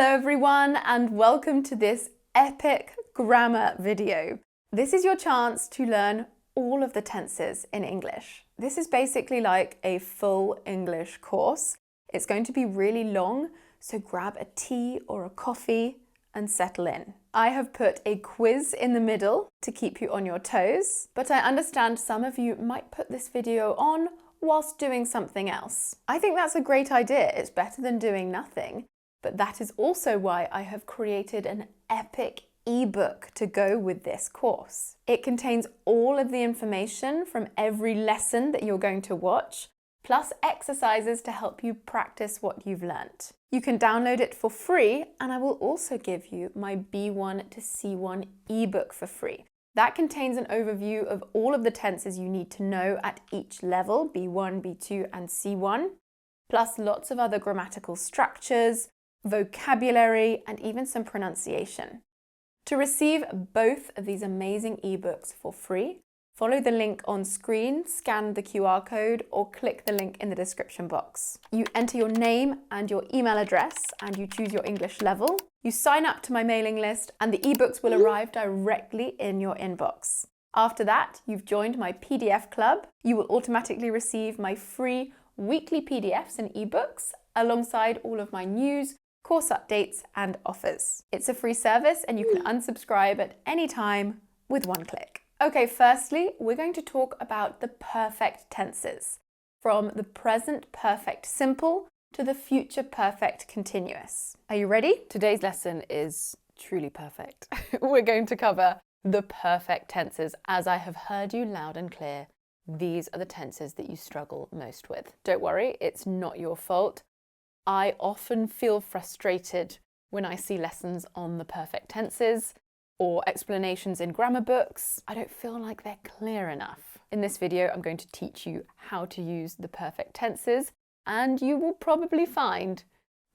Hello everyone and welcome to this epic grammar video. This is your chance to learn all of the tenses in English. This is basically like a full English course. It's going to be really long, so grab a tea or a coffee and settle in. I have put a quiz in the middle to keep you on your toes, but I understand some of you might put this video on whilst doing something else. I think that's a great idea. It's better than doing nothing. But that is also why I have created an epic ebook to go with this course. It contains all of the information from every lesson that you're going to watch, plus exercises to help you practice what you've learnt. You can download it for free, and I will also give you my B1 to C1 ebook for free. That contains an overview of all of the tenses you need to know at each level, B1, B2, and C1, plus lots of other grammatical structures, vocabulary, and even some pronunciation. To receive both of these amazing ebooks for free, follow the link on screen, scan the QR code, or click the link in the description box. You enter your name and your email address, and you choose your English level. You sign up to my mailing list, and the ebooks will arrive directly in your inbox. After that, you've joined my PDF club. You will automatically receive my free weekly PDFs and ebooks, alongside all of my news, course updates, and offers. It's a free service and you can unsubscribe at any time with one click. Okay, firstly, we're going to talk about the perfect tenses, from the present perfect simple to the future perfect continuous. Are you ready? Today's lesson is truly perfect. We're going to cover the perfect tenses. As I have heard you loud and clear, these are the tenses that you struggle most with. Don't worry, it's not your fault. I often feel frustrated when I see lessons on the perfect tenses or explanations in grammar books. I don't feel like they're clear enough. In this video, I'm going to teach you how to use the perfect tenses, and you will probably find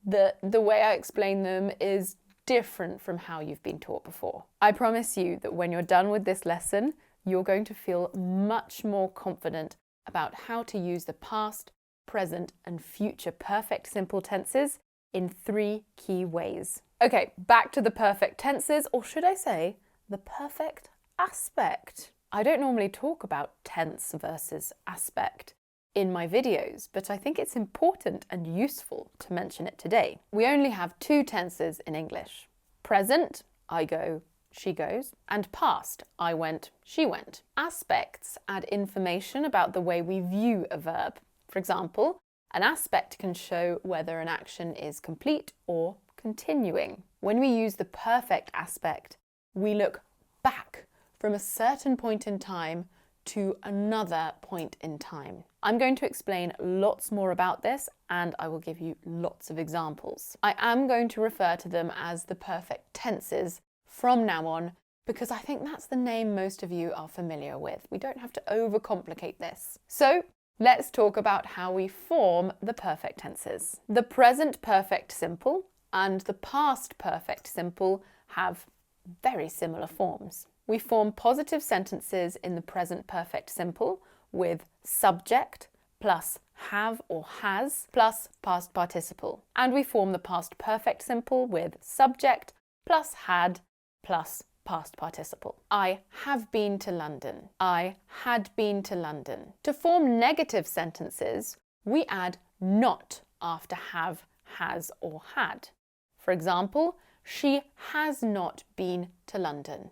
that the way I explain them is different from how you've been taught before. I promise you that when you're done with this lesson, you're going to feel much more confident about how to use the past, present, and future perfect simple tenses in 3 key ways. Okay, back to the perfect tenses, or should I say, the perfect aspect. I don't normally talk about tense versus aspect in my videos, but I think it's important and useful to mention it today. We only have 2 tenses in English. Present, I go, she goes, and past, I went, she went. Aspects add information about the way we view a verb. For example, an aspect can show whether an action is complete or continuing. When we use the perfect aspect, we look back from a certain point in time to another point in time. I'm going to explain lots more about this, and I will give you lots of examples. I am going to refer to them as the perfect tenses from now on, because I think that's the name most of you are familiar with. We don't have to overcomplicate this. So, let's talk about how we form the perfect tenses. The present perfect simple and the past perfect simple have very similar forms. We form positive sentences in the present perfect simple with subject plus have or has plus past participle. And we form the past perfect simple with subject plus had plus past participle. I have been to London. I had been to London. To form negative sentences, we add not after have, has, or had. For example, she has not been to London.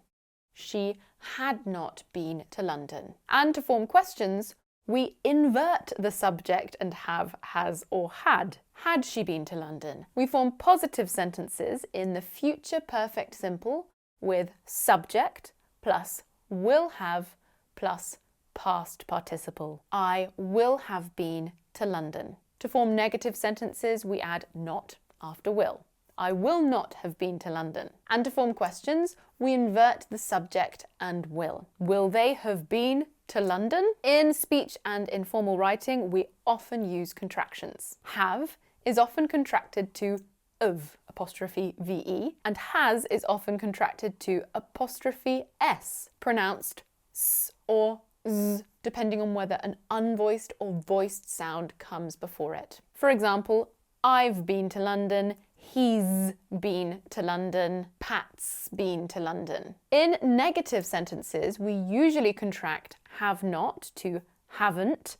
She had not been to London. And to form questions, we invert the subject and have, has, or had. Had she been to London? We form positive sentences in the future perfect simple with subject plus will have plus past participle. I will have been to London. To form negative sentences, we add not after will. I will not have been to London. And to form questions, we invert the subject and will. Will they have been to London? In speech and informal writing, we often use contractions. Have is often contracted to of apostrophe ve, and has is often contracted to apostrophe s, pronounced s or z, depending on whether an unvoiced or voiced sound comes before it. For example, I've been to London, he's been to London, Pat's been to London. In negative sentences, we usually contract have not to haven't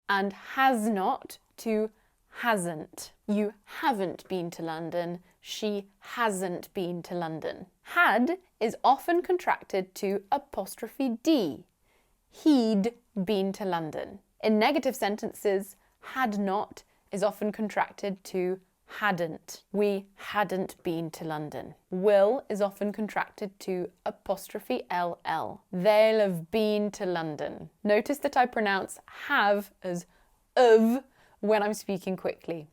and has not to hasn't. You haven't been to London, she hasn't been to London. Had is often contracted to apostrophe D. He'd been to London. In negative sentences, had not is often contracted to hadn't. We hadn't been to London. Will is often contracted to apostrophe LL. They'll have been to London. Notice that I pronounce have as of when I'm speaking quickly.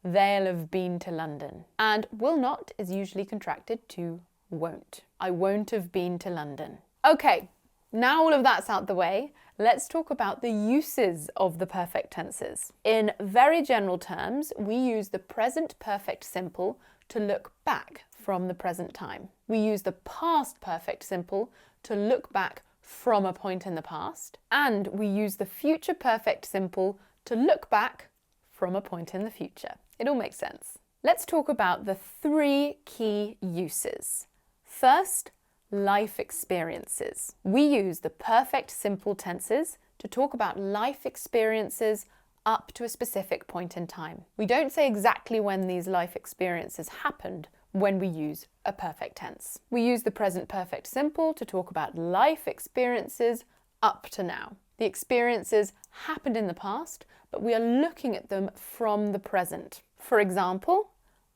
They'll have been to London. And will not is usually contracted to won't. I won't have been to London. Okay, now all of that's out the way, let's talk about the uses of the perfect tenses. In very general terms, we use the present perfect simple to look back from the present time. We use the past perfect simple to look back from a point in the past. And we use the future perfect simple to look back from a point in the future. It all makes sense. Let's talk about the 3 key uses. First, life experiences. We use the perfect simple tenses to talk about life experiences up to a specific point in time. We don't say exactly when these life experiences happened when we use a perfect tense. We use the present perfect simple to talk about life experiences up to now. The experiences happened in the past, but we are looking at them from the present. For example,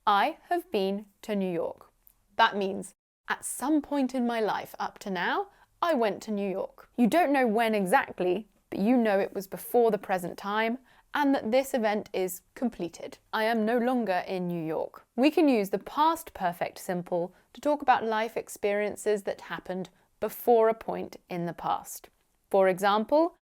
I have been to New York. That means at some point in my life up to now, I went to New York. You don't know when exactly, but you know it was before the present time and that this event is completed. I am no longer in New York. We can use the past perfect simple to talk about life experiences that happened before a point in the past. For example,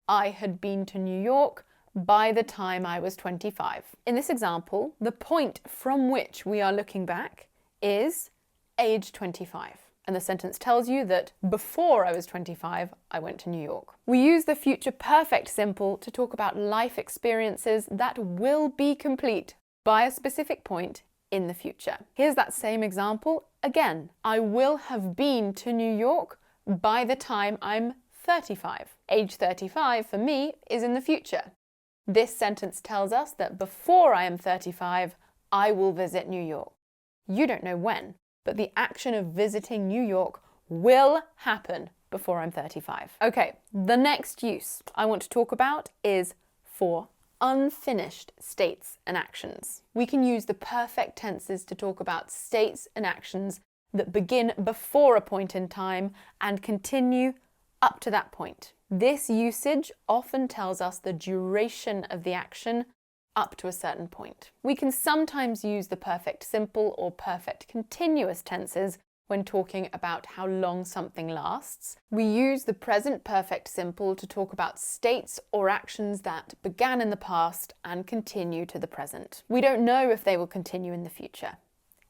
I had been to New York by the time I was 25. In this example, the point from which we are looking back is age 25. And the sentence tells you that before I was 25, I went to New York. We use the future perfect simple to talk about life experiences that will be complete by a specific point in the future. Here's that same example again. I will have been to New York by the time I'm 35. Age 35 for me is in the future. This sentence tells us that before I am 35, I will visit New York. You don't know when, but the action of visiting New York will happen before I'm 35. Okay, the next use I want to talk about is for unfinished states and actions. We can use the perfect tenses to talk about states and actions that begin before a point in time and continue up to that point. This usage often tells us the duration of the action up to a certain point. We can sometimes use the perfect simple or perfect continuous tenses when talking about how long something lasts. We use the present perfect simple to talk about states or actions that began in the past and continue to the present. We don't know if they will continue in the future.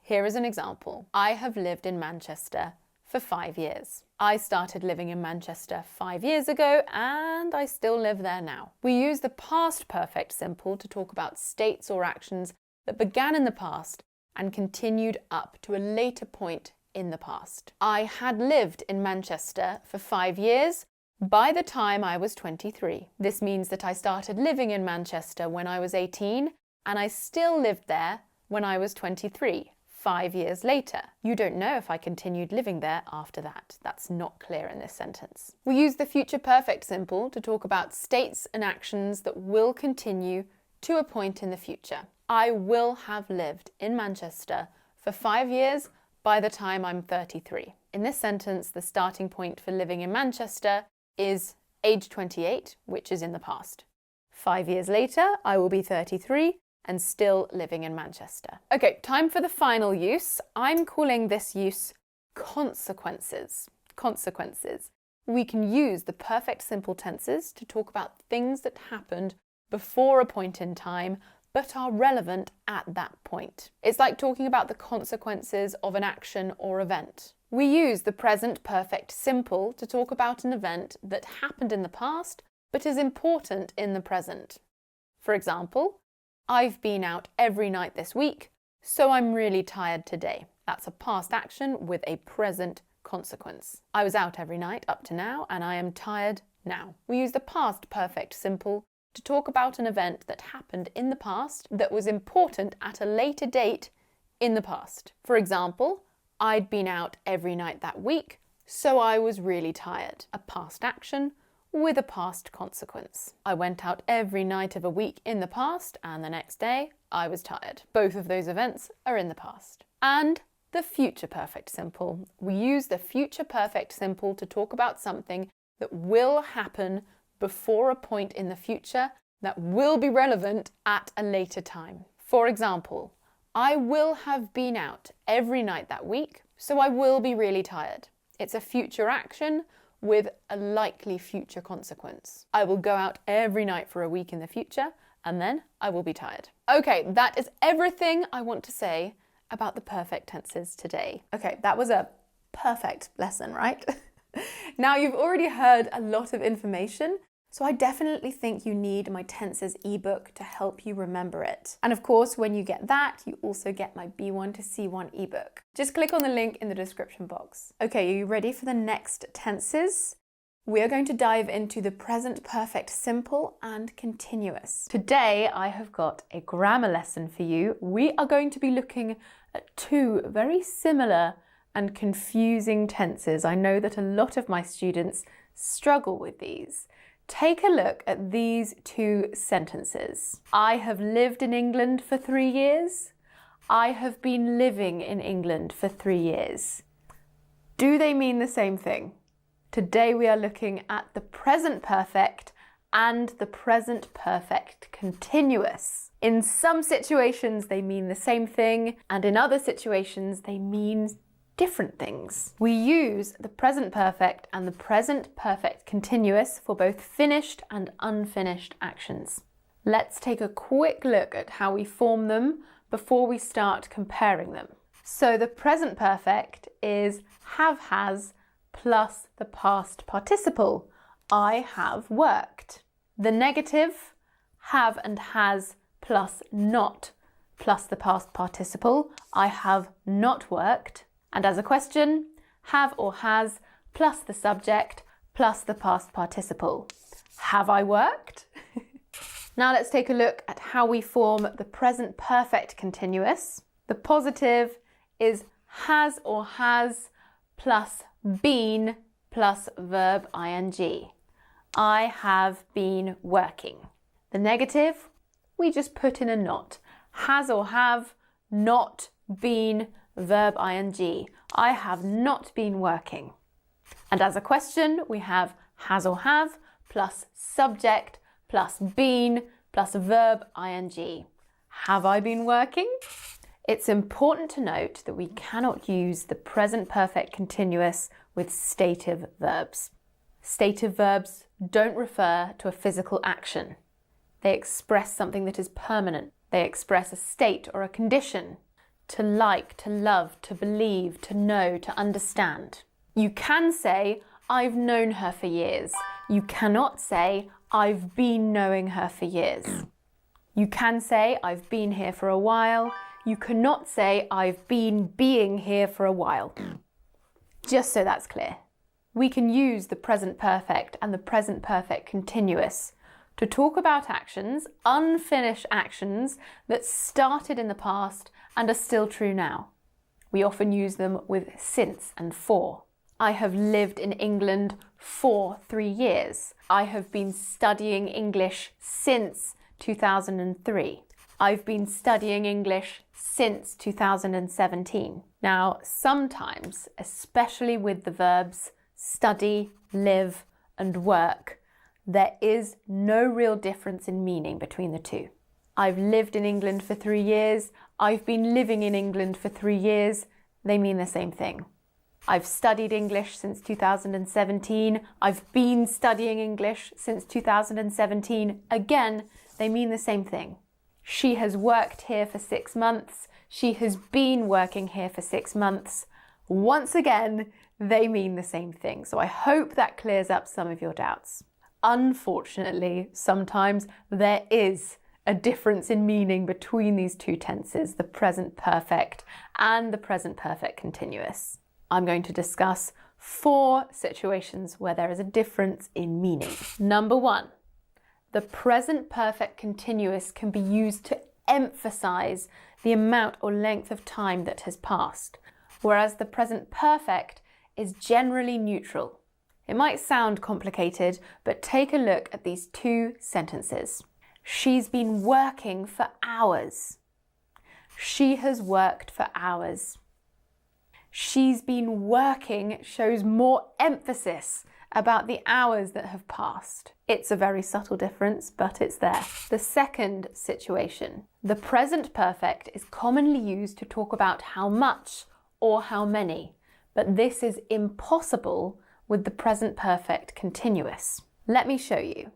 Here is an example. I have lived in Manchester for 5 years. I started living in Manchester 5 years ago and I still live there now. We use the past perfect simple to talk about states or actions that began in the past and continued up to a later point in the past. I had lived in Manchester for 5 years by the time I was 23. This means that I started living in Manchester when I was 18 and I still lived there when I was 23. 5 years later. You don't know if I continued living there after that. That's not clear in this sentence. We use the future perfect simple to talk about states and actions that will continue to a point in the future. I will have lived in Manchester for 5 years by the time I'm 33. In this sentence, the starting point for living in Manchester is age 28, which is in the past. 5 years later, I will be 33 and still living in Manchester. Okay, time for the final use. I'm calling this use consequences. Consequences. We can use the perfect simple tenses to talk about things that happened before a point in time but are relevant at that point. It's like talking about the consequences of an action or event. We use the present perfect simple to talk about an event that happened in the past but is important in the present. For example, I've been out every night this week, So I'm really tired today. That's a past action with a present consequence. I was out every night up to now and I am tired now. We use the past perfect simple to talk about an event that happened in the past that was important at a later date in the past. For example, I'd been out every night that week, so I was really tired. A past action with a past consequence. I went out every night of a week in the past and the next day I was tired. Both of those events are in the past. And the future perfect simple. We use the future perfect simple to talk about something that will happen before a point in the future that will be relevant at a later time. For example, I will have been out every night that week, so I will be really tired. It's a future action with a likely future consequence. I will go out every night for a week in the future, and then I will be tired. Okay, that is everything I want to say about the perfect tenses today. Okay, that was a perfect lesson, right? Now you've already heard a lot of information, so I definitely think you need my tenses ebook to help you remember it. And of course, when you get that, you also get my B1 to C1 ebook. Just click on the link in the description box. Okay, are you ready for the next tenses? We are going to dive into the present perfect simple and continuous. Today, I have got a grammar lesson for you. We are going to be looking at two very similar and confusing tenses. I know that a lot of my students struggle with these. Take a look at these two sentences. I have lived in England for 3 years. I have been living in England for 3 years. Do they mean the same thing? Today we are looking at the present perfect and the present perfect continuous. In some situations they mean the same thing, and in other situations they mean different things. We use the present perfect and the present perfect continuous for both finished and unfinished actions. Let's take a quick look at how we form them before we start comparing them. So the present perfect is have has plus the past participle, I have worked. The negative, have and has plus not, plus the past participle, I have not worked. And as a question, have or has plus the subject plus the past participle. Have I worked? Now let's take a look at how we form the present perfect continuous. The positive is has or has plus been plus verb ing. I have been working. The negative, we just put in a not. Has or have, not been, verb ing. I have not been working. And as a question, we have has or have plus subject plus been plus verb ing. Have I been working? It's important to note that we cannot use the present perfect continuous with stative verbs. Stative verbs don't refer to a physical action. They express something that is permanent. They express a state or a condition. To like, to love, to believe, to know, to understand. You can say, I've known her for years. You cannot say, I've been knowing her for years. You can say, I've been here for a while. You cannot say, I've been being here for a while. Just so that's clear. We can use the present perfect and the present perfect continuous to talk about actions, unfinished actions that started in the past and are still true now. We often use them with since and for. I have lived in England for 3 years. I have been studying English since 2003. I've been studying English since 2017. Now, sometimes, especially with the verbs study, live, and work, there is no real difference in meaning between the two. I've lived in England for 3 years. I've been living in England for 3 years. They mean the same thing. I've studied English since 2017. I've been studying English since 2017. Again, they mean the same thing. She has worked here for 6 months. She has been working here for 6 months. Once again, they mean the same thing. So I hope that clears up some of your doubts. Unfortunately, sometimes there is a difference in meaning between these two tenses, the present perfect and the present perfect continuous. I'm going to discuss 4 situations where there is a difference in meaning. Number 1, the present perfect continuous can be used to emphasize the amount or length of time that has passed, whereas the present perfect is generally neutral. It might sound complicated, but take a look at these 2 sentences. She's been working for hours. She has worked for hours. She's been working shows more emphasis about the hours that have passed. It's a very subtle difference, but it's there. The second situation. The present perfect is commonly used to talk about how much or how many, but this is impossible with the present perfect continuous. Let me show you.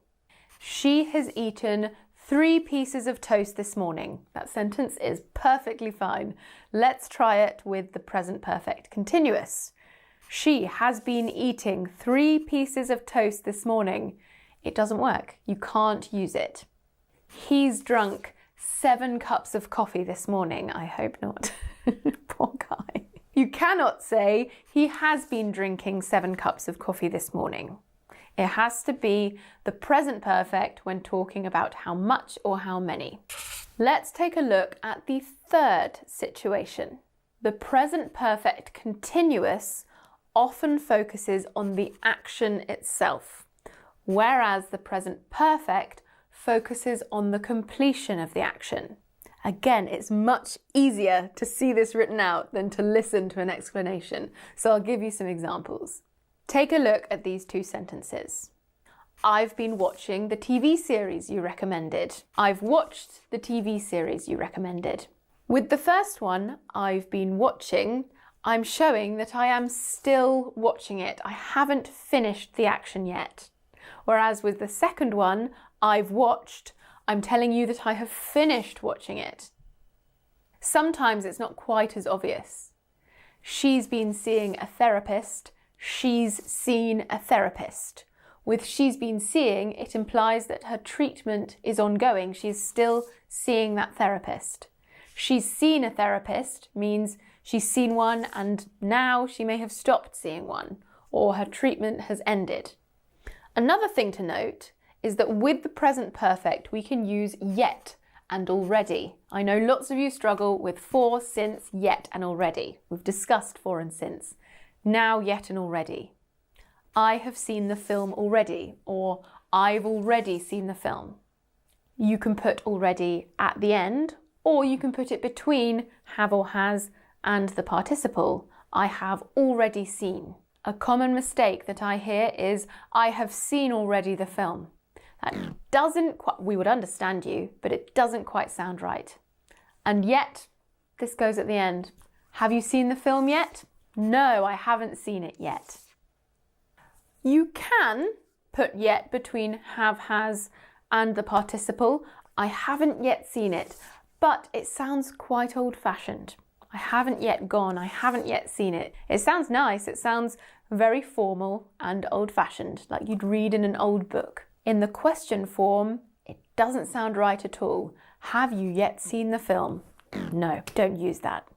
She has eaten 3 pieces of toast this morning. That sentence is perfectly fine. Let's try it with the present perfect continuous. She has been eating 3 pieces of toast this morning. It doesn't work. You can't use it. He's drunk 7 cups of coffee this morning. I hope not. Poor guy. You cannot say he has been drinking 7 cups of coffee this morning. It has to be the present perfect when talking about how much or how many. Let's take a look at the third situation. The present perfect continuous often focuses on the action itself, whereas the present perfect focuses on the completion of the action. Again, it's much easier to see this written out than to listen to an explanation, so I'll give you some examples. Take a look at these 2 sentences. I've been watching the TV series you recommended. I've watched the TV series you recommended. With the first one, I've been watching, I'm showing that I am still watching it. I haven't finished the action yet. Whereas with the second one, I've watched, I'm telling you that I have finished watching it. Sometimes it's not quite as obvious. She's been seeing a therapist. She's seen a therapist. With she's been seeing, it implies that her treatment is ongoing. She's still seeing that therapist. She's seen a therapist means she's seen one and now she may have stopped seeing one, or her treatment has ended. Another thing to note is that with the present perfect, we can use yet and already. I know lots of you struggle with for, since, yet and already. We've discussed for and since. Now, yet and already. I have seen the film already, or I've already seen the film. You can put already at the end, or you can put it between have or has and the participle. I have already seen. A common mistake that I hear is I have seen already the film. That doesn't quite, we would understand you, but it doesn't quite sound right. And yet, this goes at the end. Have you seen the film yet? No, I haven't seen it yet. You can put yet between have, has and the participle. I haven't yet seen it, but it sounds quite old-fashioned. I haven't yet gone, I haven't yet seen it. It sounds nice, it sounds very formal and old-fashioned, like you'd read in an old book. In the question form, it doesn't sound right at all. Have you yet seen the film? No, don't use that.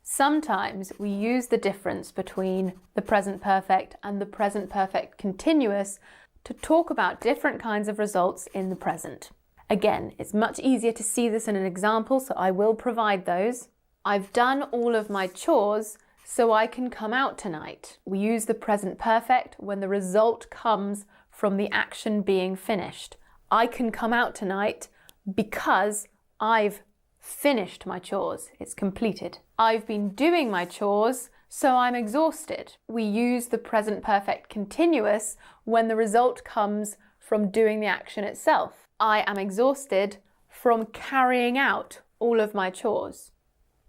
Sometimes we use the difference between the present perfect and the present perfect continuous to talk about different kinds of results in the present. Again, it's much easier to see this in an example, so I will provide those. I've done all of my chores, so I can come out tonight. We use the present perfect when the result comes from the action being finished. I can come out tonight because I've finished my chores. It's completed. I've been doing my chores, so I'm exhausted. We use the present perfect continuous when the result comes from doing the action itself. I am exhausted from carrying out all of my chores.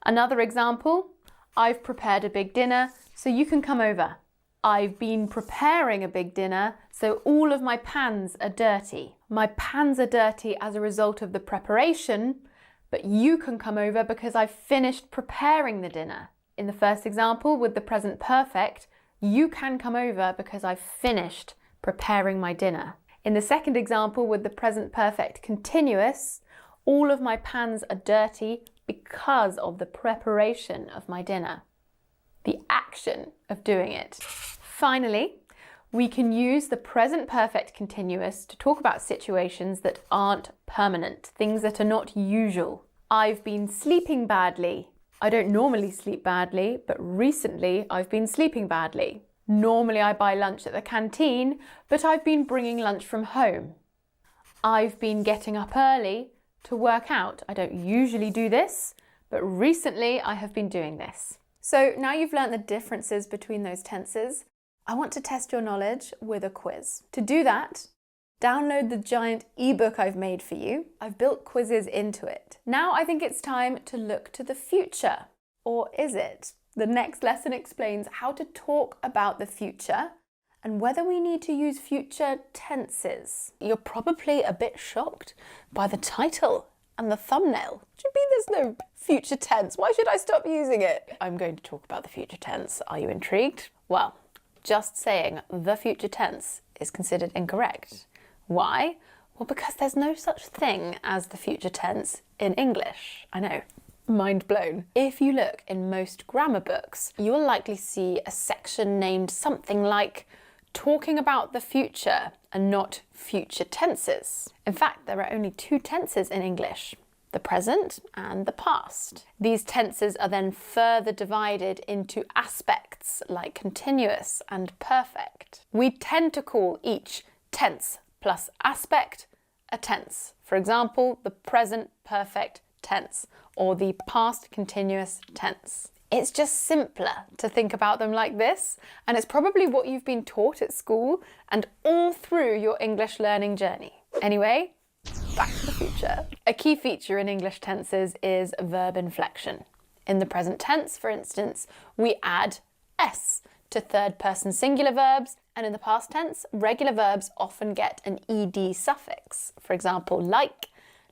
Another example, I've prepared a big dinner, so you can come over. I've been preparing a big dinner, so all of my pans are dirty. My pans are dirty as a result of the preparation, but you can come over because I've finished preparing the dinner. In the first example with the present perfect, you can come over because I've finished preparing my dinner. In the second example with the present perfect continuous, All of my pans are dirty because of the preparation of my dinner. The action of doing it. Finally, we can use the present perfect continuous to talk about situations that aren't permanent, things that are not usual. I've been sleeping badly. I don't normally sleep badly, but recently I've been sleeping badly. Normally I buy lunch at the canteen, but I've been bringing lunch from home. I've been getting up early to work out. I don't usually do this, but recently I have been doing this. So now you've learnt the differences between those tenses, I want to test your knowledge with a quiz. To do that, download the giant ebook I've made for you. I've built quizzes into it. Now I think it's time to look to the future. Or is it? The next lesson explains how to talk about the future and whether we need to use future tenses. You're probably a bit shocked by the title and the thumbnail. What do you mean there's no future tense? Why should I stop using it? I'm going to talk about the future tense. Are you intrigued? Well, just saying the future tense is considered incorrect. Why? Well, because there's no such thing as the future tense in English. I know, mind blown. If you look in most grammar books, you will likely see a section named something like talking about the future and not future tenses. In fact, there are only two tenses in English, the present and the past. These tenses are then further divided into aspects like continuous and perfect. We tend to call each tense plus aspect a tense. For example, the present perfect tense or the past continuous tense. It's just simpler to think about them like this, and it's probably what you've been taught at school and all through your English learning journey. Anyway, back to the future. A key feature in English tenses is verb inflection. In the present tense, for instance, we add s to third person singular verbs, and in the past tense, regular verbs often get an ed suffix. For example, like,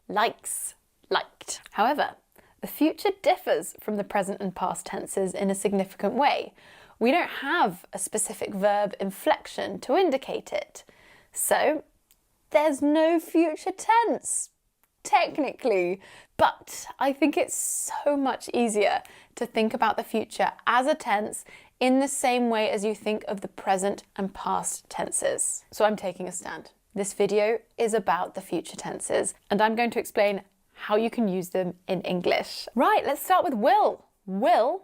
likes, liked. However, the future differs from the present and past tenses in a significant way. We don't have a specific verb inflection to indicate it. So, there's no future tense, technically. But I think it's so much easier to think about the future as a tense in the same way as you think of the present and past tenses. So I'm taking a stand. This video is about the future tenses, and I'm going to explain how you can use them in English. Right, let's start with Will. Will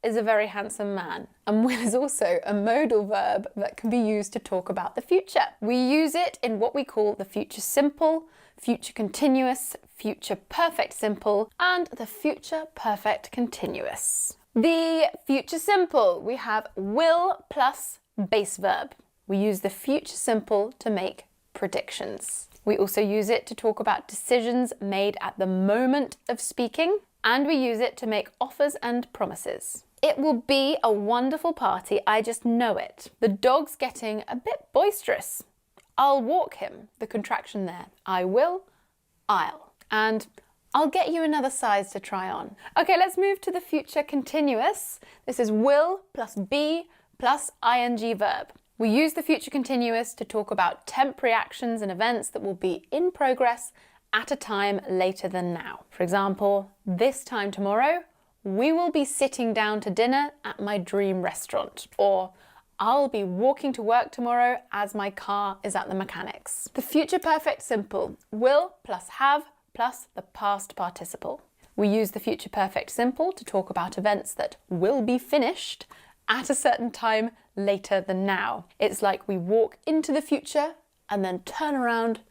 is a very handsome man, and will is also a modal verb that can be used to talk about the future. We use it in what we call the future simple, future continuous, future perfect simple, and the future perfect continuous. The future simple, we have will plus base verb. We use the future simple to make predictions. We also use it to talk about decisions made at the moment of speaking, and we use it to make offers and promises. It will be a wonderful party, I just know it. The dog's getting a bit boisterous. I'll walk him, the contraction there. I will, I'll. And I'll get you another size to try on. Okay, let's move to the future continuous. This is will plus be plus ing verb. We use the future continuous to talk about temporary actions and events that will be in progress at a time later than now. For example, this time tomorrow, we will be sitting down to dinner at my dream restaurant. Or I'll be walking to work tomorrow as my car is at the mechanic's. The future perfect simple, will plus have plus the past participle. We use the future perfect simple to talk about events that will be finished at a certain time later than now. It's like we walk into the future and then turn around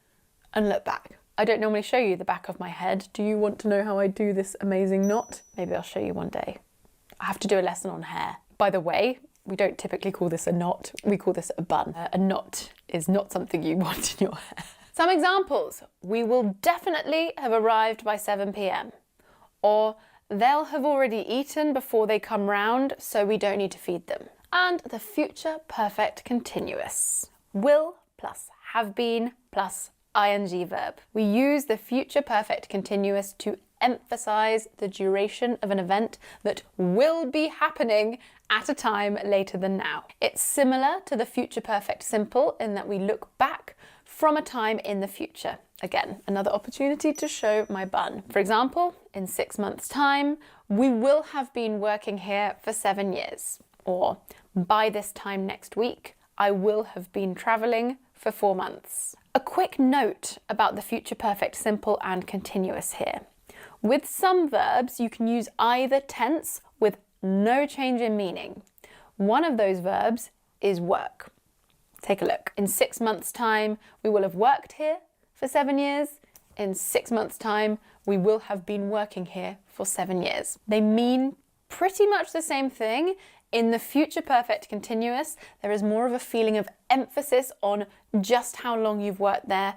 and look back. I don't normally show you the back of my head. Do you want to know how I do this amazing knot? Maybe I'll show you one day. I have to do a lesson on hair. By the way, we don't typically call this a knot. We call this a bun. A knot is not something you want in your hair. Some examples. We will definitely have arrived by 7 p.m. Or they'll have already eaten before they come round, so we don't need to feed them. And the future perfect continuous. Will plus have been plus ing verb. We use the future perfect continuous to emphasize the duration of an event that will be happening at a time later than now. It's similar to the future perfect simple in that we look back from a time in the future. Again, another opportunity to show my bun. For example, in 6 months' time, we will have been working here for 7 years. Or by this time next week, I will have been traveling for 4 months. A quick note about the future perfect simple and continuous here. With some verbs, you can use either tense with no change in meaning. One of those verbs is work. Take a look. In 6 months' time, we will have worked here for 7 years. In 6 months' time, we will have been working here for 7 years. They mean pretty much the same thing. In the future perfect continuous, there is more of a feeling of emphasis on just how long you've worked there,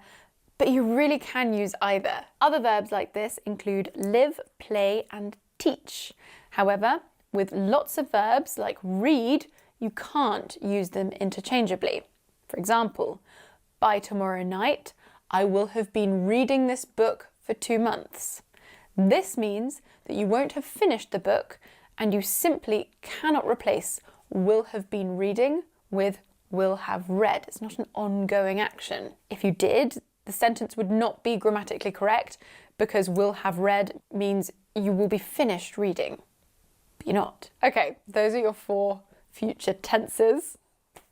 but you really can use either. Other verbs like this include live, play, and teach. However, with lots of verbs like read, you can't use them interchangeably. For example, by tomorrow night, I will have been reading this book for 2 months. This means that you won't have finished the book, and you simply cannot replace will have been reading with will have read. It's not an ongoing action. If you did, the sentence would not be grammatically correct because will have read means you will be finished reading, but you're not. Okay, those are your 4 future tenses.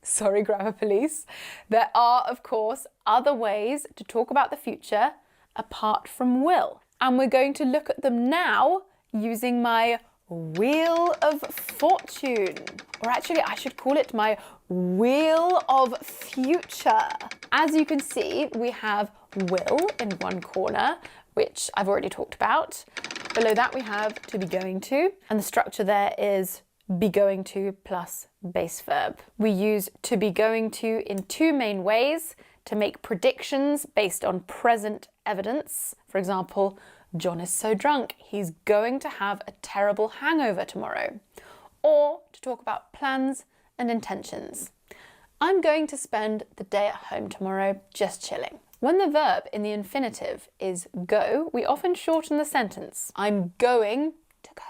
Sorry, grammar police. There are, of course, other ways to talk about the future apart from will. And we're going to look at them now using my Wheel of Fortune. Or actually, I should call it my Wheel of Future. As you can see, we have will in one corner, which I've already talked about. Below that, we have to be going to, and the structure there is be going to plus base verb. We use to be going to in 2 main ways: to make predictions based on present evidence. For example, John is so drunk, he's going to have a terrible hangover tomorrow. Or to talk about plans and intentions. I'm going to spend the day at home tomorrow just chilling. When the verb in the infinitive is go, we often shorten the sentence. I'm going to go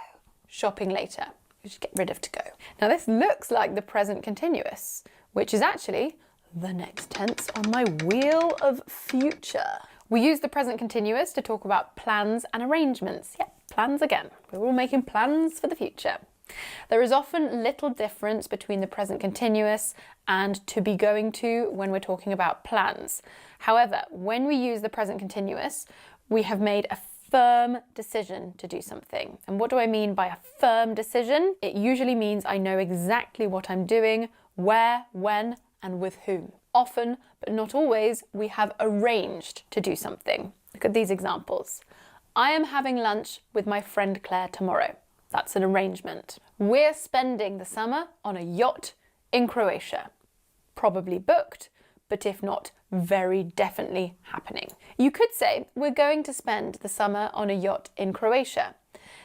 shopping later. We should get rid of to go. Now this looks like the present continuous, which is actually the next tense on my Wheel of Future. We use the present continuous to talk about plans and arrangements. Yep, plans again. We're all making plans for the future. There is often little difference between the present continuous and to be going to when we're talking about plans. However, when we use the present continuous, we have made a firm decision to do something. And what do I mean by a firm decision? It usually means I know exactly what I'm doing, where, when, and with whom. Often, but not always, we have arranged to do something. Look at these examples. I am having lunch with my friend Claire tomorrow. That's an arrangement. We're spending the summer on a yacht in Croatia. Probably booked, but if not, very definitely happening. You could say, we're going to spend the summer on a yacht in Croatia.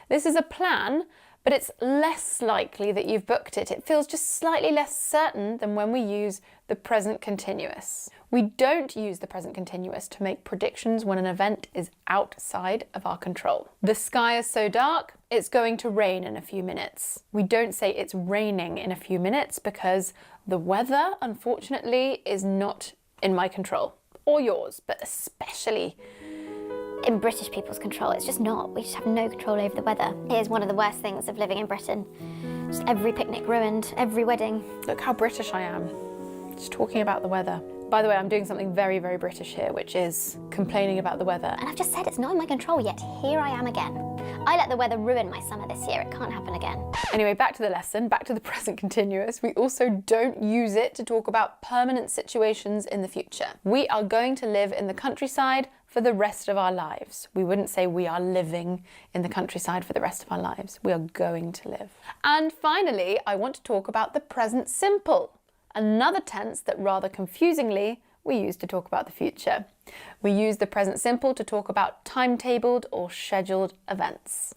This is a plan, but it's less likely that you've booked it. It feels just slightly less certain than when we use the present continuous. We don't use the present continuous to make predictions when an event is outside of our control. The sky is so dark, it's going to rain in a few minutes. We don't say it's raining in a few minutes because the weather, unfortunately, is not in my control or yours, but especially in British people's control. It's just not. We just have no control over the weather. It is one of the worst things of living in Britain. Just every picnic ruined, every wedding. Look how British I am, just talking about the weather. By the way, I'm doing something very, very British here, which is complaining about the weather. And I've just said it's not in my control, yet here I am again. I let the weather ruin my summer this year. It can't happen again. Anyway, back to the lesson, back to the present continuous. We also don't use it to talk about permanent situations in the future. We are going to live in the countryside for the rest of our lives. We wouldn't say we are living in the countryside for the rest of our lives. We are going to live. And finally, I want to talk about the present simple, another tense that rather confusingly we use to talk about the future. We use the present simple to talk about timetabled or scheduled events.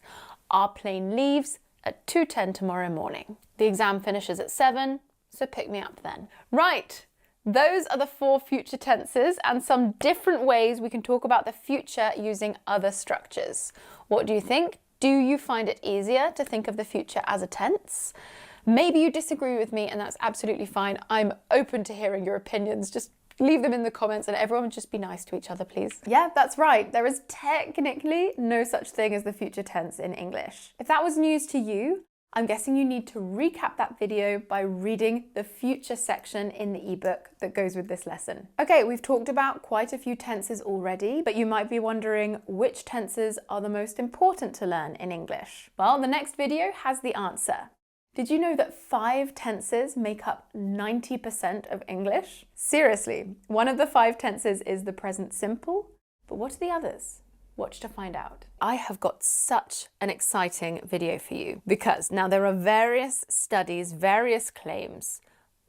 Our plane leaves at 2:10 tomorrow morning. The exam finishes at 7, so pick me up then. Right, those are the 4 future tenses and some different ways we can talk about the future using other structures. What do you think? Do you find it easier to think of the future as a tense? Maybe you disagree with me and that's absolutely fine. I'm open to hearing your opinions. Just Leave them in the comments and everyone just be nice to each other, please. Yeah, that's right. There is technically no such thing as the future tense in English. If that was news to you, I'm guessing you need to recap that video by reading the future section in the ebook that goes with this lesson. Okay, we've talked about quite a few tenses already, but you might be wondering which tenses are the most important to learn in English. Well, the next video has the answer. Did you know that 5 tenses make up 90% of English? Seriously, one of the 5 tenses is the present simple, but what are the others? Watch to find out. I have got such an exciting video for you because now there are various studies, various claims,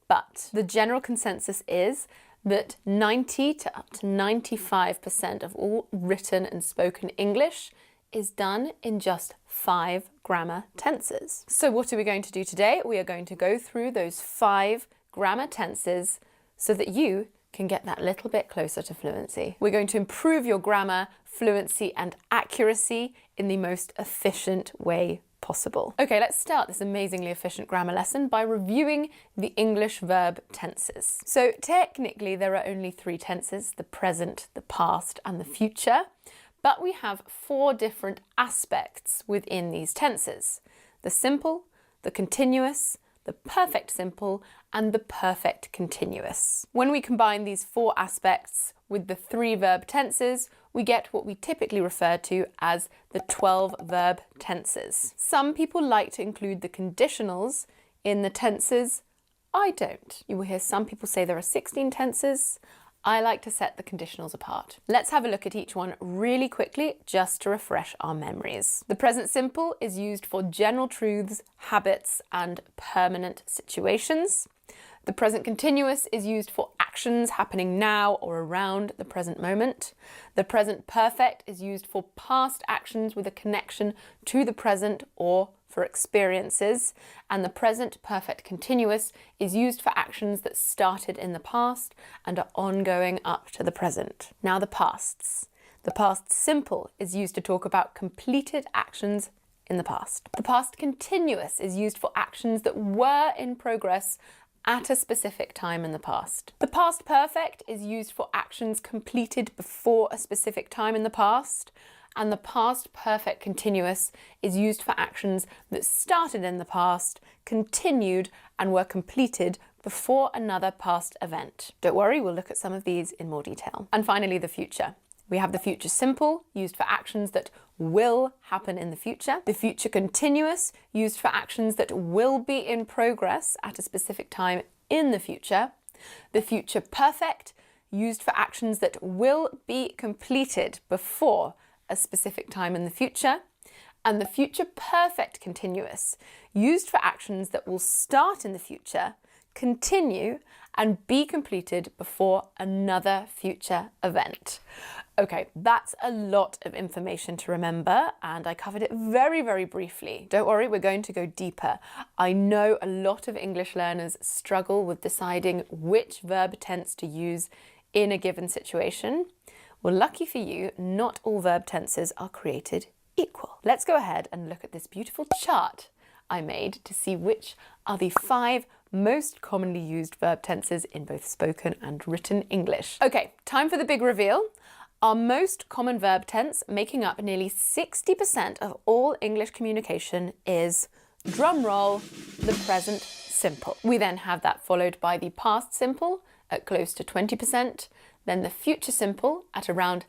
but the general consensus is that 90 to up to 95% of all written and spoken English is done in just 5 grammar tenses. So what are we going to do today? We are going to go through those 5 grammar tenses so that you can get that little bit closer to fluency. We're going to improve your grammar, fluency and accuracy in the most efficient way possible. Okay, let's start this amazingly efficient grammar lesson by reviewing the English verb tenses. So technically there are only 3 tenses, the present, the past and the future, but we have 4 different aspects within these tenses: the simple, the continuous, the perfect simple and the perfect continuous. When we combine these 4 aspects with the 3 verb tenses, we get what we typically refer to as the 12 verb tenses. Some people like to include the conditionals in the tenses. I don't. You will hear some people say there are 16 tenses. I like to set the conditionals apart. Let's have a look at each one really quickly just to refresh our memories. The present simple is used for general truths, habits and permanent situations. The present continuous is used for actions happening now or around the present moment. The present perfect is used for past actions with a connection to the present or for experiences, and the present perfect continuous is used for actions that started in the past and are ongoing up to the present. Now the pasts. The past simple is used to talk about completed actions in the past. The past continuous is used for actions that were in progress at a specific time in the past. The past perfect is used for actions completed before a specific time in the past, and the past perfect continuous is used for actions that started in the past, continued and were completed before another past event. Don't worry, we'll look at some of these in more detail. And finally, the future. We have the future simple, used for actions that will happen in the future. The future continuous, used for actions that will be in progress at a specific time in the future. The future perfect, used for actions that will be completed before a specific time in the future. And the future perfect continuous, used for actions that will start in the future, continue and be completed before another future event. Okay, that's a lot of information to remember and I covered it very, very briefly. Don't worry, we're going to go deeper. I know a lot of English learners struggle with deciding which verb tense to use in a given situation. Well, lucky for you, not all verb tenses are created equal. Let's go ahead and look at this beautiful chart I made to see which are the 5 most commonly used verb tenses in both spoken and written English. Okay, time for the big reveal. Our most common verb tense, making up nearly 60% of all English communication, is, drum roll, the present simple. We then have that followed by the past simple at close to 20%, then the future simple at around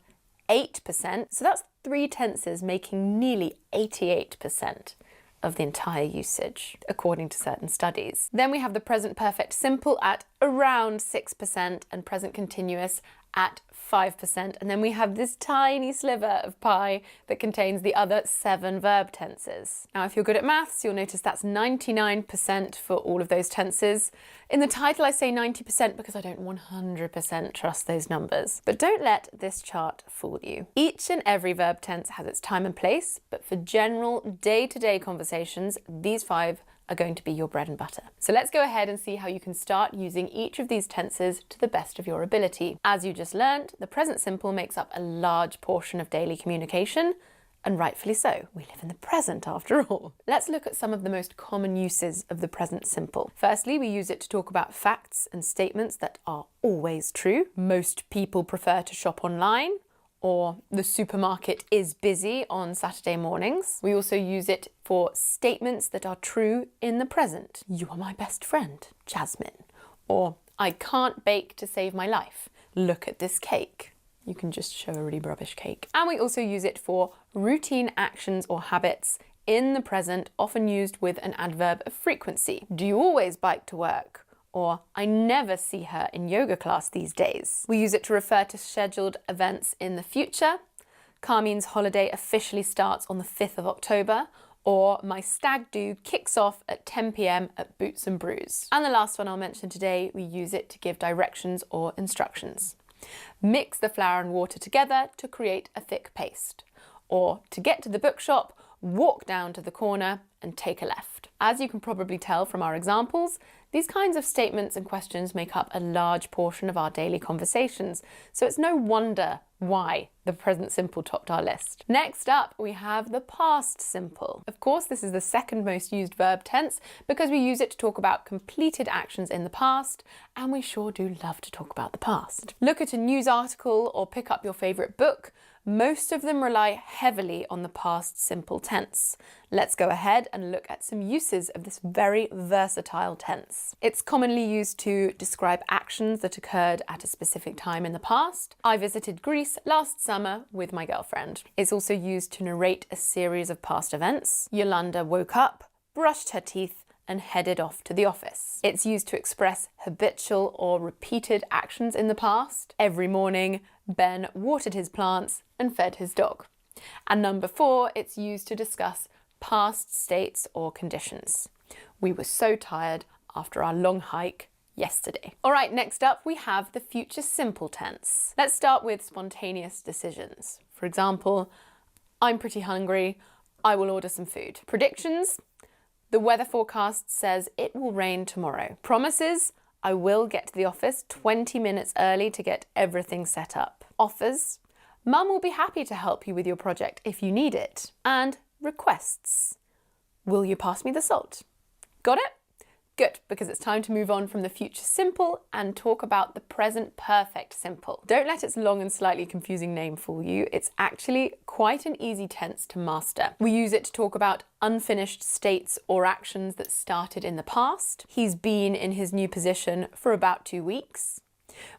8%. So that's 3 tenses making nearly 88% of the entire usage, according to certain studies. Then we have the present perfect simple at around 6% and present continuous at 5%. And then we have this tiny sliver of pie that contains the other 7 verb tenses. Now, if you're good at maths, you'll notice that's 99% for all of those tenses. In the title, I say 90% because I don't 100% trust those numbers. But don't let this chart fool you. Each and every verb tense has its time and place, but for general day-to-day conversations, these 5 are going to be your bread and butter. So let's go ahead and see how you can start using each of these tenses to the best of your ability. As you just learned, the present simple makes up a large portion of daily communication, And rightfully so. We live in the present after all. Let's look at some of the most common uses of the present simple. Firstly, we use it to talk about facts and statements that are always true. Most people prefer to shop online, or the supermarket is busy on Saturday mornings. We also use it for statements that are true in the present. You are my best friend, Jasmine. Or I can't bake to save my life. Look at this cake. You can just show a really rubbish cake. And we also use it for routine actions or habits in the present, often used with an adverb of frequency. Do you always bike to work? Or I never see her in yoga class these days. We use it to refer to scheduled events in the future. Carmine's holiday officially starts on the 5th of October. Or my stag do kicks off at 10 p.m. at Boots and Brews. And the last one I'll mention today, we use it to give directions or instructions. Mix the flour and water together to create a thick paste. Or to get to the bookshop, walk down to the corner and take a left. As you can probably tell from our examples, these kinds of statements and questions make up a large portion of our daily conversations, so it's no wonder why the present simple topped our list. Next up, we have the past simple. Of course, this is the second most used verb tense because we use it to talk about completed actions in the past, and we sure do love to talk about the past. Look at a news article or pick up your favourite book. Most of them rely heavily on the past simple tense. Let's go ahead and look at some uses of this very versatile tense. It's commonly used to describe actions that occurred at a specific time in the past. I visited Greece last summer with my girlfriend. It's also used to narrate a series of past events. Yolanda woke up, brushed her teeth, and headed off to the office. It's used to express habitual or repeated actions in the past. Every morning, Ben watered his plants and fed his dog. And number 4, it's used to discuss past states or conditions. We were so tired after our long hike yesterday. All right, next up we have the future simple tense. Let's start with spontaneous decisions. For example, I'm pretty hungry, I will order some food. Predictions, the weather forecast says it will rain tomorrow. Promises, I will get to the office 20 minutes early to get everything set up. Offers, Mum will be happy to help you with your project if you need it. And requests, will you pass me the salt? Got it? Good, because it's time to move on from the future simple and talk about the present perfect simple. Don't let its long and slightly confusing name fool you. It's actually quite an easy tense to master. We use it to talk about unfinished states or actions that started in the past. He's been in his new position for about 2 weeks.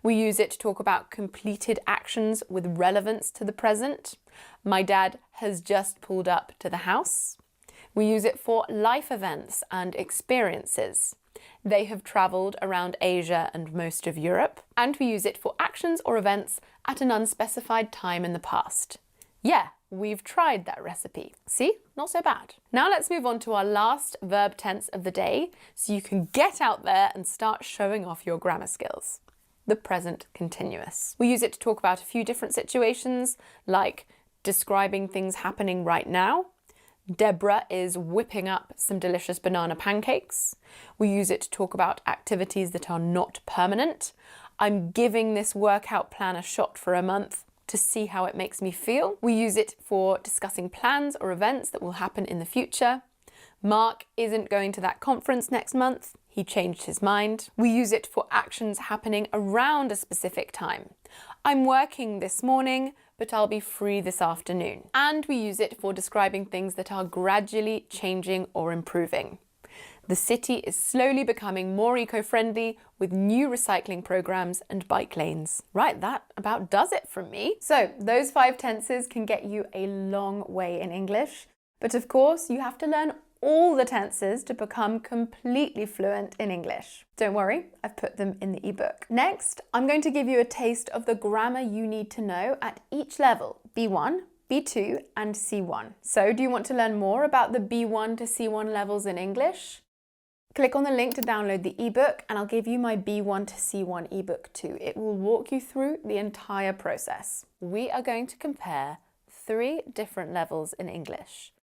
We use it to talk about completed actions with relevance to the present. My dad has just pulled up to the house. We use it for life events and experiences. They have travelled around Asia and most of Europe. And we use it for actions or events at an unspecified time in the past. Yeah, we've tried that recipe. See? Not so bad. Now let's move on to our last verb tense of the day so you can get out there and start showing off your grammar skills. The present continuous. We use it to talk about a few different situations, like describing things happening right now. Deborah is whipping up some delicious banana pancakes. We use it to talk about activities that are not permanent. I'm giving this workout plan a shot for a month to see how it makes me feel. We use it for discussing plans or events that will happen in the future. Mark isn't going to that conference next month. He changed his mind. We use it for actions happening around a specific time. I'm working this morning, but I'll be free this afternoon. And we use it for describing things that are gradually changing or improving. The city is slowly becoming more eco-friendly with new recycling programs and bike lanes. Right, that about does it from me. So those 5 tenses can get you a long way in English. But of course, you have to learn all the tenses to become completely fluent in English. Don't worry, I've put them in the ebook. Next, I'm going to give you a taste of the grammar you need to know at each level, B1, B2 and C1. So do you want to learn more about the B1 to C1 levels in English? Click on the link to download the ebook and I'll give you my B1 to C1 ebook too. It will walk you through the entire process. We are going to compare 3 different levels in English: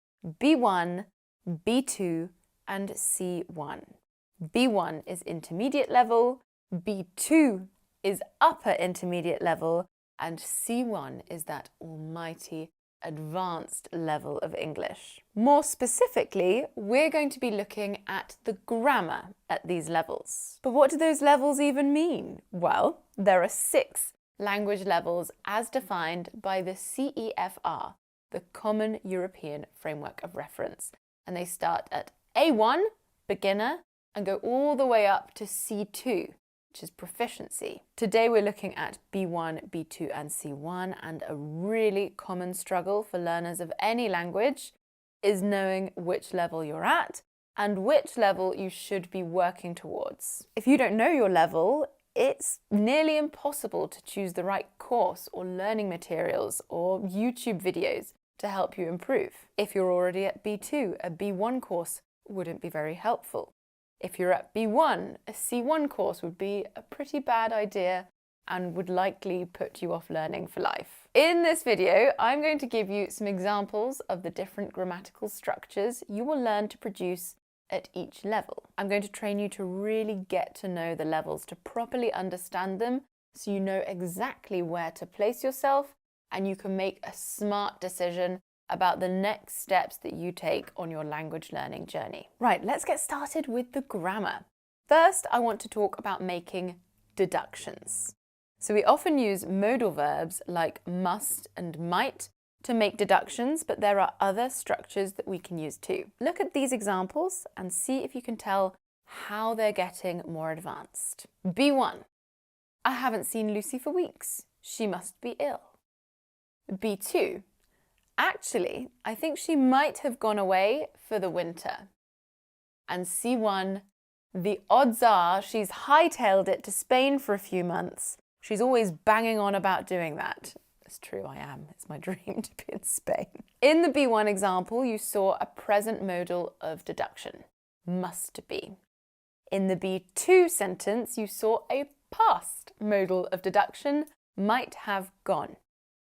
B1, B2 and C1. B1 is intermediate level, B2 is upper intermediate level, and C1 is that almighty advanced level of English. More specifically, we're going to be looking at the grammar at these levels. But what do those levels even mean? Well, there are 6 language levels as defined by the CEFR, the Common European Framework of Reference. And they start at A1, beginner, and go all the way up to C2, which is proficiency. Today we're looking at B1, B2 and C1, and a really common struggle for learners of any language is knowing which level you're at and which level you should be working towards. If you don't know your level, it's nearly impossible to choose the right course or learning materials or YouTube videos to help you improve. If you're already at B2, a B1 course wouldn't be very helpful. If you're at B1, a C1 course would be a pretty bad idea and would likely put you off learning for life. In this video, I'm going to give you some examples of the different grammatical structures you will learn to produce at each level. I'm going to train you to really get to know the levels, to properly understand them, so you know exactly where to place yourself and you can make a smart decision about the next steps that you take on your language learning journey. Right, let's get started with the grammar. First, I want to talk about making deductions. So we often use modal verbs like must and might to make deductions, but there are other structures that we can use too. Look at these examples and see if you can tell how they're getting more advanced. B1, I haven't seen Lucy for weeks. She must be ill. B2, actually, I think she might have gone away for the winter. And C1, the odds are she's hightailed it to Spain for a few months. She's always banging on about doing that. It's true, I am. It's my dream to be in Spain. In the B1 example, you saw a present modal of deduction, must be. In the B2 sentence, you saw a past modal of deduction, might have gone.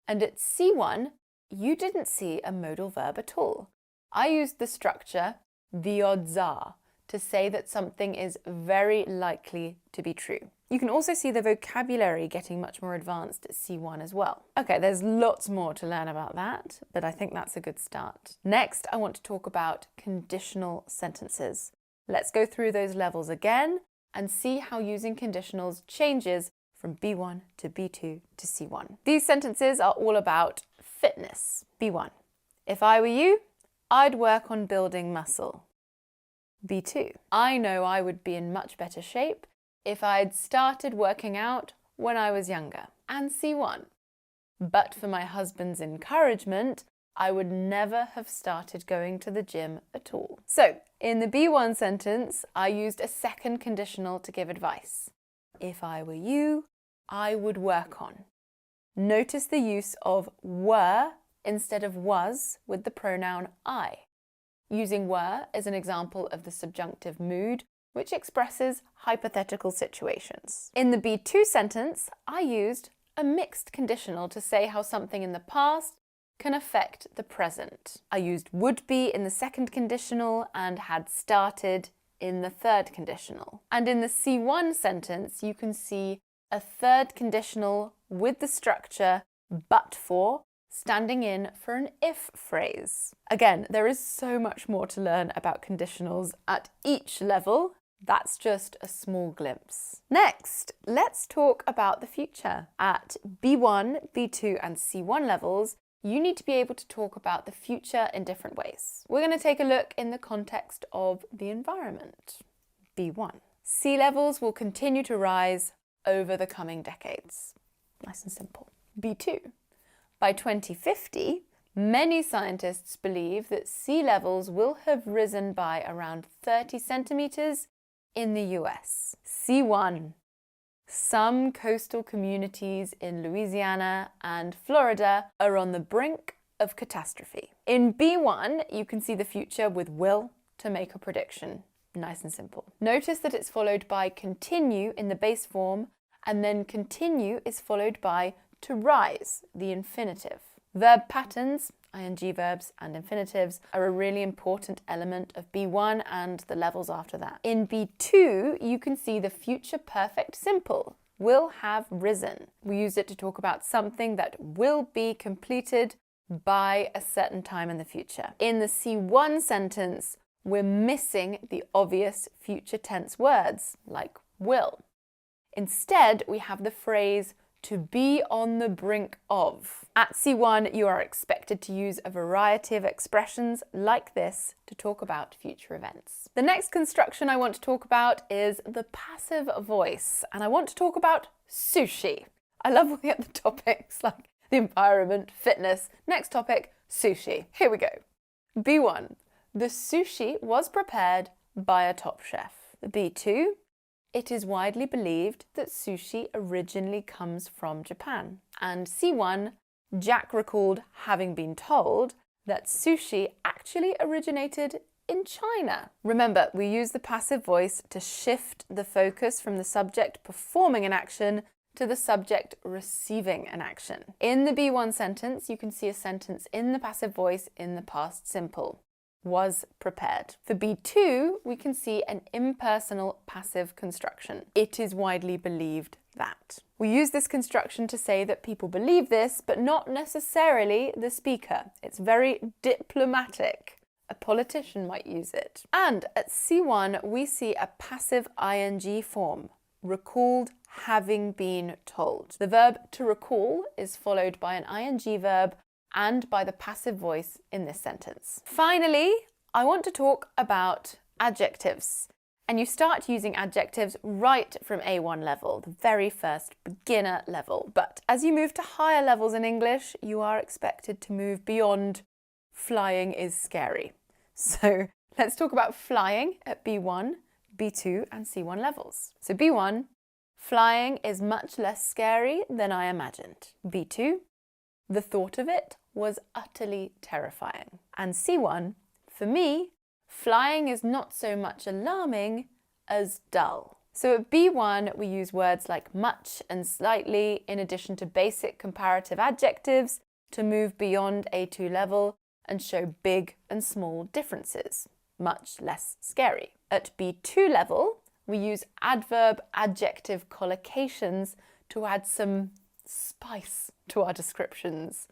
And at C1, you didn't see a modal verb at all. I used the structure, the odds are, to say that something is very likely to be true. You can also see the vocabulary getting much more advanced at C1 as well. Okay, there's lots more to learn about that, but I think that's a good start. Next, I want to talk about conditional sentences. Let's go through those levels again and see how using conditionals changes from B1 to B2 to C1. These sentences are all about fitness. B1, if I were you, I'd work on building muscle. B2, I know I would be in much better shape if I'd started working out when I was younger. And C1, but for my husband's encouragement, I would never have started going to the gym at all. So, in the B1 sentence, I used a second conditional to give advice. If I were you, I would work on. Notice the use of were instead of was with the pronoun I. Using were is an example of the subjunctive mood, which expresses hypothetical situations. In the B2 sentence, I used a mixed conditional to say how something in the past can affect the present. I used would be in the second conditional and had started in the third conditional. And in the C1 sentence, you can see a third conditional with the structure but for standing in for an if phrase. Again, there is so much more to learn about conditionals at each level. That's just a small glimpse. Next, let's talk about the future. At B1, B2 and C1 levels, you need to be able to talk about the future in different ways. We're going to take a look in the context of the environment. B1. Sea levels will continue to rise over the coming decades. Nice and simple. B2. By 2050, many scientists believe that sea levels will have risen by around 30 centimetres in the US. C1. Some coastal communities in Louisiana and Florida are on the brink of catastrophe. In B1, you can see the future with will to make a prediction. Nice and simple. Notice that it's followed by continue in the base form, and then continue is followed by to rise, the infinitive. Verb patterns, ing verbs and infinitives, are a really important element of B1 and the levels after that. In B2, you can see the future perfect simple, will have risen. We use it to talk about something that will be completed by a certain time in the future. In the C1 sentence, we're missing the obvious future tense words like will. Instead, we have the phrase to be on the brink of. At C1, you are expected to use a variety of expressions like this to talk about future events. The next construction I want to talk about is the passive voice, and I want to talk about sushi. I love all the other topics like the environment, fitness. Next topic, sushi. Here we go. B1. The sushi was prepared by a top chef. B2. It is widely believed that sushi originally comes from Japan. And C1. Jack recalled having been told that sushi actually originated in China. Remember, we use the passive voice to shift the focus from the subject performing an action to the subject receiving an action. In the B1 sentence, you can see a sentence in the passive voice in the past simple. Was prepared. For B2, we can see an impersonal passive construction. It is widely believed that. We use this construction to say that people believe this, but not necessarily the speaker. It's very diplomatic. A politician might use it. And at C1, we see a passive ing form, recalled having been told. The verb to recall is followed by an ing verb and by the passive voice in this sentence. Finally, I want to talk about adjectives. And you start using adjectives right from A1 level, the very first beginner level. But as you move to higher levels in English, you are expected to move beyond flying is scary. So let's talk about flying at B1, B2 and C1 levels. So B1, flying is much less scary than I imagined. B2, the thought of it was utterly terrifying. And C1, for me, flying is not so much alarming as dull. So at B1, we use words like much and slightly in addition to basic comparative adjectives to move beyond A2 level and show big and small differences, much less scary. At B2 level, we use adverb adjective collocations to add some spice to our descriptions.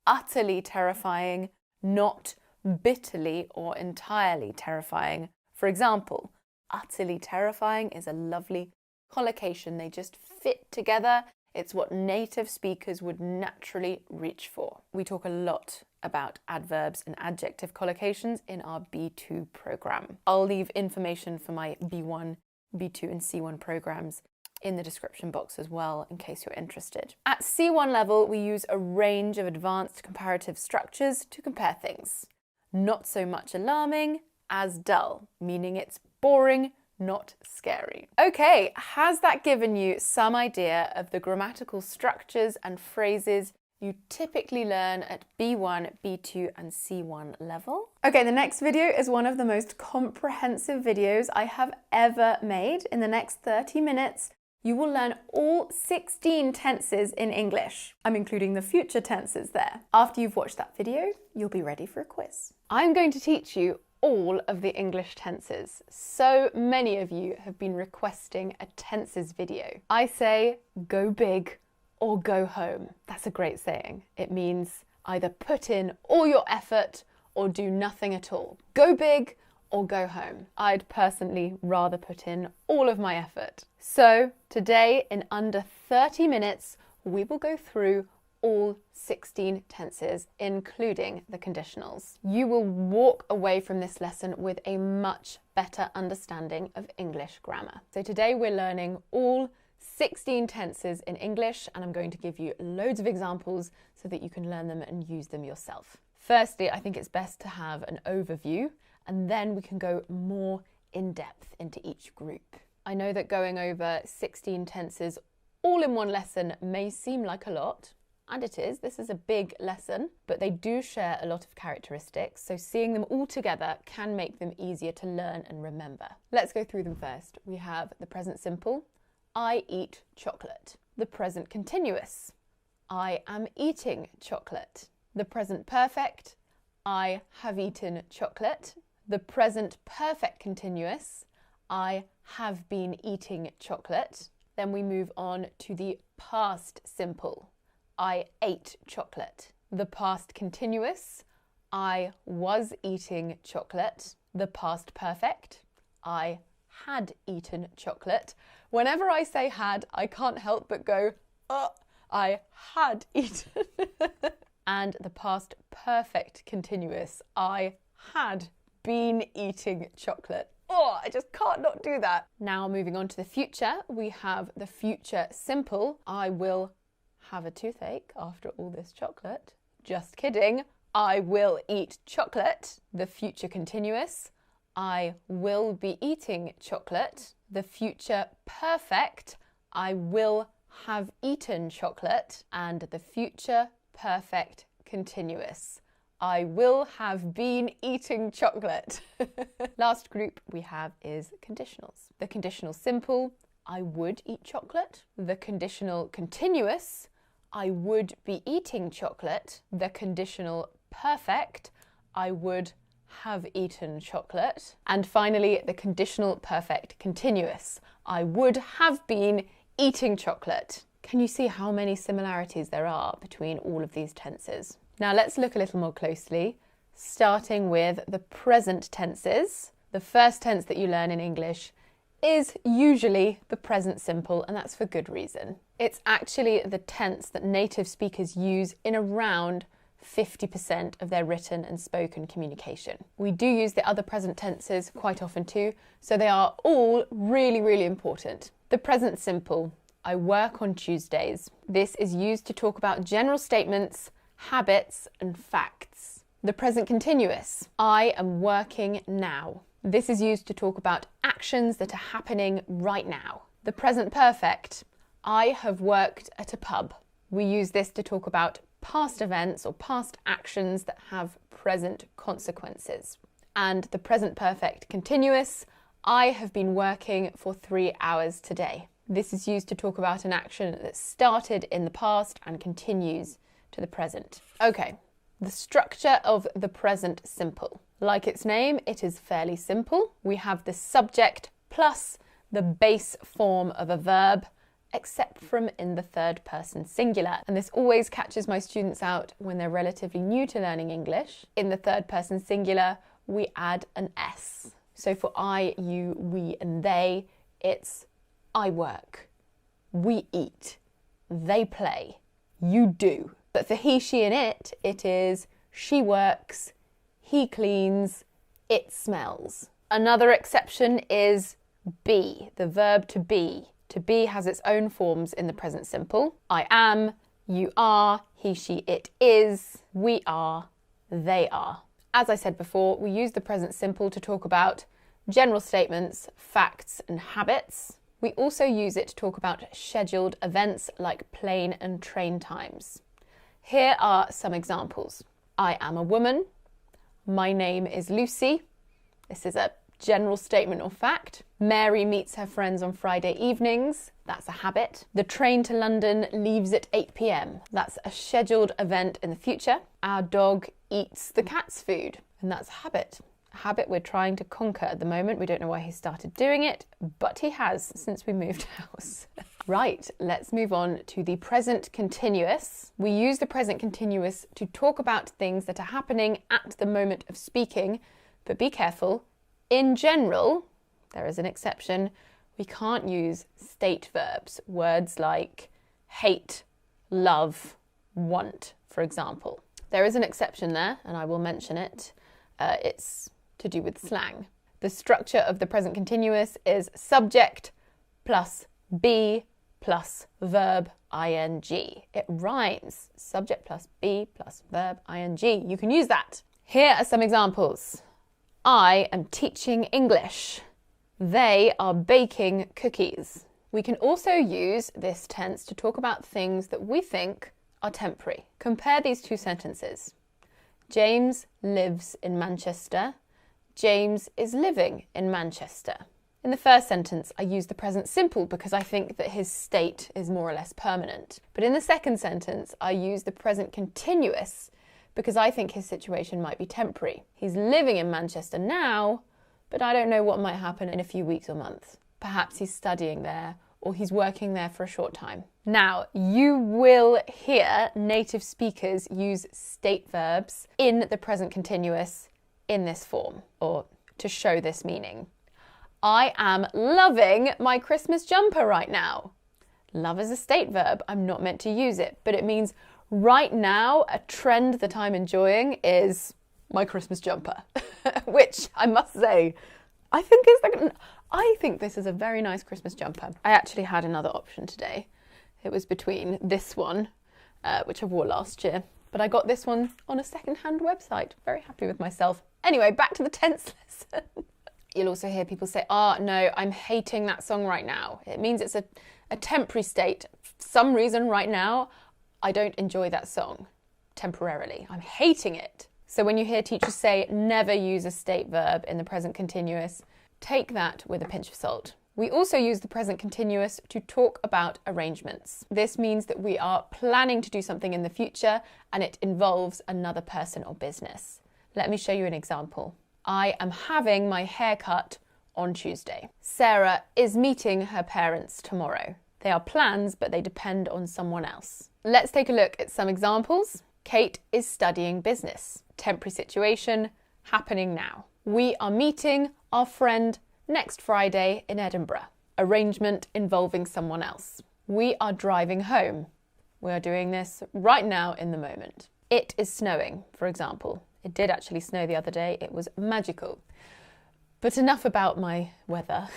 Utterly terrifying, not bitterly or entirely terrifying. For example, utterly terrifying is a lovely collocation. They just fit together. It's what native speakers would naturally reach for. We talk a lot about adverbs and adjective collocations in our B2 program. I'll leave information for my B1, B2 and C1 programs in the description box as well, in case you're interested. At C1 level, we use a range of advanced comparative structures to compare things. Not so much alarming as dull, meaning it's boring, not scary. Okay, has that given you some idea of the grammatical structures and phrases you typically learn at B1, B2 and C1 level? Okay, the next video is one of the most comprehensive videos I have ever made. In the next 30 minutes, you will learn all 16 tenses in English. I'm including the future tenses there. After you've watched that video, you'll be ready for a quiz. I'm going to teach you all of the English tenses. So many of you have been requesting a tenses video. I say go big or go home. That's a great saying. It means either put in all your effort or do nothing at all. Go big or go home. I'd personally rather put in all of my effort. So today, in under 30 minutes, we will go through all 16 tenses, including the conditionals. You will walk away from this lesson with a much better understanding of English grammar. So today we're learning all 16 tenses in English, and I'm going to give you loads of examples so that you can learn them and use them yourself. Firstly, I think it's best to have an overview, and then we can go more in depth into each group. I know that going over 16 tenses all in one lesson may seem like a lot, and it is. This is a big lesson, but they do share a lot of characteristics, so seeing them all together can make them easier to learn and remember. Let's go through them first. We have the present simple, I eat chocolate. The present continuous, I am eating chocolate. The present perfect, I have eaten chocolate. The present perfect continuous, I have been eating chocolate. Then we move on to the past simple, I ate chocolate. The past continuous, I was eating chocolate. The past perfect, I had eaten chocolate. Whenever I say had, I can't help but go, I had eaten. And the past perfect continuous, I had been eating chocolate. I just can't not do that. Now moving on to the future, we have the future simple. I will have a toothache after all this chocolate. Just kidding. I will eat chocolate. The future continuous, I will be eating chocolate. The future perfect, I will have eaten chocolate. And the future perfect continuous, I will have been eating chocolate. Last group we have is conditionals. The conditional simple, I would eat chocolate. The conditional continuous, I would be eating chocolate. The conditional perfect, I would have eaten chocolate. And finally, the conditional perfect continuous, I would have been eating chocolate. Can you see how many similarities there are between all of these tenses? Now let's look a little more closely, starting with the present tenses. The first tense that you learn in English is usually the present simple, and that's for good reason. It's actually the tense that native speakers use in around 50% of their written and spoken communication. We do use the other present tenses quite often too, so they are all really, really important. The present simple, I work on Tuesdays. This is used to talk about general statements, habits and facts. The present continuous, I am working now. This is used to talk about actions that are happening right now. The present perfect, I have worked at a pub. We use this to talk about past events or past actions that have present consequences. And the present perfect continuous, I have been working for 3 hours today. This is used to talk about an action that started in the past and continues to the present. Okay, the structure of the present simple. Like its name, it is fairly simple. We have the subject plus the base form of a verb, except from in the third person singular. And this always catches my students out when they're relatively new to learning English. In the third person singular, we add an S. So for I, you, we, and they, it's I work, we eat, they play, you do. But for he, she, and it, it is she works, he cleans, it smells. Another exception is be, the verb to be. To be has its own forms in the present simple. I am, you are, he, she, it is, we are, they are. As I said before, we use the present simple to talk about general statements, facts, and habits. We also use it to talk about scheduled events like plane and train times. Here are some examples. I am a woman. My name is Lucy. This is a general statement or fact. Mary meets her friends on Friday evenings. That's a habit. The train to London leaves at 8 p.m. That's a scheduled event in the future. Our dog eats the cat's food, and that's a habit. A habit we're trying to conquer at the moment. We don't know why he started doing it, but he has since we moved house. Right, let's move on to the present continuous. We use the present continuous to talk about things that are happening at the moment of speaking, but be careful. In general, there is an exception, we can't use state verbs, words like hate, love, want, for example. There is an exception there, and I will mention it. It's to do with slang. The structure of the present continuous is subject plus be plus verb ing. It rhymes. Subject plus be plus verb ing. You can use that. Here are some examples. I am teaching English. They are baking cookies. We can also use this tense to talk about things that we think are temporary. Compare these two sentences. James lives in Manchester. James is living in Manchester. In the first sentence, I use the present simple because I think that his state is more or less permanent. But in the second sentence, I use the present continuous because I think his situation might be temporary. He's living in Manchester now, but I don't know what might happen in a few weeks or months. Perhaps he's studying there, or he's working there for a short time. Now, you will hear native speakers use state verbs in the present continuous in this form, or to show this meaning. I am loving my Christmas jumper right now. Love is a state verb. I'm not meant to use it, but it means right now a trend that I'm enjoying is my Christmas jumper, which I must say, I think this is a very nice Christmas jumper. I actually had another option today. It was between this one, which I wore last year, but I got this one on a second-hand website. Very happy with myself. Anyway, back to the tense lesson. You'll also hear people say, oh, no, I'm hating that song right now. It means it's a temporary state. For some reason right now, I don't enjoy that song temporarily. I'm hating it. So when you hear teachers say never use a state verb in the present continuous, take that with a pinch of salt. We also use the present continuous to talk about arrangements. This means that we are planning to do something in the future and it involves another person or business. Let me show you an example. I am having my hair cut on Tuesday. Sarah is meeting her parents tomorrow. They are plans, but they depend on someone else. Let's take a look at some examples. Kate is studying business. Temporary situation, happening now. We are meeting our friend next Friday in Edinburgh. Arrangement involving someone else. We are driving home. We are doing this right now in the moment. It is snowing, for example. It did actually snow the other day. It was magical. But enough about my weather.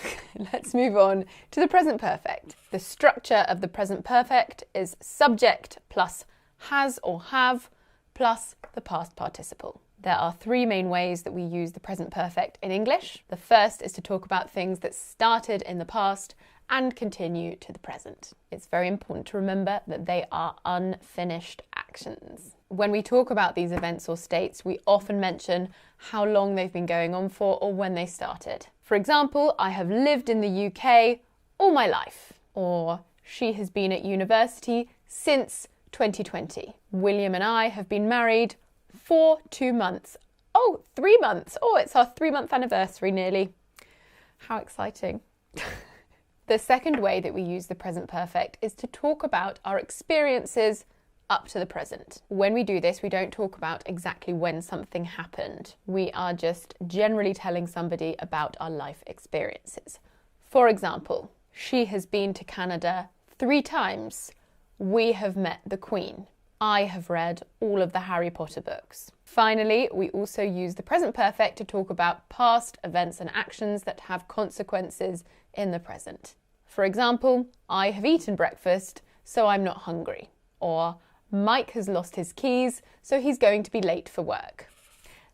Let's move on to the present perfect. The structure of the present perfect is subject plus has or have plus the past participle. There are three main ways that we use the present perfect in English. The first is to talk about things that started in the past and continue to the present. It's very important to remember that they are unfinished actions. When we talk about these events or states, we often mention how long they've been going on for or when they started. For example, I have lived in the UK all my life, or she has been at university since 2020. William and I have been married for 2 months. Oh, 3 months. Oh, it's our 3-month anniversary nearly. How exciting. The second way that we use the present perfect is to talk about our experiences up to the present. When we do this, we don't talk about exactly when something happened. We are just generally telling somebody about our life experiences. For example, she has been to Canada 3 times. We have met the Queen. I have read all of the Harry Potter books. Finally, we also use the present perfect to talk about past events and actions that have consequences in the present. For example, I have eaten breakfast, so I'm not hungry. Or Mike has lost his keys, so he's going to be late for work.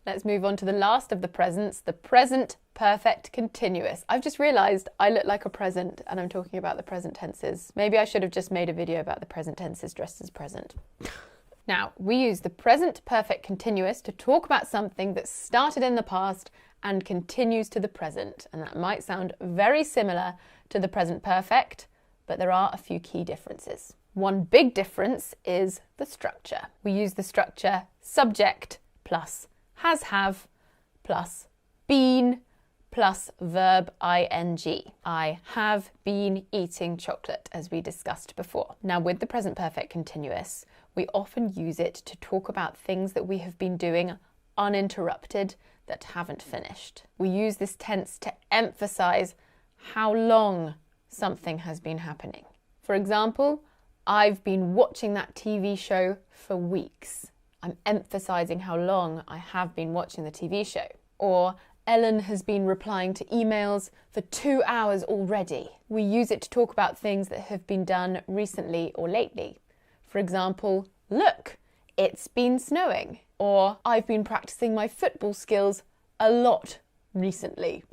Let's move on to the last of the presents, the present perfect continuous. I've just realised I look like a present and I'm talking about the present tenses. Maybe I should have just made a video about the present tenses dressed as present. Now, we use the present perfect continuous to talk about something that started in the past and continues to the present. And that might sound very similar to the present perfect, but there are a few key differences. One big difference is the structure. We use the structure subject plus has have plus been plus verb ing. I have been eating chocolate, as we discussed before. Now, with the present perfect continuous, we often use it to talk about things that we have been doing uninterrupted that haven't finished. We use this tense to emphasize how long something has been happening. For example, I've been watching that TV show for weeks. I'm emphasizing how long I have been watching the TV show. Or Ellen has been replying to emails for 2 hours already. We use it to talk about things that have been done recently or lately. For example, look, it's been snowing. Or I've been practicing my football skills a lot recently.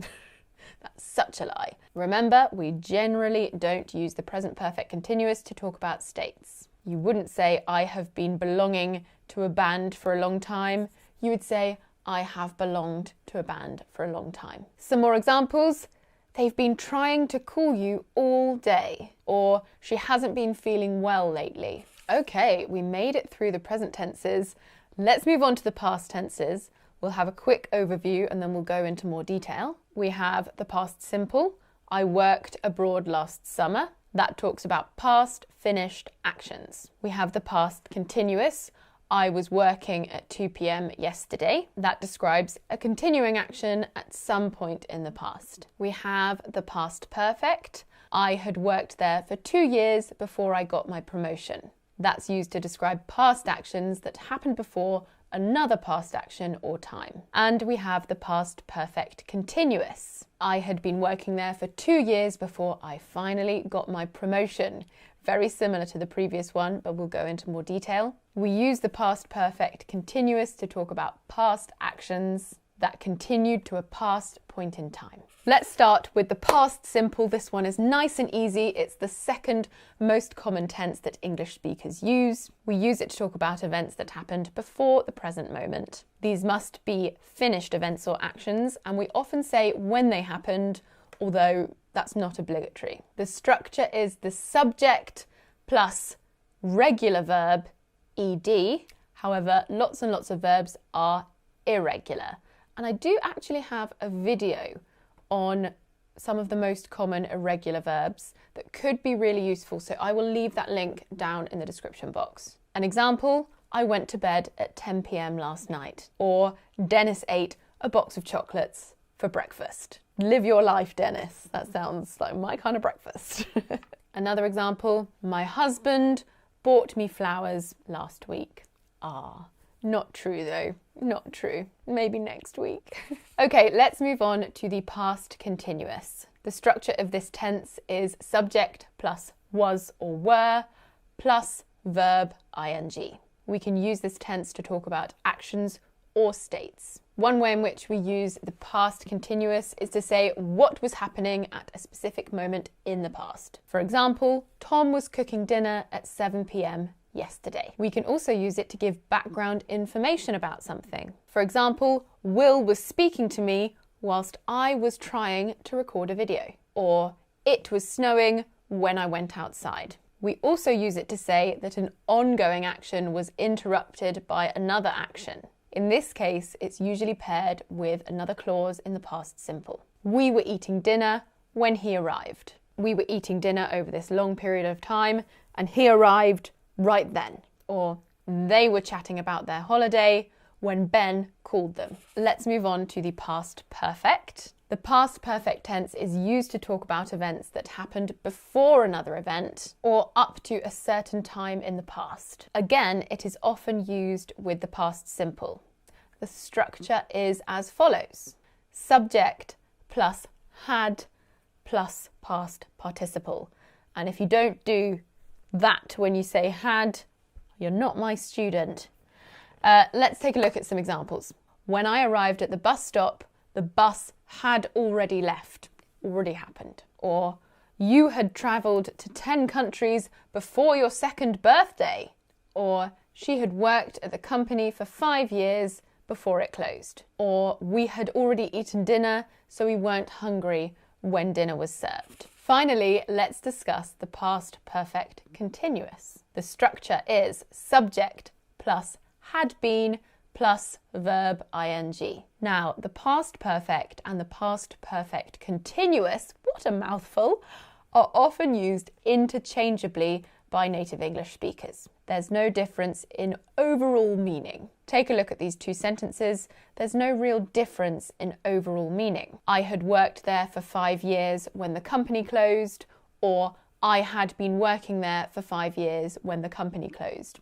That's such a lie. Remember, we generally don't use the present perfect continuous to talk about states. You wouldn't say, I have been belonging to a band for a long time. You would say, I have belonged to a band for a long time. Some more examples. They've been trying to call you all day. Or she hasn't been feeling well lately. Okay, we made it through the present tenses. Let's move on to the past tenses. We'll have a quick overview and then we'll go into more detail. We have the past simple. I worked abroad last summer. That talks about past finished actions. We have the past continuous. I was working at 2 p.m. yesterday. That describes a continuing action at some point in the past. We have the past perfect. I had worked there for 2 years before I got my promotion. That's used to describe past actions that happened before another past action or time. And we have the past perfect continuous. I had been working there for 2 years before I finally got my promotion. Very similar to the previous one, but we'll go into more detail. We use the past perfect continuous to talk about past actions that continued to a past point in time. Let's start with the past simple. This one is nice and easy. It's the second most common tense that English speakers use. We use it to talk about events that happened before the present moment. These must be finished events or actions, and we often say when they happened, although that's not obligatory. The structure is the subject plus regular verb, ed. However, lots and lots of verbs are irregular. And I do actually have a video on some of the most common irregular verbs that could be really useful, so I will leave that link down in the description box. An example, I went to bed at 10 p.m. last night, or Dennis ate a box of chocolates for breakfast. Live your life, Dennis. That sounds like my kind of breakfast. Another example, my husband bought me flowers last week. Not true though, not true. Maybe next week. Okay, let's move on to the past continuous. The structure of this tense is subject plus was or were plus verb ing. We can use this tense to talk about actions or states. One way in which we use the past continuous is to say what was happening at a specific moment in the past. For example, Tom was cooking dinner at 7 p.m. yesterday. We can also use it to give background information about something. For example, Will was speaking to me whilst I was trying to record a video. Or, it was snowing when I went outside. We also use it to say that an ongoing action was interrupted by another action. In this case, it's usually paired with another clause in the past simple. We were eating dinner when he arrived. We were eating dinner over this long period of time and he arrived right then. Or they were chatting about their holiday when Ben called them. Let's move on to the past perfect. The past perfect tense is used to talk about events that happened before another event or up to a certain time in the past. Again, it is often used with the past simple. The structure is as follows. Subject plus had plus past participle. And if you don't do that when you say had, you're not my student. Let's take a look at some examples. When I arrived at the bus stop, the bus had already left. Already happened. Or you had travelled to 10 countries before your 2nd birthday. Or she had worked at the company for 5 years before it closed. Or we had already eaten dinner, so we weren't hungry when dinner was served. Finally, let's discuss the past perfect continuous. The structure is subject plus had been plus verb ing. Now, the past perfect and the past perfect continuous, what a mouthful, are often used interchangeably by native English speakers. There's no difference in overall meaning. Take a look at these two sentences. There's no real difference in overall meaning. I had worked there for 5 years when the company closed, or I had been working there for 5 years when the company closed.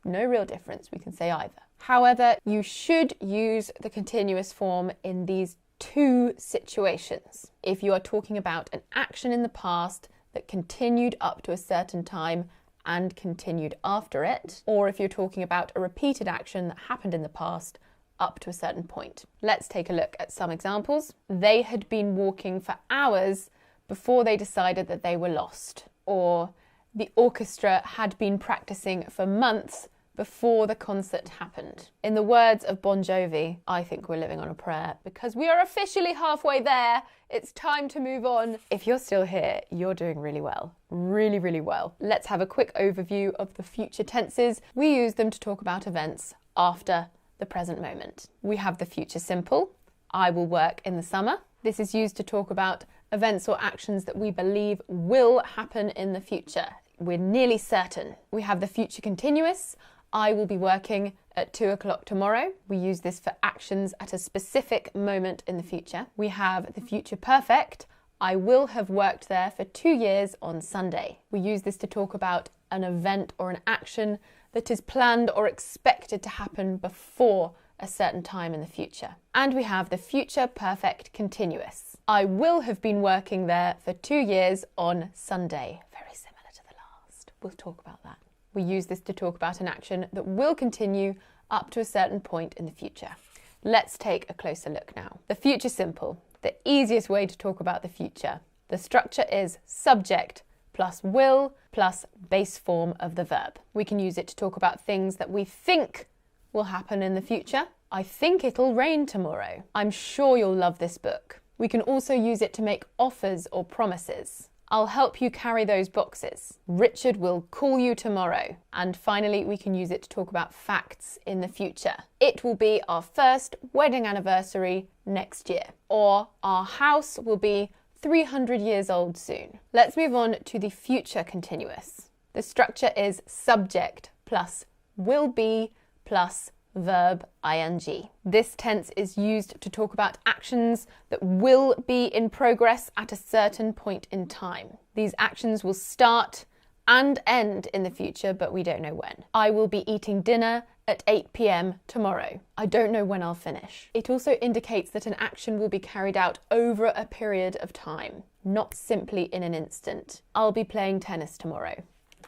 No real difference, we can say either. However, you should use the continuous form in these two situations. If you are talking about an action in the past that continued up to a certain time and continued after it, or if you're talking about a repeated action that happened in the past up to a certain point. Let's take a look at some examples. They had been walking for hours before they decided that they were lost. Or the orchestra had been practicing for months before the concert happened. In the words of Bon Jovi, I think we're living on a prayer because we are officially halfway there. It's time to move on. If you're still here, you're doing really well. Really, really well. Let's have a quick overview of the future tenses. We use them to talk about events after the present moment. We have the future simple. I will work in the summer. This is used to talk about events or actions that we believe will happen in the future. We're nearly certain. We have the future continuous. I will be working at 2 o'clock tomorrow. We use this for actions at a specific moment in the future. We have the future perfect. I will have worked there for 2 years on Sunday. We use this to talk about an event or an action that is planned or expected to happen before a certain time in the future. And we have the future perfect continuous. I will have been working there for 2 years on Sunday. Very similar to the last. We'll talk about that. We use this to talk about an action that will continue up to a certain point in the future. Let's take a closer look now. The future simple, the easiest way to talk about the future. The structure is subject plus will plus base form of the verb. We can use it to talk about things that we think will happen in the future. I think it'll rain tomorrow. I'm sure you'll love this book. We can also use it to make offers or promises. I'll help you carry those boxes. Richard will call you tomorrow. And finally, we can use it to talk about facts in the future. It will be our first wedding anniversary next year. Or our house will be 300 years old soon. Let's move on to the future continuous. The structure is subject plus will be plus verb ing. This tense is used to talk about actions that will be in progress at a certain point in time. These actions will start and end in the future, but we don't know when. I will be eating dinner at 8 p.m. tomorrow. I don't know when I'll finish. It also indicates that an action will be carried out over a period of time, not simply in an instant. I'll be playing tennis tomorrow.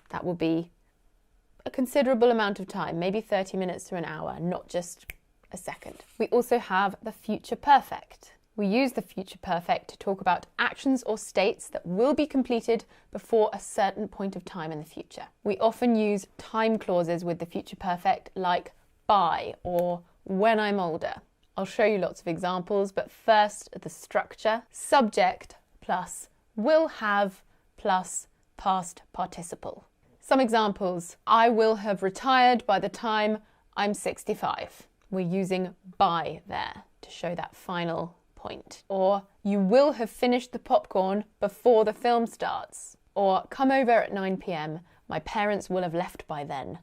That will be a considerable amount of time, maybe 30 minutes to an hour, not just a second. We also have the future perfect. We use the future perfect to talk about actions or states that will be completed before a certain point of time in the future. We often use time clauses with the future perfect, like by or when I'm older. I'll show you lots of examples, but first the structure: subject plus will have plus past participle. Some examples: I will have retired by the time I'm 65. We're using by there to show that final point. Or you will have finished the popcorn before the film starts. Or come over at 9 p.m. My parents will have left by then.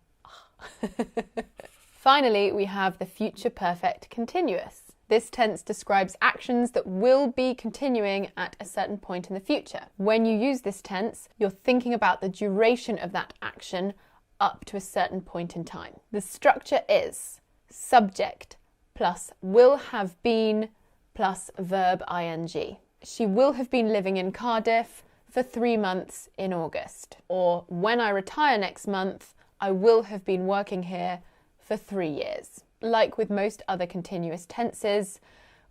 Finally, we have the future perfect continuous. This tense describes actions that will be continuing at a certain point in the future. When you use this tense, you're thinking about the duration of that action up to a certain point in time. The structure is subject plus will have been plus verb ing. She will have been living in Cardiff for 3 months in August. Or when I retire next month, I will have been working here for 3 years. Like with most other continuous tenses,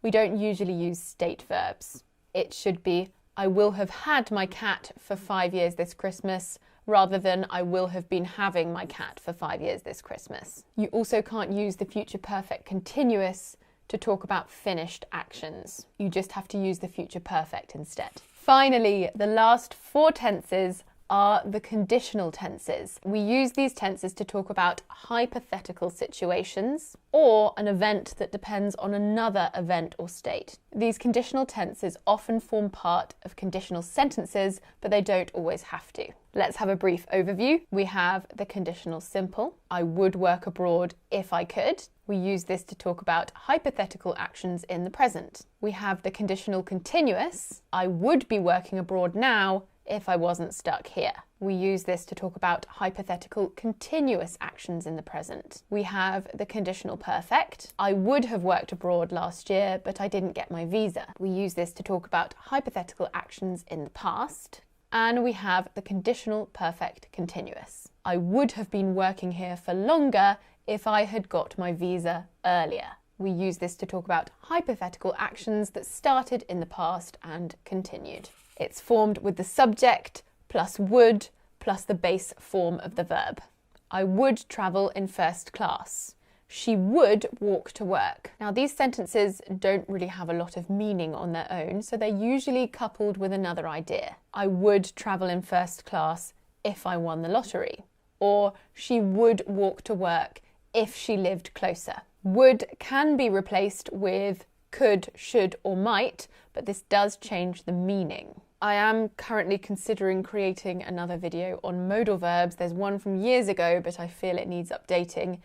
we don't usually use state verbs. It should be, I will have had my cat for 5 years this Christmas, rather than I will have been having my cat for 5 years this Christmas. You also can't use the future perfect continuous to talk about finished actions. You just have to use the future perfect instead. Finally, the last 4 tenses are the conditional tenses. We use these tenses to talk about hypothetical situations or an event that depends on another event or state. These conditional tenses often form part of conditional sentences, but they don't always have to. Let's have a brief overview. We have the conditional simple. I would work abroad if I could. We use this to talk about hypothetical actions in the present. We have the conditional continuous. I would be working abroad now if I wasn't stuck here. We use this to talk about hypothetical continuous actions in the present. We have the conditional perfect. I would have worked abroad last year, but I didn't get my visa. We use this to talk about hypothetical actions in the past. And we have the conditional perfect continuous. I would have been working here for longer if I had got my visa earlier. We use this to talk about hypothetical actions that started in the past and continued. It's formed with the subject plus would plus the base form of the verb. I would travel in first class. She would walk to work. Now, these sentences don't really have a lot of meaning on their own, so they're usually coupled with another idea. I would travel in first class if I won the lottery. Or she would walk to work if she lived closer. Would can be replaced with could, should, or might, but this does change the meaning. I am currently considering creating another video on modal verbs. There's one from years ago, but I feel it needs updating.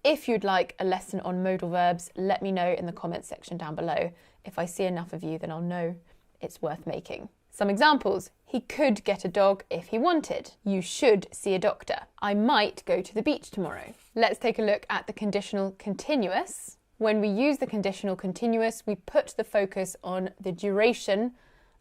If you'd like a lesson on modal verbs, let me know in the comments section down below. If I see enough of you, then I'll know it's worth making. Some examples. He could get a dog if he wanted. You should see a doctor. I might go to the beach tomorrow. Let's take a look at the conditional continuous. When we use the conditional continuous, we put the focus on the duration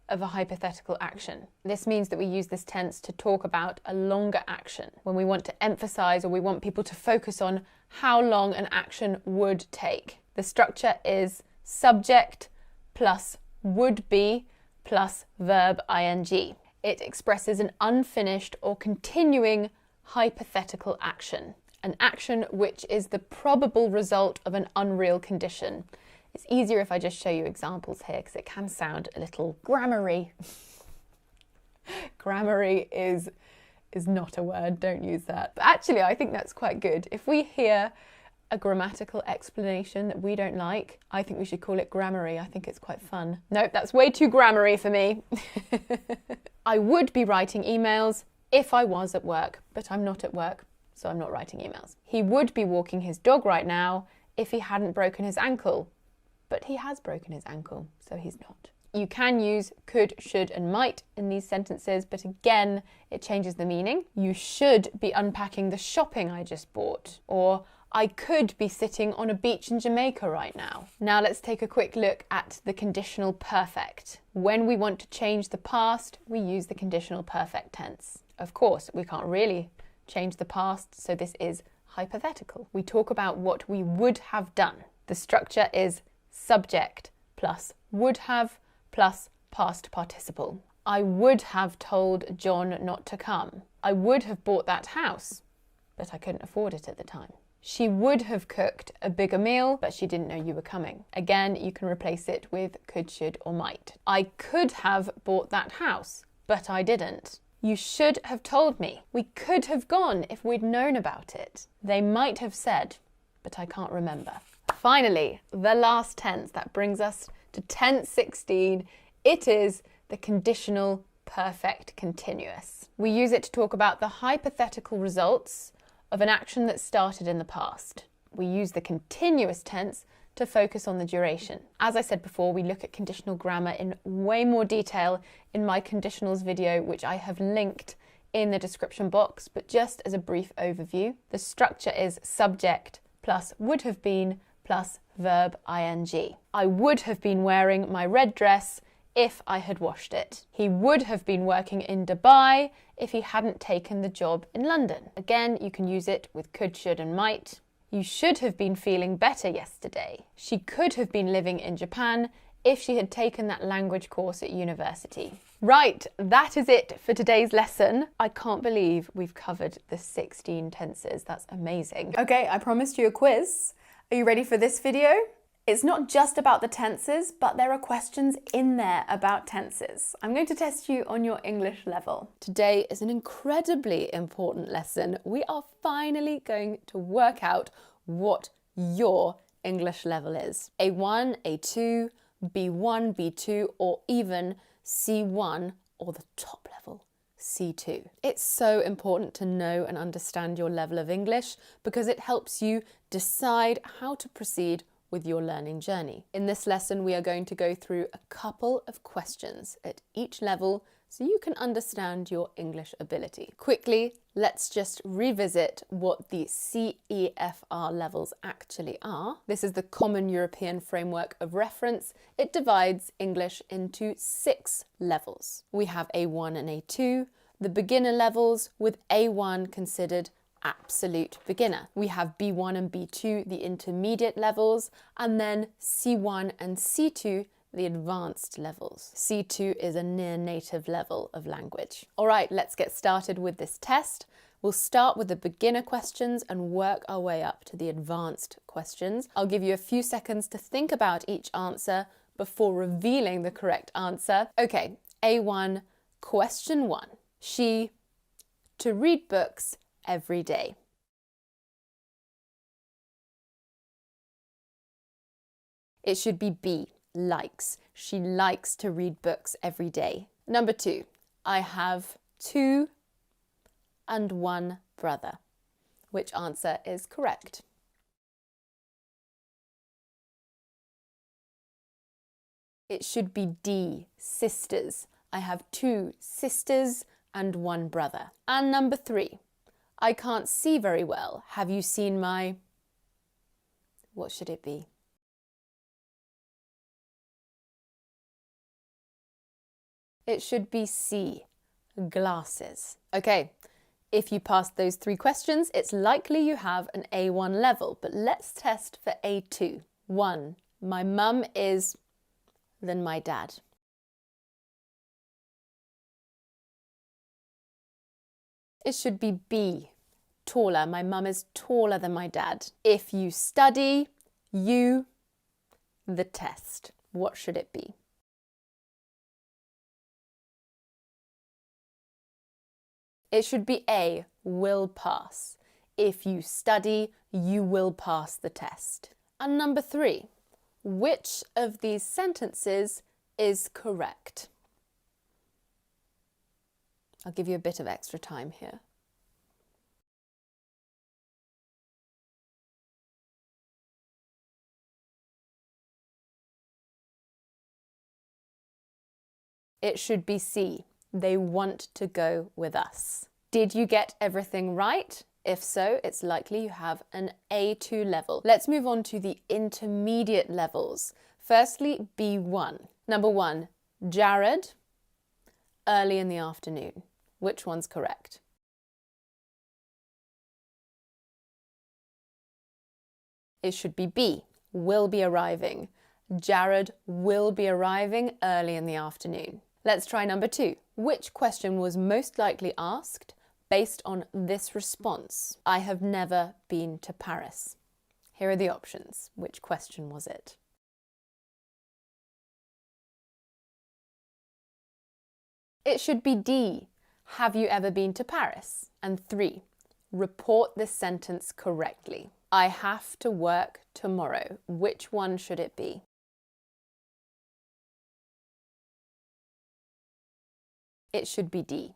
of a hypothetical action. This means that we use this tense to talk about a longer action, when we want to emphasize or we want people to focus on how long an action would take. The structure is subject plus would be plus verb ing. It expresses an unfinished or continuing hypothetical action, an action which is the probable result of an unreal condition. It's easier if I just show you examples here because it can sound a little grammary. Grammary is not a word, don't use that. But actually, I think that's quite good. If we hear a grammatical explanation that we don't like, I think we should call it grammary. I think it's quite fun. Nope, that's way too grammary for me. I would be writing emails if I was at work, but I'm not at work, so I'm not writing emails. He would be walking his dog right now if he hadn't broken his ankle, but he has broken his ankle, so he's not. You can use could, should, and might in these sentences, but again, it changes the meaning. You should be unpacking the shopping I just bought, or I could be sitting on a beach in Jamaica right now. Now let's take a quick look at the conditional perfect. When we want to change the past, we use the conditional perfect tense. Of course, we can't really change the past, so this is hypothetical. We talk about what we would have done. The structure is subject plus would have plus past participle. I would have told John not to come. I would have bought that house, but I couldn't afford it at the time. She would have cooked a bigger meal, but she didn't know you were coming. Again, you can replace it with could, should, or might. I could have bought that house, but I didn't. You should have told me. We could have gone if we'd known about it. They might have said, but I can't remember. Finally, the last tense that brings us to tense 16. It is the conditional perfect continuous. We use it to talk about the hypothetical results of an action that started in the past. We use the continuous tense to focus on the duration. As I said before, we look at conditional grammar in way more detail in my conditionals video, which I have linked in the description box, but just as a brief overview, the structure is subject plus would have been plus verb ing. I would have been wearing my red dress if I had washed it. He would have been working in Dubai if he hadn't taken the job in London. Again, you can use it with could, should, and might. You should have been feeling better yesterday. She could have been living in Japan if she had taken that language course at university. Right, that is it for today's lesson. I can't believe we've covered the 16 tenses. That's amazing. Okay, I promised you a quiz. Are you ready for this video? It's not just about the tenses, but there are questions in there about tenses. I'm going to test you on your English level. Today is an incredibly important lesson. We are finally going to work out what your English level is. A1, A2, B1, B2, or even C1, or the top level, C2. It's so important to know and understand your level of English because it helps you decide how to proceed with your learning journey. In this lesson, we are going to go through a couple of questions at each level so you can understand your English ability. Quickly, let's just revisit what the CEFR levels actually are. This is the Common European Framework of Reference. It divides English into 6 levels. We have A1 and A2, the beginner levels, with A1 considered absolute beginner. We have B1 and B2, the intermediate levels, and then C1 and C2, the advanced levels. C2 is a near native level of language. All right, let's get started with this test. We'll start with the beginner questions and work our way up to the advanced questions. I'll give you a few seconds to think about each answer before revealing the correct answer. Okay, A1, question 1. She, to read books every day. It should be B, likes. She likes to read books every day. Number 2, I have 2 and 1 brother. Which answer is correct? It should be D, sisters. I have 2 sisters and 1 brother. And number 3, I can't see very well. Have you seen my... What should it be? It should be C, glasses. Okay, if you passed those 3 questions, it's likely you have an A1 level, but let's test for A2. 1, my mum is... than my dad. It should be B, taller. My mum is taller than my dad. If you study, you, the test. What should it be? It should be A, will pass. If you study, you will pass the test. And number 3, which of these sentences is correct? I'll give you a bit of extra time here. It should be C, they want to go with us. Did you get everything right? If so, it's likely you have an A2 level. Let's move on to the intermediate levels. Firstly, B1. Number 1, Jared, early in the afternoon. Which one's correct? It should be B, will be arriving. Jared will be arriving early in the afternoon. Let's try number 2. Which question was most likely asked based on this response? I have never been to Paris. Here are the options. Which question was it? It should be D. Have you ever been to Paris? And 3. Report this sentence correctly. I have to work tomorrow. Which one should it be? It should be D.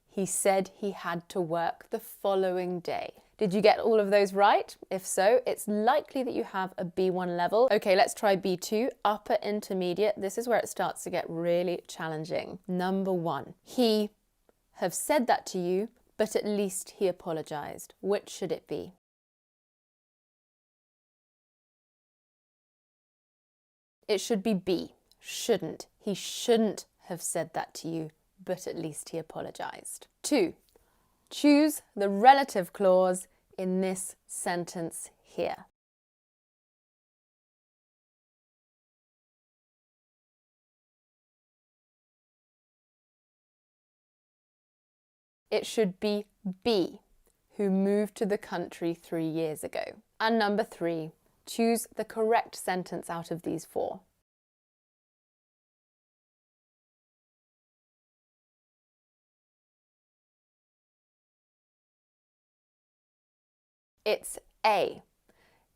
He said he had to work the following day. Did you get all of those right? If so, it's likely that you have a B1 level. Okay, let's try B2, upper intermediate. This is where it starts to get really challenging. Number 1, he have said that to you, but at least he apologized. Which should it be? It should be B, shouldn't. He shouldn't have said that to you, but at least he apologized. 2, choose the relative clause in this sentence here. It should be B, who moved to the country 3 years ago. And number 3, choose the correct sentence out of these 4. It's A.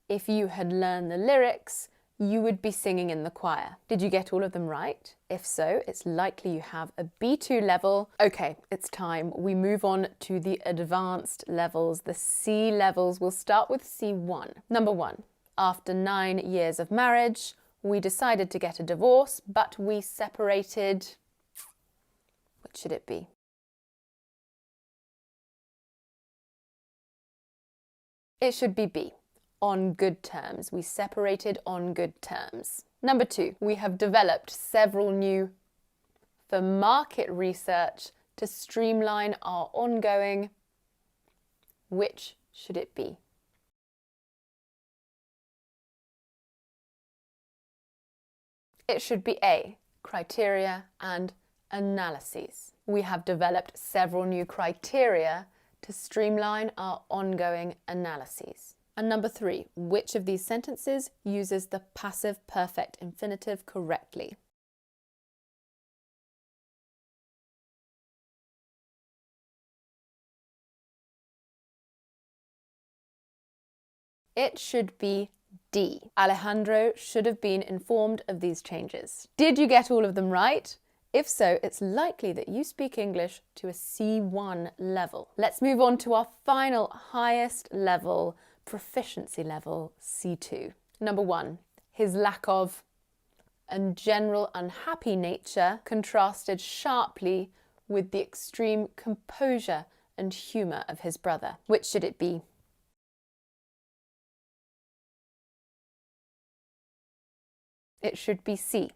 If you had learned the lyrics, you would be singing in the choir. Did you get all of them right? If so, it's likely you have a B2 level. Okay, it's time. We move on to the advanced levels, the C levels. We'll start with C1. Number 1, after 9 years of marriage, we decided to get a divorce, but we separated. What should it be? It should be B, on good terms. We separated on good terms. Number 2, we have developed several new for market research to streamline our ongoing. Which should it be? It should be A, criteria and analyses. We have developed several new criteria to streamline our ongoing analyses. And number 3, which of these sentences uses the passive perfect infinitive correctly? It should be D. Alejandro should have been informed of these changes. Did you get all of them right? If so, it's likely that you speak English to a C1 level. Let's move on to our final highest level, proficiency level, C2. Number 1, his lack of and general unhappy nature contrasted sharply with the extreme composure and humour of his brother. Which should it be? It should be C,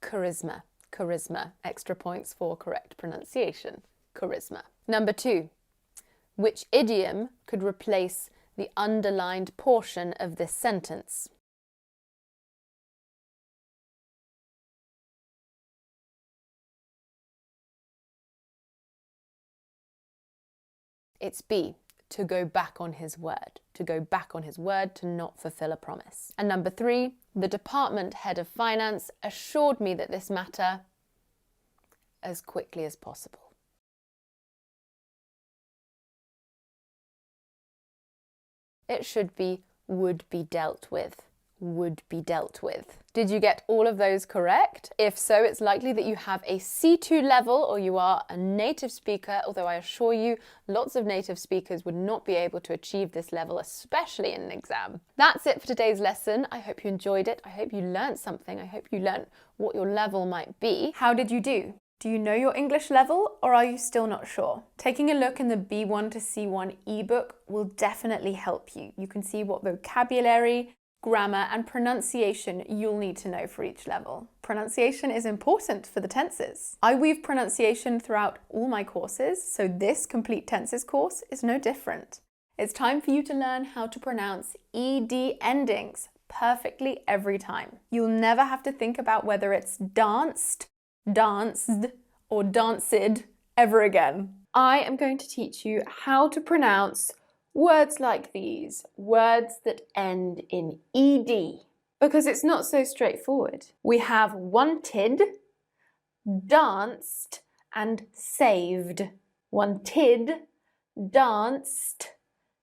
charisma. Charisma. Extra points for correct pronunciation. Charisma. Number 2, which idiom could replace the underlined portion of this sentence? It's B, to go back on his word. To go back on his word, to not fulfill a promise. And number 3, the department head of finance assured me that this matter as quickly as possible. It should be would be dealt with. Would be dealt with. Did you get all of those correct? If so, it's likely that you have a C2 level or you are a native speaker, although I assure you lots of native speakers would not be able to achieve this level, especially in an exam. That's it for today's lesson. I hope you enjoyed it. I hope you learned something. I hope you learned what your level might be. How did you do? Do you know your English level or are you still not sure? Taking a look in the B1 to C1 ebook will definitely help you. You can see what vocabulary, grammar and pronunciation you'll need to know for each level. Pronunciation is important for the tenses. I weave pronunciation throughout all my courses, so this complete tenses course is no different. It's time for you to learn how to pronounce ED endings perfectly every time. You'll never have to think about whether it's danced, danced or danced ever again. I am going to teach you how to pronounce words like these, words that end in ED, because it's not so straightforward. We have wanted, danced and saved. Wanted, danced,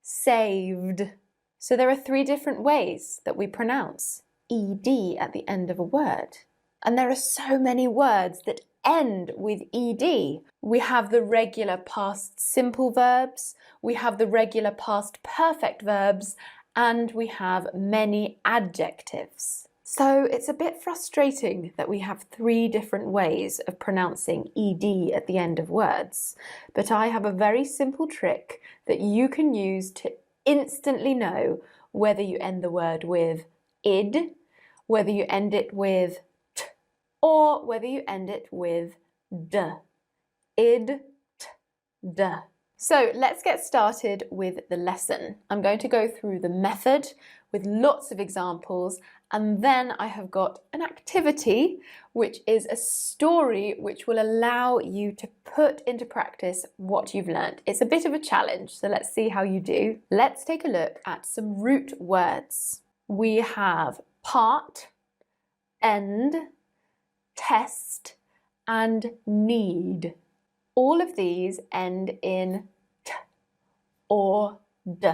saved. So there are 3 different ways that we pronounce ED at the end of a word. And there are so many words that end with ED. We have the regular past simple verbs, we have the regular past perfect verbs, and we have many adjectives. So it's a bit frustrating that we have 3 different ways of pronouncing ED at the end of words, but I have a very simple trick that you can use to instantly know whether you end the word with id, whether you end it with or whether you end it with d. Id, t, d. So let's get started with the lesson. I'm going to go through the method with lots of examples, and then I have got an activity, which is a story which will allow you to put into practice what you've learned. It's a bit of a challenge, so let's see how you do. Let's take a look at some root words. We have part, end, test and need. All of these end in t or d.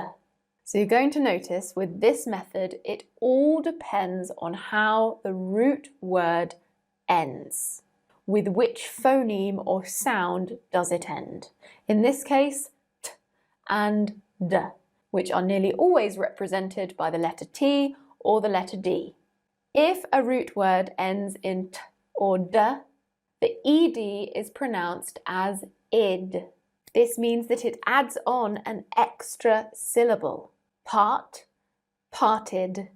So you're going to notice with this method, it all depends on how the root word ends. With which phoneme or sound does it end? In this case, t and d, which are nearly always represented by the letter T or the letter D. If a root word ends in t or d, the ed is pronounced as id. This means that it adds on an extra syllable. Part, parted.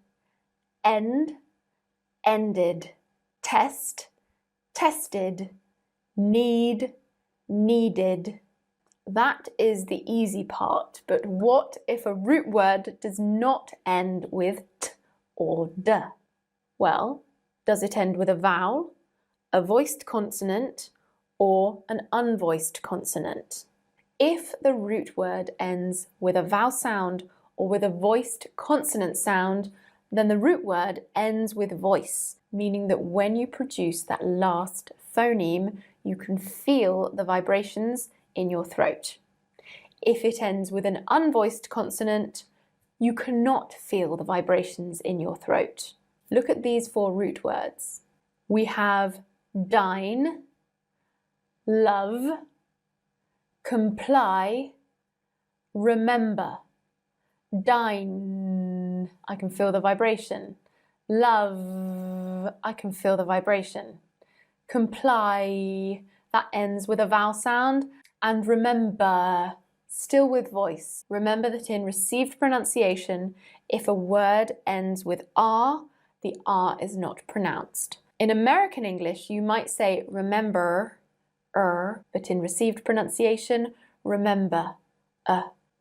End, ended. Test, tested. Need, needed. That is the easy part, but what if a root word does not end with t or d? Well, does it end with a vowel, a voiced consonant, or an unvoiced consonant? If the root word ends with a vowel sound or with a voiced consonant sound, then the root word ends with voice, meaning that when you produce that last phoneme, you can feel the vibrations in your throat. If it ends with an unvoiced consonant, You cannot feel the vibrations in your throat. Look at these 4 root words. We have dine, love, comply, remember. Dine, I can feel the vibration. Love, I can feel the vibration. Comply, that ends with a vowel sound. And remember, still with voice. Remember that in received pronunciation, if a word ends with R, the R is not pronounced. In American English, you might say remember, but in received pronunciation, remember,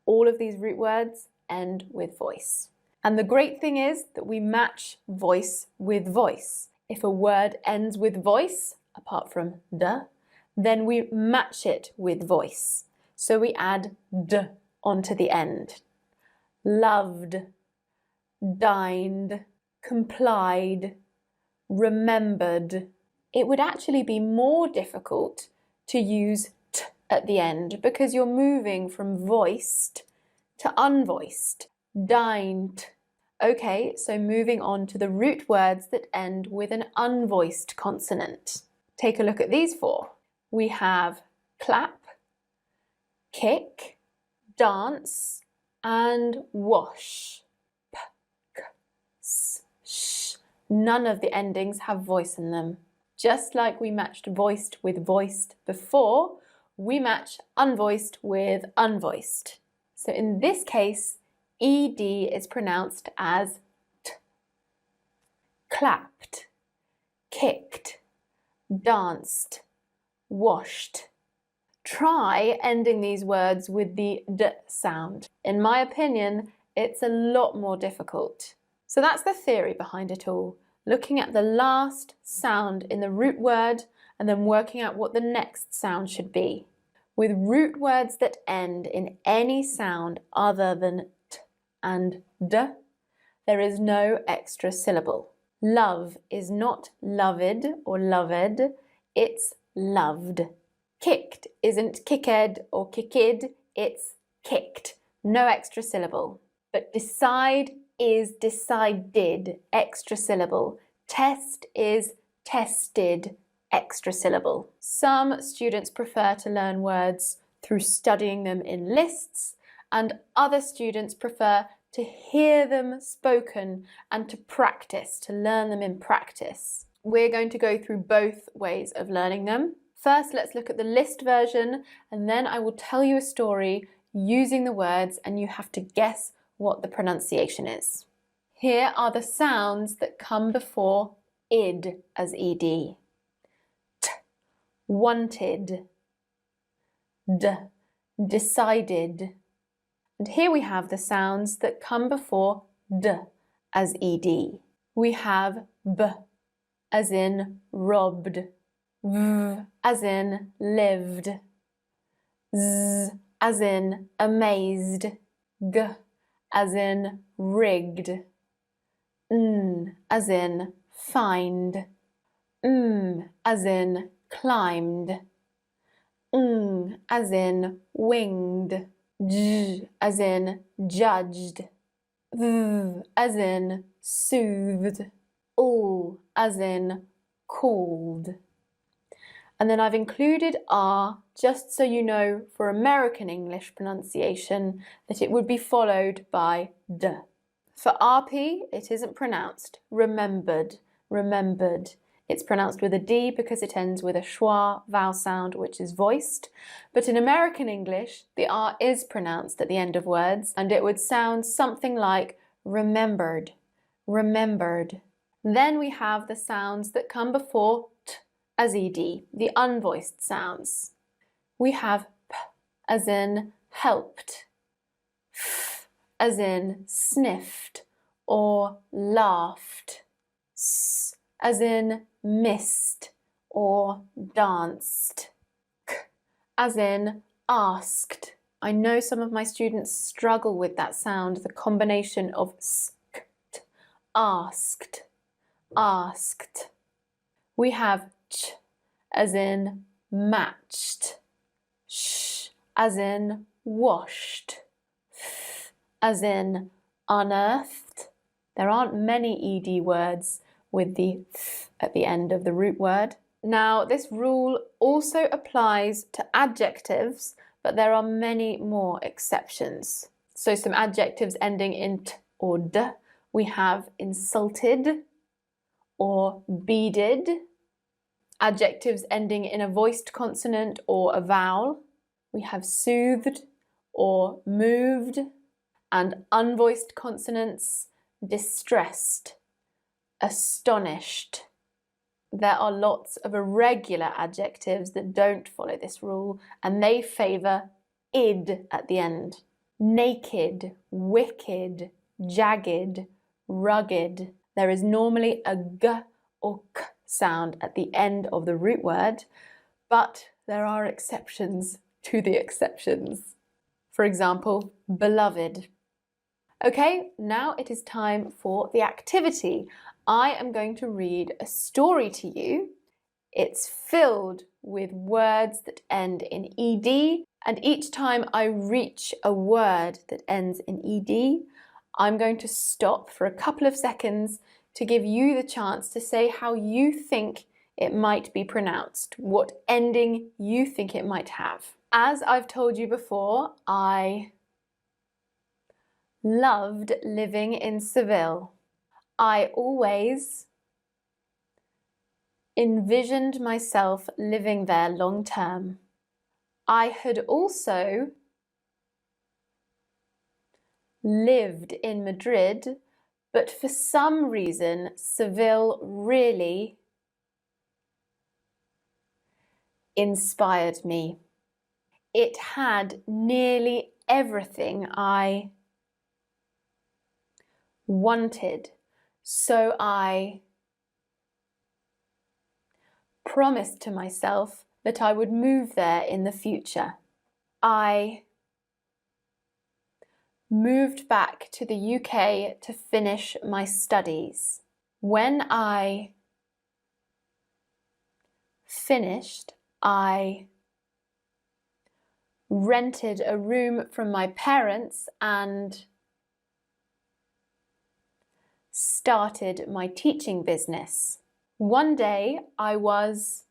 All of these root words end with voice. And the great thing is that we match voice with voice. If a word ends with voice, apart from the, then we match it with voice. So we add d onto the end. Loved, dined, complied, remembered. It would actually be more difficult to use t at the end because you're moving from voiced to unvoiced. Dined. Okay, so moving on to the root words that end with an unvoiced consonant. Take a look at these 4. We have clap, kick, dance, and wash. P, k, s, sh. None of the endings have voice in them. Just like we matched voiced with voiced before, we match unvoiced with unvoiced. So in this case, ED is pronounced as t. Clapped, kicked, danced, washed. Try ending these words with the d sound. In my opinion, it's a lot more difficult. So that's the theory behind it all, looking at the last sound in the root word and then working out what the next sound should be. With root words that end in any sound other than t and d, there is no extra syllable. Love is not loved or loved, it's loved. Kicked isn't kicked or kicked, it's kicked. No extra syllable. But decide is decided, extra syllable. Test is tested, extra syllable. Some students prefer to learn words through studying them in lists, and other students prefer to hear them spoken and to practice, to learn them in practice. We're going to go through both ways of learning them. First, let's look at the list version, and then I will tell you a story using the words, and you have to guess what the pronunciation is. Here are the sounds that come before id as ed. T, wanted. D, decided. And here we have the sounds that come before d as ed. We have b as in robbed, v as in lived, z as in amazed, g as in rigged, n as in find, as in climbed, as in winged, j as in judged, v as in soothed, u as in called. And then I've included R just so you know for American English pronunciation that it would be followed by D. For RP, it isn't pronounced. Remembered, remembered. It's pronounced with a D because it ends with a schwa vowel sound which is voiced. But in American English, the R is pronounced at the end of words and it would sound something like remembered, remembered. Then we have the sounds that come before T as ed, the unvoiced sounds. We have P as in helped, F as in sniffed or laughed, S as in missed or danced, K as in asked. I know some of my students struggle with that sound, the combination of s, k, t, asked, asked. We have ch as in matched, sh as in washed, f as in unearthed. There aren't many ed words with the th at the end of the root word. Now, this rule also applies to adjectives, but there are many more exceptions. So some adjectives ending in t or d, we have insulted or beaded. Adjectives ending in a voiced consonant or a vowel, we have soothed or moved. And unvoiced consonants, distressed, astonished. There are lots of irregular adjectives that don't follow this rule, and they favour id at the end. Naked, wicked, jagged, rugged. There is normally a g or k sound at the end of the root word, but there are exceptions to the exceptions. For example, beloved. Okay, now it is time for the activity. I am going to read a story to you. It's filled with words that end in ed, and each time I reach a word that ends in ed, I'm going to stop for a couple of seconds to give you the chance to say how you think it might be pronounced, what ending you think it might have. As I've told you before, I loved living in Seville. I always envisioned myself living there long term. I had also lived in Madrid, but for some reason, Seville really inspired me. It had nearly everything I wanted, so I promised to myself that I would move there in the future. I moved back to the UK to finish my studies. When I finished, I rented a room from my parents and started my teaching business. One day I was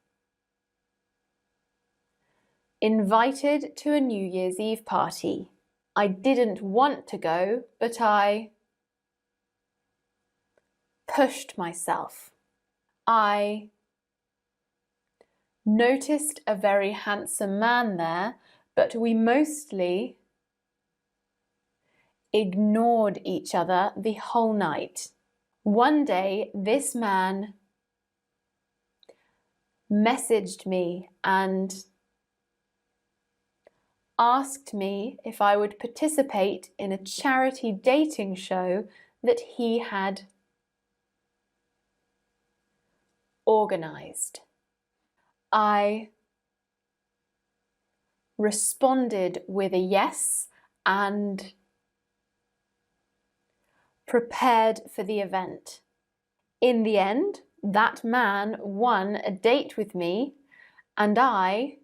invited to a New Year's Eve party. I didn't want to go, but I pushed myself. I noticed a very handsome man there, but we mostly ignored each other the whole night. One day, this man messaged me and asked me if I would participate in a charity dating show that he had organised. I responded with a yes and prepared for the event. In the end, that man won a date with me, and I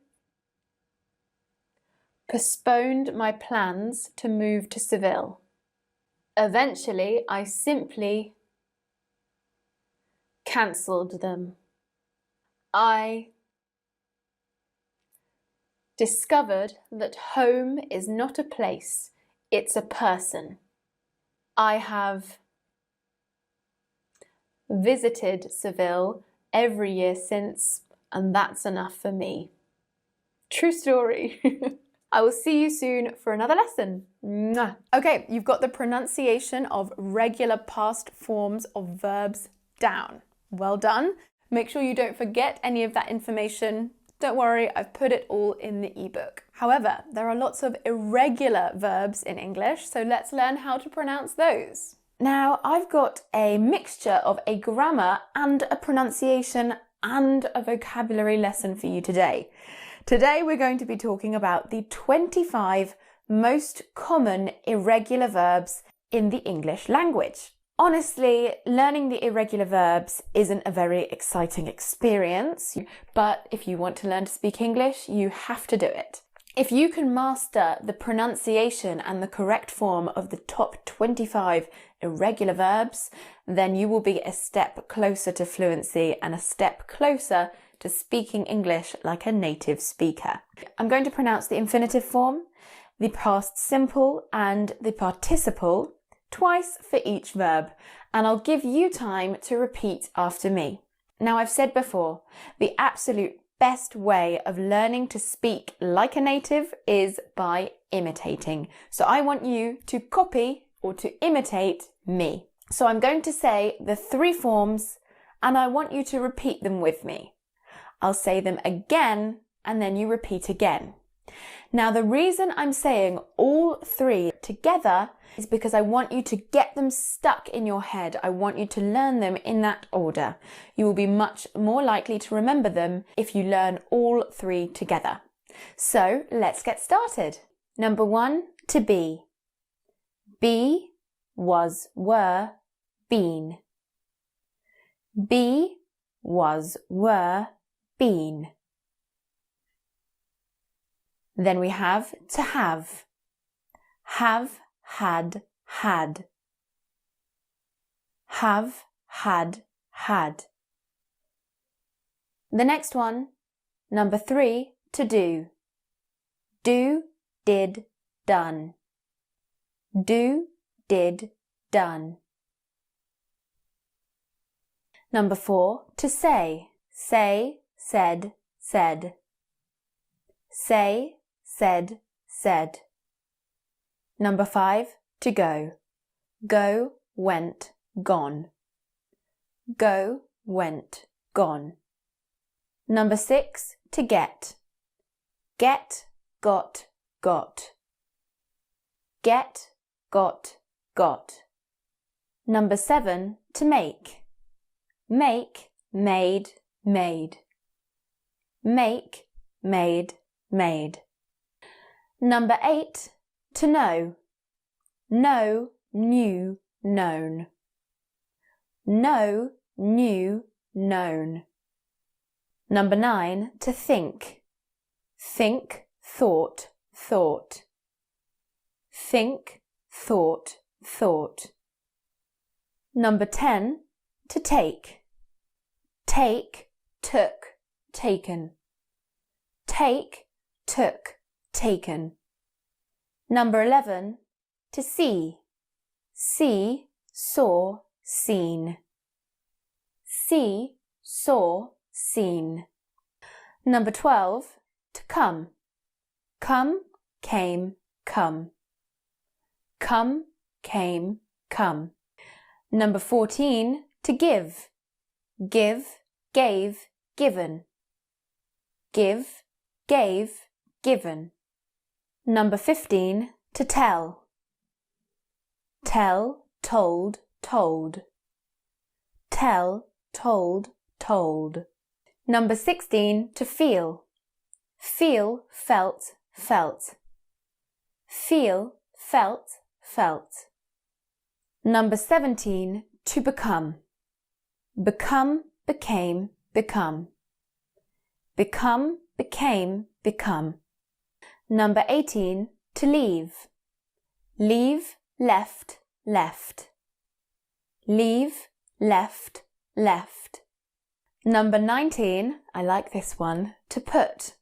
postponed my plans to move to Seville. Eventually, I simply cancelled them. I discovered that home is not a place, it's a person. I have visited Seville every year since, and that's enough for me. True story. I will see you soon for another lesson. Mwah. Okay, you've got the pronunciation of regular past forms of verbs down. Well done. Make sure you don't forget any of that information. Don't worry, I've put it all in the ebook. However, there are lots of irregular verbs in English, so let's learn how to pronounce those. Now, I've got a mixture of a grammar and a pronunciation and a vocabulary lesson for you today. Today, we're going to be talking about the 25 most common irregular verbs in the English language. Honestly, learning the irregular verbs isn't a very exciting experience, but if you want to learn to speak English, you have to do it. If you can master the pronunciation and the correct form of the top 25 irregular verbs, then you will be a step closer to fluency and a step closer to speaking English like a native speaker. I'm going to pronounce the infinitive form, the past simple and the participle twice for each verb, and I'll give you time to repeat after me. Now, I've said before, the absolute best way of learning to speak like a native is by imitating. So I want you to copy or to imitate me. So I'm going to say the 3 forms and I want you to repeat them with me. I'll say them again and then you repeat again. Now, the reason I'm saying all 3 together is because I want you to get them stuck in your head. I want you to learn them in that order. You will be much more likely to remember them if you learn all 3 together. So let's get started. Number 1, to be. Be, was, were, been. Be, was, were, been. Then we have to have. Have, had, had. Have, had, had. The next one, number 3, to do. Do, did, done. Do, did, done. Number 4, to say. Say, said, said. Say, said, said. Number 5, to go. Go, went, gone. Go, went, gone. Number 6, to get. Get, got, got. Get, got, got. Number 7, to make. Make, made, made. Make, made, made. Number 8, to know. Know, knew, known. Know, knew, known. Number 9, to think. Think, thought, thought. Think, thought, thought. Number 10, to take. Take, took, taken. Take, took, taken. Number 11, to see. See, saw, seen. See, saw, seen. Number 12, to come. Come, came, come. Come, came, come. Number 14, to give. Give, gave, given. Give, gave, given. Number 15, to tell. Tell, told, told. Tell, told, told. Number 16, to feel. Feel, felt, felt. Feel, felt, felt. Number 17, to become. Become, became, become. Become, became, become. Number 18, to leave. Leave, left, left. Leave, left, left. Number 19, I like this one, to put.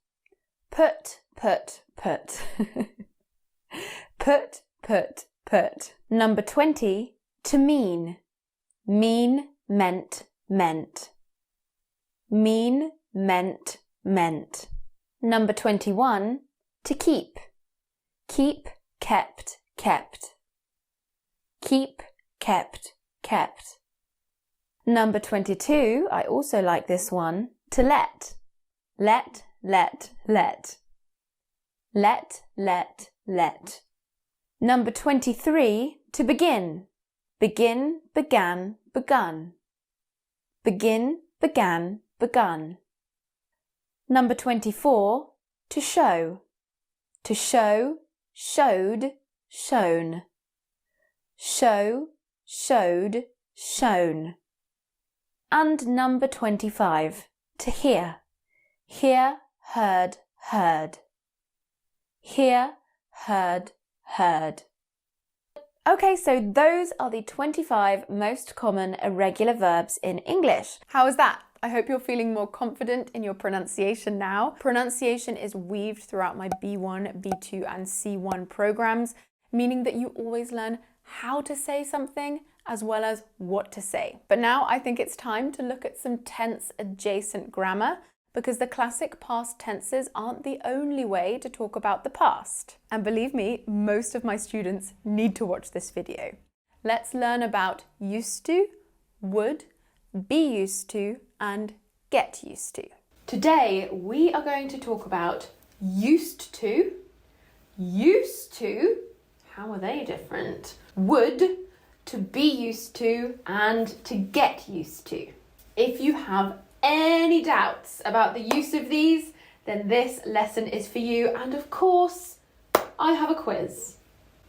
Put, put, put. Put, put, put. Number 20, to mean. Mean, meant, meant. Mean, meant, meant. Number 21, to keep. Keep, kept, kept. Keep, kept, kept. Number 22, I also like this one, to let. Let, let, let. Let, let, let. Number 23, to begin. Begin, began, begun. Begin, began, begun. Number 24, to show. To show, showed, shown. Show, showed, shown. And number 25, to hear. Hear, heard, heard. hear, heard, heard. Okay, so those are the 25 most common irregular verbs in English. How is that? I hope you're feeling more confident in your pronunciation now. Pronunciation is weaved throughout my B1, B2 and C1 programs, meaning that you always learn how to say something as well as what to say. But now I think it's time to look at some tense adjacent grammar, because the classic past tenses aren't the only way to talk about the past. And believe me, most of my students need to watch this video. Let's learn about used to, would, be used to, and get used to. Today, we are going to talk about used to, how are they different? Would, to be used to, and to get used to. If you have any doubts about the use of these, then this lesson is for you. And of course, I have a quiz.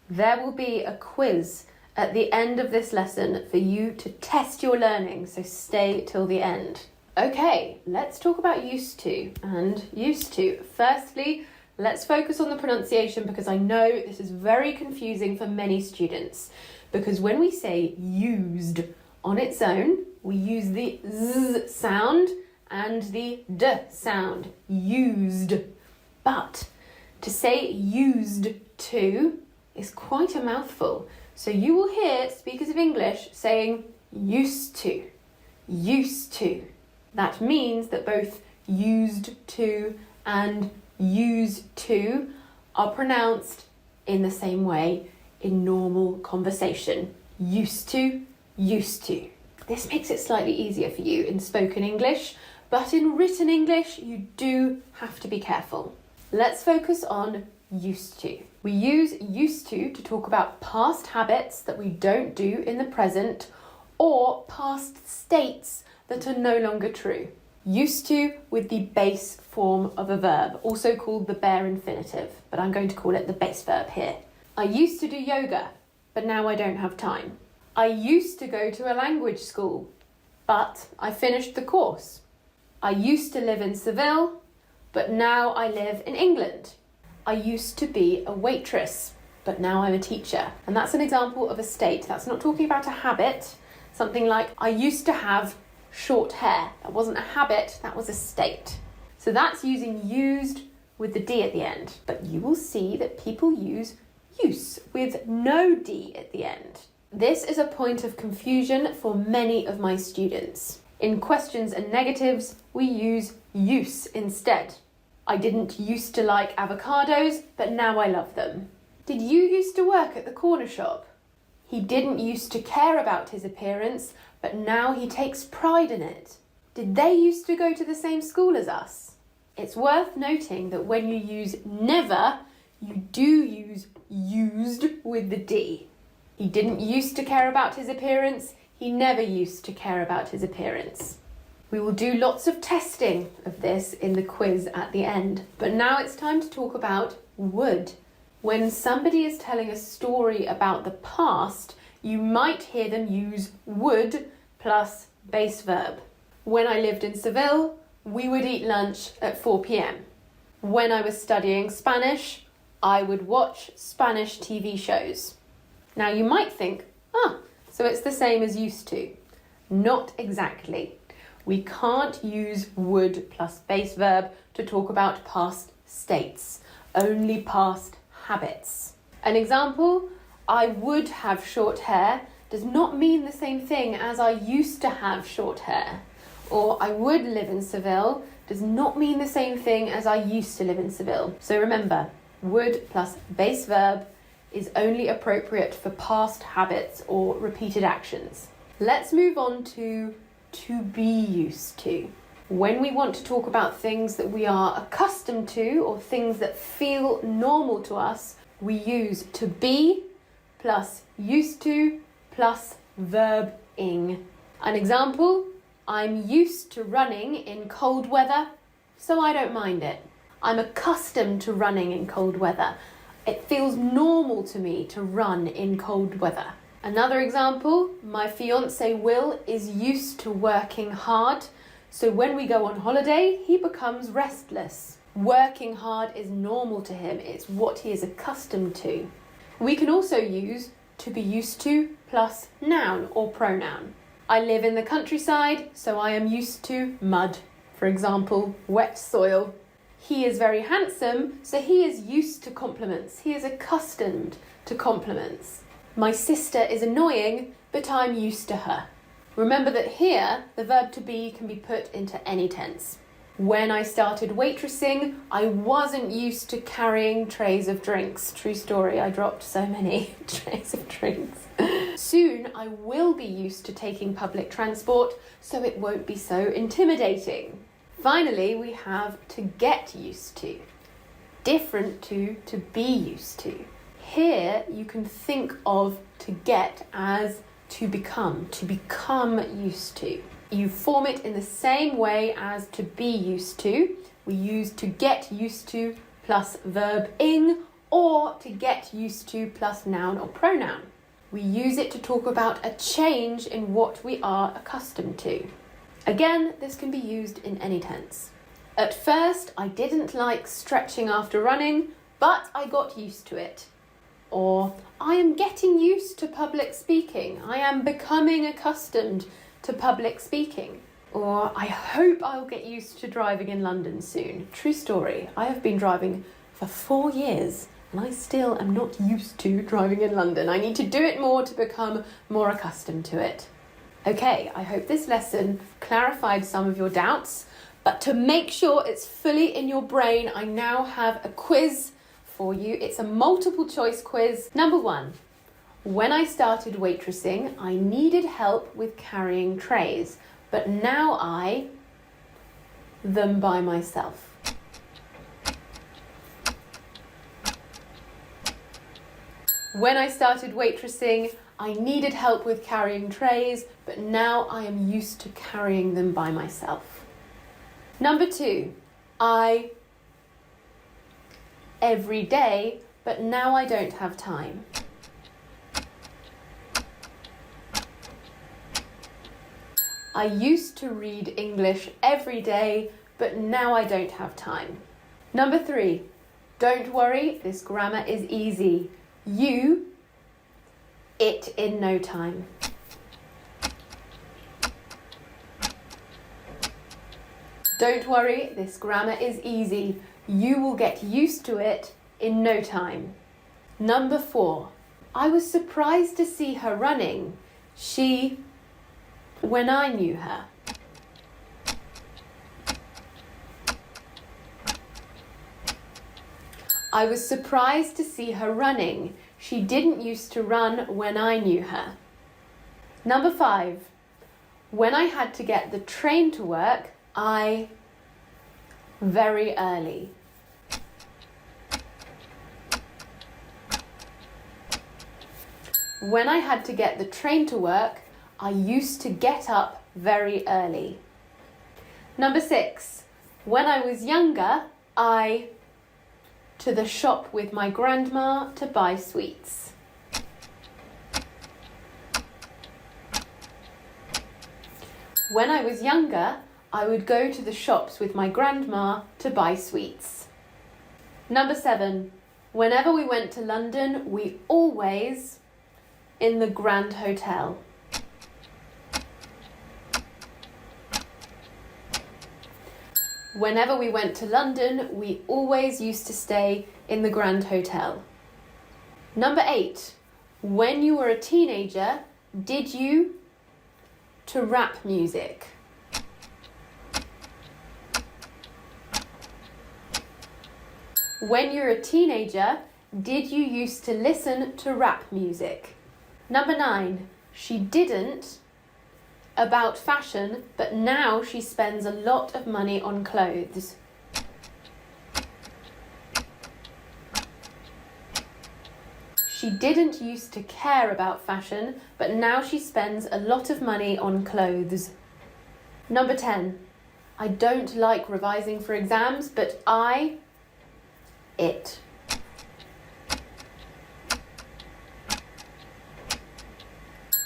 There will be a quiz at the end of this lesson for you to test your learning, so stay till the end. Okay, let's talk about used to and used to. Firstly, let's focus on the pronunciation, because I know this is very confusing for many students. Because when we say used on its own, we use the z sound and the d sound, used. But to say used to is quite a mouthful. So you will hear speakers of English saying used to, used to. That means that both used to and use to are pronounced in the same way in normal conversation. Used to, used to. This makes it slightly easier for you in spoken English, but in written English, you do have to be careful. Let's focus on used to. We use used to talk about past habits that we don't do in the present, or past states that are no longer true. Used to with the base form of a verb, also called the bare infinitive, but I'm going to call it the base verb here. I used to do yoga, but now I don't have time. I used to go to a language school, but I finished the course. I used to live in Seville, but now I live in England. I used to be a waitress, but now I'm a teacher. And that's an example of a state. That's not talking about a habit. Something like, I used to have short hair. That wasn't a habit, that was a state. So that's using used with the D at the end. But you will see that people use use with no D at the end. This is a point of confusion for many of my students. In questions and negatives, we use use instead. I didn't used to like avocados, but now I love them. Did you used to work at the corner shop? He didn't used to care about his appearance, but now he takes pride in it. Did they used to go to the same school as us? It's worth noting that when you use never, you do use used with the D. He didn't used to care about his appearance. He never used to care about his appearance. We will do lots of testing of this in the quiz at the end. But now it's time to talk about would. When somebody is telling a story about the past, you might hear them use would plus base verb. When I lived in Seville, we would eat lunch at 4 p.m. When I was studying Spanish, I would watch Spanish TV shows. Now you might think, so it's the same as used to. Not exactly. We can't use would plus base verb to talk about past states, only past habits. An example, I would have short hair does not mean the same thing as I used to have short hair. Or I would live in Seville does not mean the same thing as I used to live in Seville. So remember, would plus base verb is only appropriate for past habits or repeated actions. Let's move on to be used to. When we want to talk about things that we are accustomed to or things that feel normal to us, we use to be plus used to plus verb ing. An example, I'm used to running in cold weather, so I don't mind it. I'm accustomed to running in cold weather. It feels normal to me to run in cold weather. Another example, my fiancé Will is used to working hard, so when we go on holiday, he becomes restless. Working hard is normal to him. It's what he is accustomed to. We can also use to be used to plus noun or pronoun. I live in the countryside, so I am used to mud. For example, wet soil. He is very handsome, so he is used to compliments. He is accustomed to compliments. My sister is annoying, but I'm used to her. Remember that here, the verb to be can be put into any tense. When I started waitressing, I wasn't used to carrying trays of drinks. True story, I dropped so many trays of drinks. Soon, I will be used to taking public transport, so it won't be so intimidating. Finally, we have to get used to. Different to be used to. Here, you can think of to get as to become used to. You form it in the same way as to be used to. We use to get used to plus verb ing or to get used to plus noun or pronoun. We use it to talk about a change in what we are accustomed to. Again, this can be used in any tense. At first, I didn't like stretching after running, but I got used to it. Or, I am getting used to public speaking. I am becoming accustomed to public speaking. Or, I hope I'll get used to driving in London soon. True story, I have been driving for 4 years and I still am not used to driving in London. I need to do it more to become more accustomed to it. Okay, I hope this lesson clarified some of your doubts, but to make sure it's fully in your brain, I now have a quiz for you. It's a multiple choice quiz. Number 1, when I started waitressing, I needed help with carrying trays, but now I them by myself. When I started waitressing, I needed help with carrying trays, but now I am used to carrying them by myself. Number 2, I every day, but now I don't have time. I used to read English every day, but now I don't have time. Number 3, don't worry, this grammar is easy. You, it in no time. Don't worry, this grammar is easy. You will get used to it in no time. Number 4, I was surprised to see her running. She, when I knew her. I was surprised to see her running. She didn't used to run when I knew her. Number 5, when I had to get the train to work, I very early. When I had to get the train to work, I used to get up very early. Number 6, when I was younger, I to the shop with my grandma to buy sweets. When I was younger, I would go to the shops with my grandma to buy sweets. Number 7, whenever we went to London, we always in the Grand Hotel. Whenever we went to London, we always used to stay in the Grand Hotel. Number 8, when you were a teenager, did you to rap music? When you're a teenager, did you used to listen to rap music? Number 9, she didn't about fashion, but now she spends a lot of money on clothes. She didn't used to care about fashion, but now she spends a lot of money on clothes. Number 10, I don't like revising for exams, but it.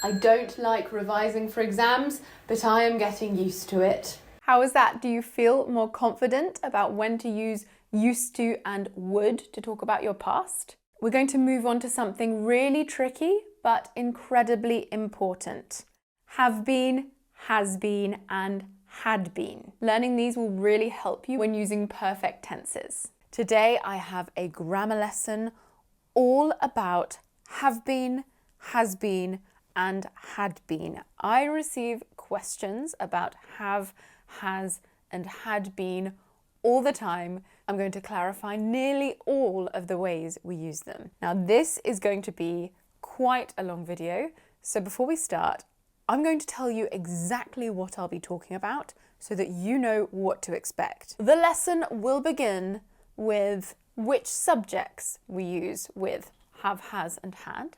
I don't like revising for exams, but I am getting used to it. How was that? Do you feel more confident about when to use used to and would to talk about your past. We're going to move on to something really tricky but incredibly important. Have been, has been, and had been. Learning these will really help you when using perfect tenses. Today I have a grammar lesson all about have been, has been, and had been. I receive questions about have, has, and had been all the time. I'm going to clarify nearly all of the ways we use them. Now, this is going to be quite a long video, so before we start, I'm going to tell you exactly what I'll be talking about so that you know what to expect. The lesson will begin with which subjects we use with have, has, and had.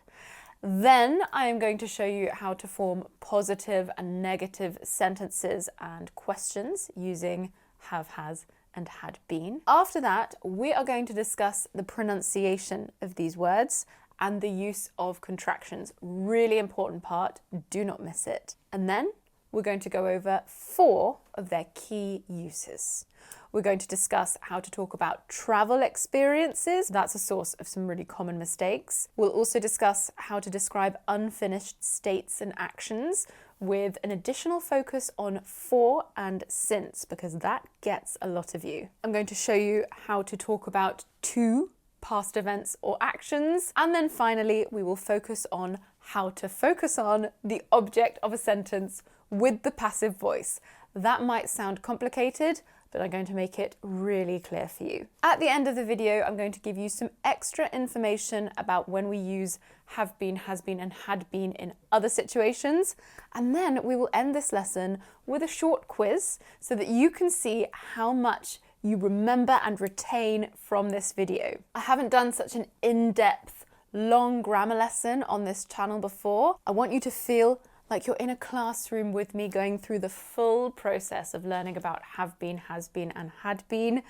Then I am going to show you how to form positive and negative sentences and questions using have, has, and had been. After that, we are going to discuss the pronunciation of these words and the use of contractions. Really important part, do not miss it. And then we're going to go over 4 of their key uses. We're going to discuss how to talk about travel experiences. That's a source of some really common mistakes. We'll also discuss how to describe unfinished states and actions with an additional focus on for and since, because that gets a lot of you. I'm going to show you how to talk about to past events or actions. And then finally, we will focus on how to focus on the object of a sentence with the passive voice. That might sound complicated, but I'm going to make it really clear for you. At the end of the video, I'm going to give you some extra information about when we use have been, has been, and had been in other situations. And then we will end this lesson with a short quiz so that you can see how much you remember and retain from this video. I haven't done such an in-depth, long grammar lesson on this channel before. I want you to feel like you're in a classroom with me going through the full process of learning about have been, has been, and had been.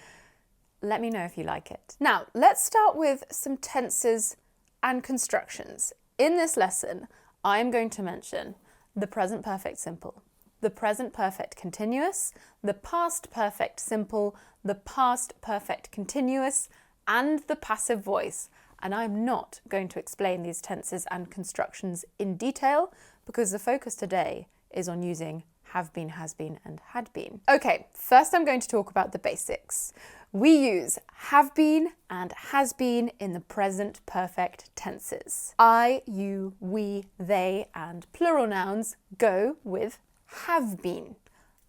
Let me know if you like it. Now, let's start with some tenses and constructions. In this lesson, I am going to mention the present perfect simple, the present perfect continuous, the past perfect simple, the past perfect continuous, and the passive voice. And I'm not going to explain these tenses and constructions in detail because the focus today is on using have been, has been, and had been. Okay, first I'm going to talk about the basics. We use have been and has been in the present perfect tenses. I, you, we, they, and plural nouns go with have been.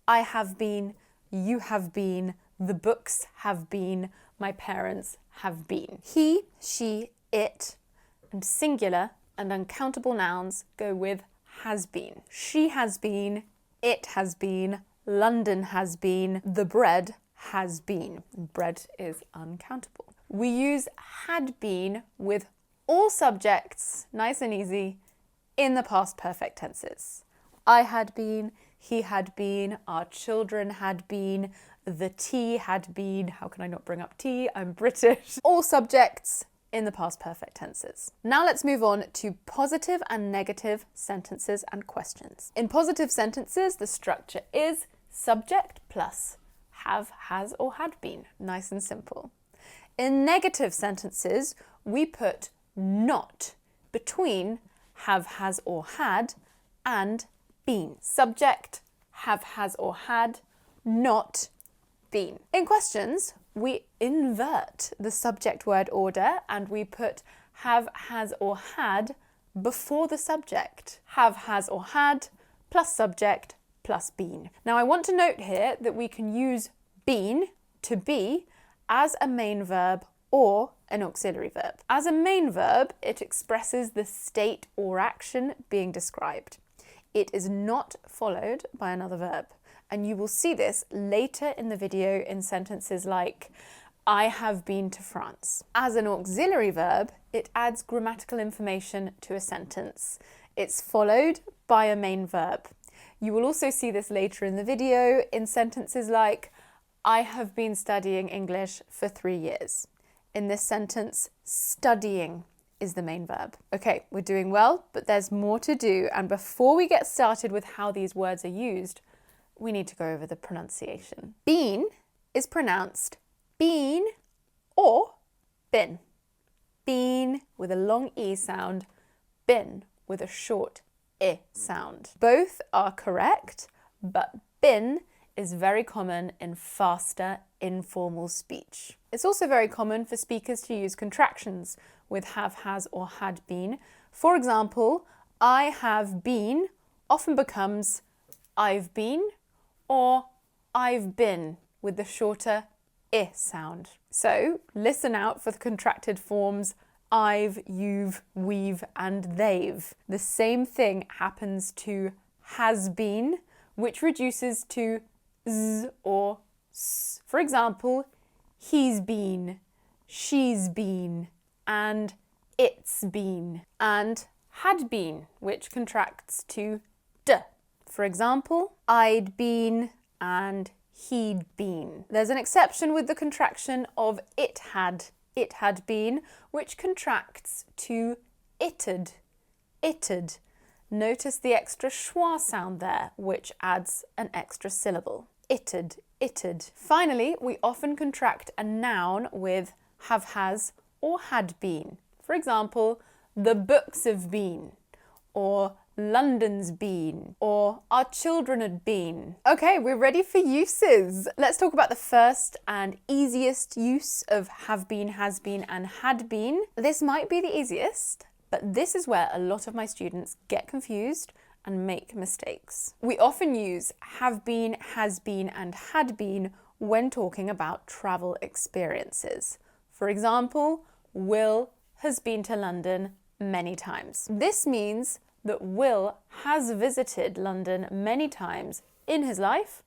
I have been, you have been, the books have been, my parents have been. He, she, it, and singular and uncountable nouns go with has been. She has been, it has been, London has been, the bread has been. Bread is uncountable. We use had been with all subjects, nice and easy, in the past perfect tenses. I had been, he had been, our children had been, the tea had been. How can I not bring up tea? I'm British. All subjects in the past perfect tenses. Now let's move on to positive and negative sentences and questions. In positive sentences, the structure is subject plus have, has, or had been. Nice and simple. In negative sentences, we put not between have, has, or had and been. Subject, have, has, or had, not been. In questions, we invert the subject word order and we put have, has, or had before the subject. Have, has, or had plus subject plus been. Now I want to note here that we can use been, to be, as a main verb or an auxiliary verb. As a main verb, it expresses the state or action being described. It is not followed by another verb. And you will see this later in the video in sentences like, I have been to France. As an auxiliary verb, it adds grammatical information to a sentence. It's followed by a main verb. You will also see this later in the video in sentences like, I have been studying English for 3 years. In this sentence, studying is the main verb. Okay, we're doing well, but there's more to do. And before we get started with how these words are used, we need to go over the pronunciation. Been is pronounced been or been. Been with a long E sound, been with a short I sound. Both are correct, but been is very common in faster, informal speech. It's also very common for speakers to use contractions with have, has, or had been. For example, I have been often becomes I've been or I've been with the shorter I sound. So listen out for the contracted forms I've, you've, we've, and they've. The same thing happens to has been, which reduces to z or s. For example, he's been, she's been, and it's been. And had been, which contracts to d. For example, I'd been and he'd been. There's an exception with the contraction of it had been, which contracts to it'd. Notice the extra schwa sound there, which adds an extra syllable. It'd. Finally, we often contract a noun with have, has, or had been. For example, the books have been, or London's been, or our children had been. Okay, we're ready for uses. Let's talk about the first and easiest use of have been, has been, and had been. This might be the easiest, but this is where a lot of my students get confused and make mistakes. We often use have been, has been, and had been when talking about travel experiences. For example, Will has been to London many times. This means that Will has visited London many times in his life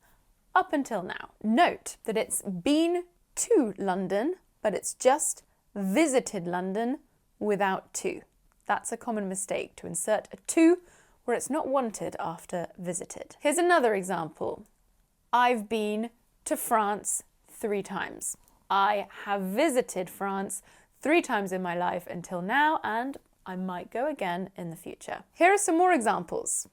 up until now. Note that it's been to London, but it's just visited London without to. That's a common mistake, to insert a to where it's not wanted after visited. Here's another example. I've been to France 3 times. I have visited France 3 times in my life until now, and I might go again in the future. Here are some more examples.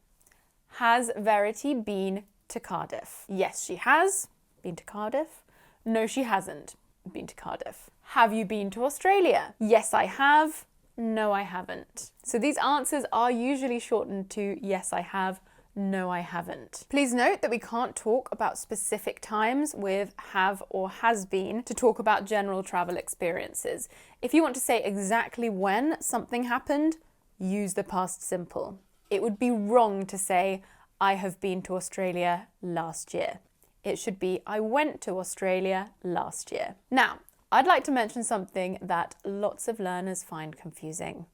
Has Verity been to Cardiff? Yes, she has been to Cardiff. No, she hasn't been to Cardiff. Have you been to Australia? Yes, I have. No, I haven't. So these answers are usually shortened to yes, I have. No, I haven't. Please note that we can't talk about specific times with have or has been to talk about general travel experiences. If you want to say exactly when something happened, use the past simple. It would be wrong to say, I have been to Australia last year. It should be, I went to Australia last year. Now, I'd like to mention something that lots of learners find confusing.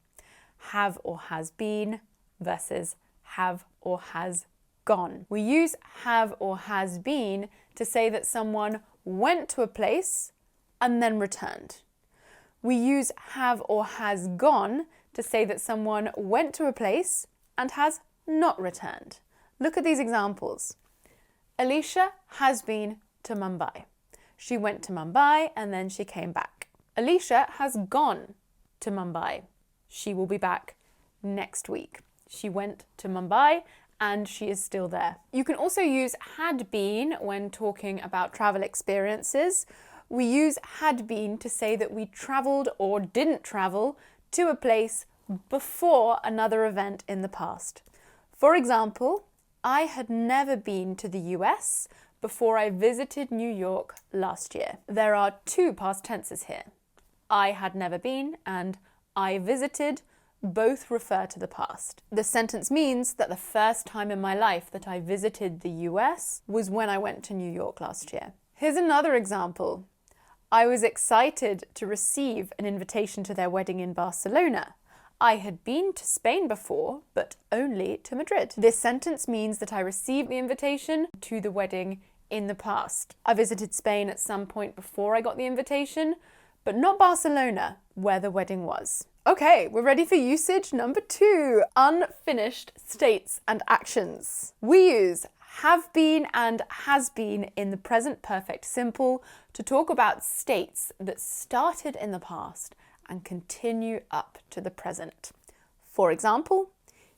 Have or has been versus have or has gone. We use have or has been to say that someone went to a place and then returned. We use have or has gone to say that someone went to a place and has not returned. Look at these examples. Alicia has been to Mumbai. She went to Mumbai and then she came back. Alicia has gone to Mumbai. She will be back next week. She went to Mumbai and she is still there. You can also use had been when talking about travel experiences. We use had been to say that we travelled or didn't travel to a place before another event in the past. For example, I had never been to the US before I visited New York last year. There are 2 past tenses here. I had never been and I visited both refer to the past. The sentence means that the first time in my life that I visited the US was when I went to New York last year. Here's another example. I was excited to receive an invitation to their wedding in Barcelona. I had been to Spain before, but only to Madrid. This sentence means that I received the invitation to the wedding in the past. I visited Spain at some point before I got the invitation, but not Barcelona, where the wedding was. Okay, we're ready for usage number 2, unfinished states and actions. We use have been and has been in the present perfect simple to talk about states that started in the past and continue up to the present. For example,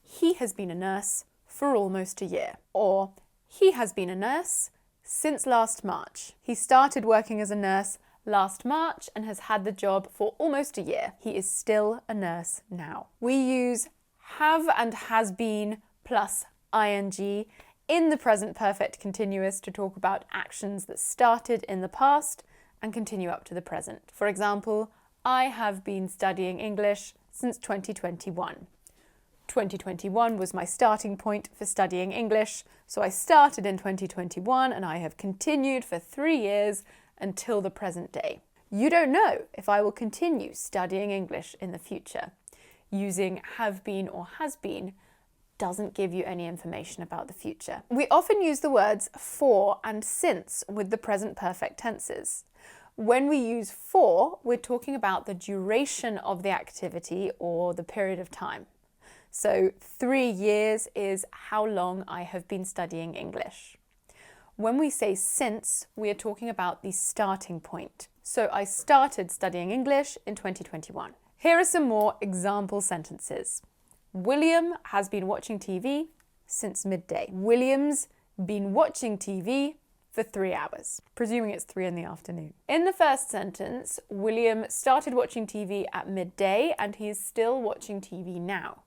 he has been a nurse for almost a year, or he has been a nurse since last March. He started working as a nurse last March and has had the job for almost a year. He is still a nurse now. We use have and has been plus ing in the present perfect continuous to talk about actions that started in the past and continue up to the present. For example, I have been studying English since 2021. 2021 was my starting point for studying English, so I started in 2021 and I have continued for 3 years until the present day. You don't know if I will continue studying English in the future. Using have been or has been doesn't give you any information about the future. We often use the words for and since with the present perfect tenses. When we use for, we're talking about the duration of the activity or the period of time. So 3 years is how long I have been studying English. When we say since, we are talking about the starting point. So I started studying English in 2021. Here are some more example sentences. William has been watching TV since midday. William's been watching TV for 3 hours, presuming it's 3 in the afternoon. In the first sentence, William started watching TV at midday and he is still watching TV now.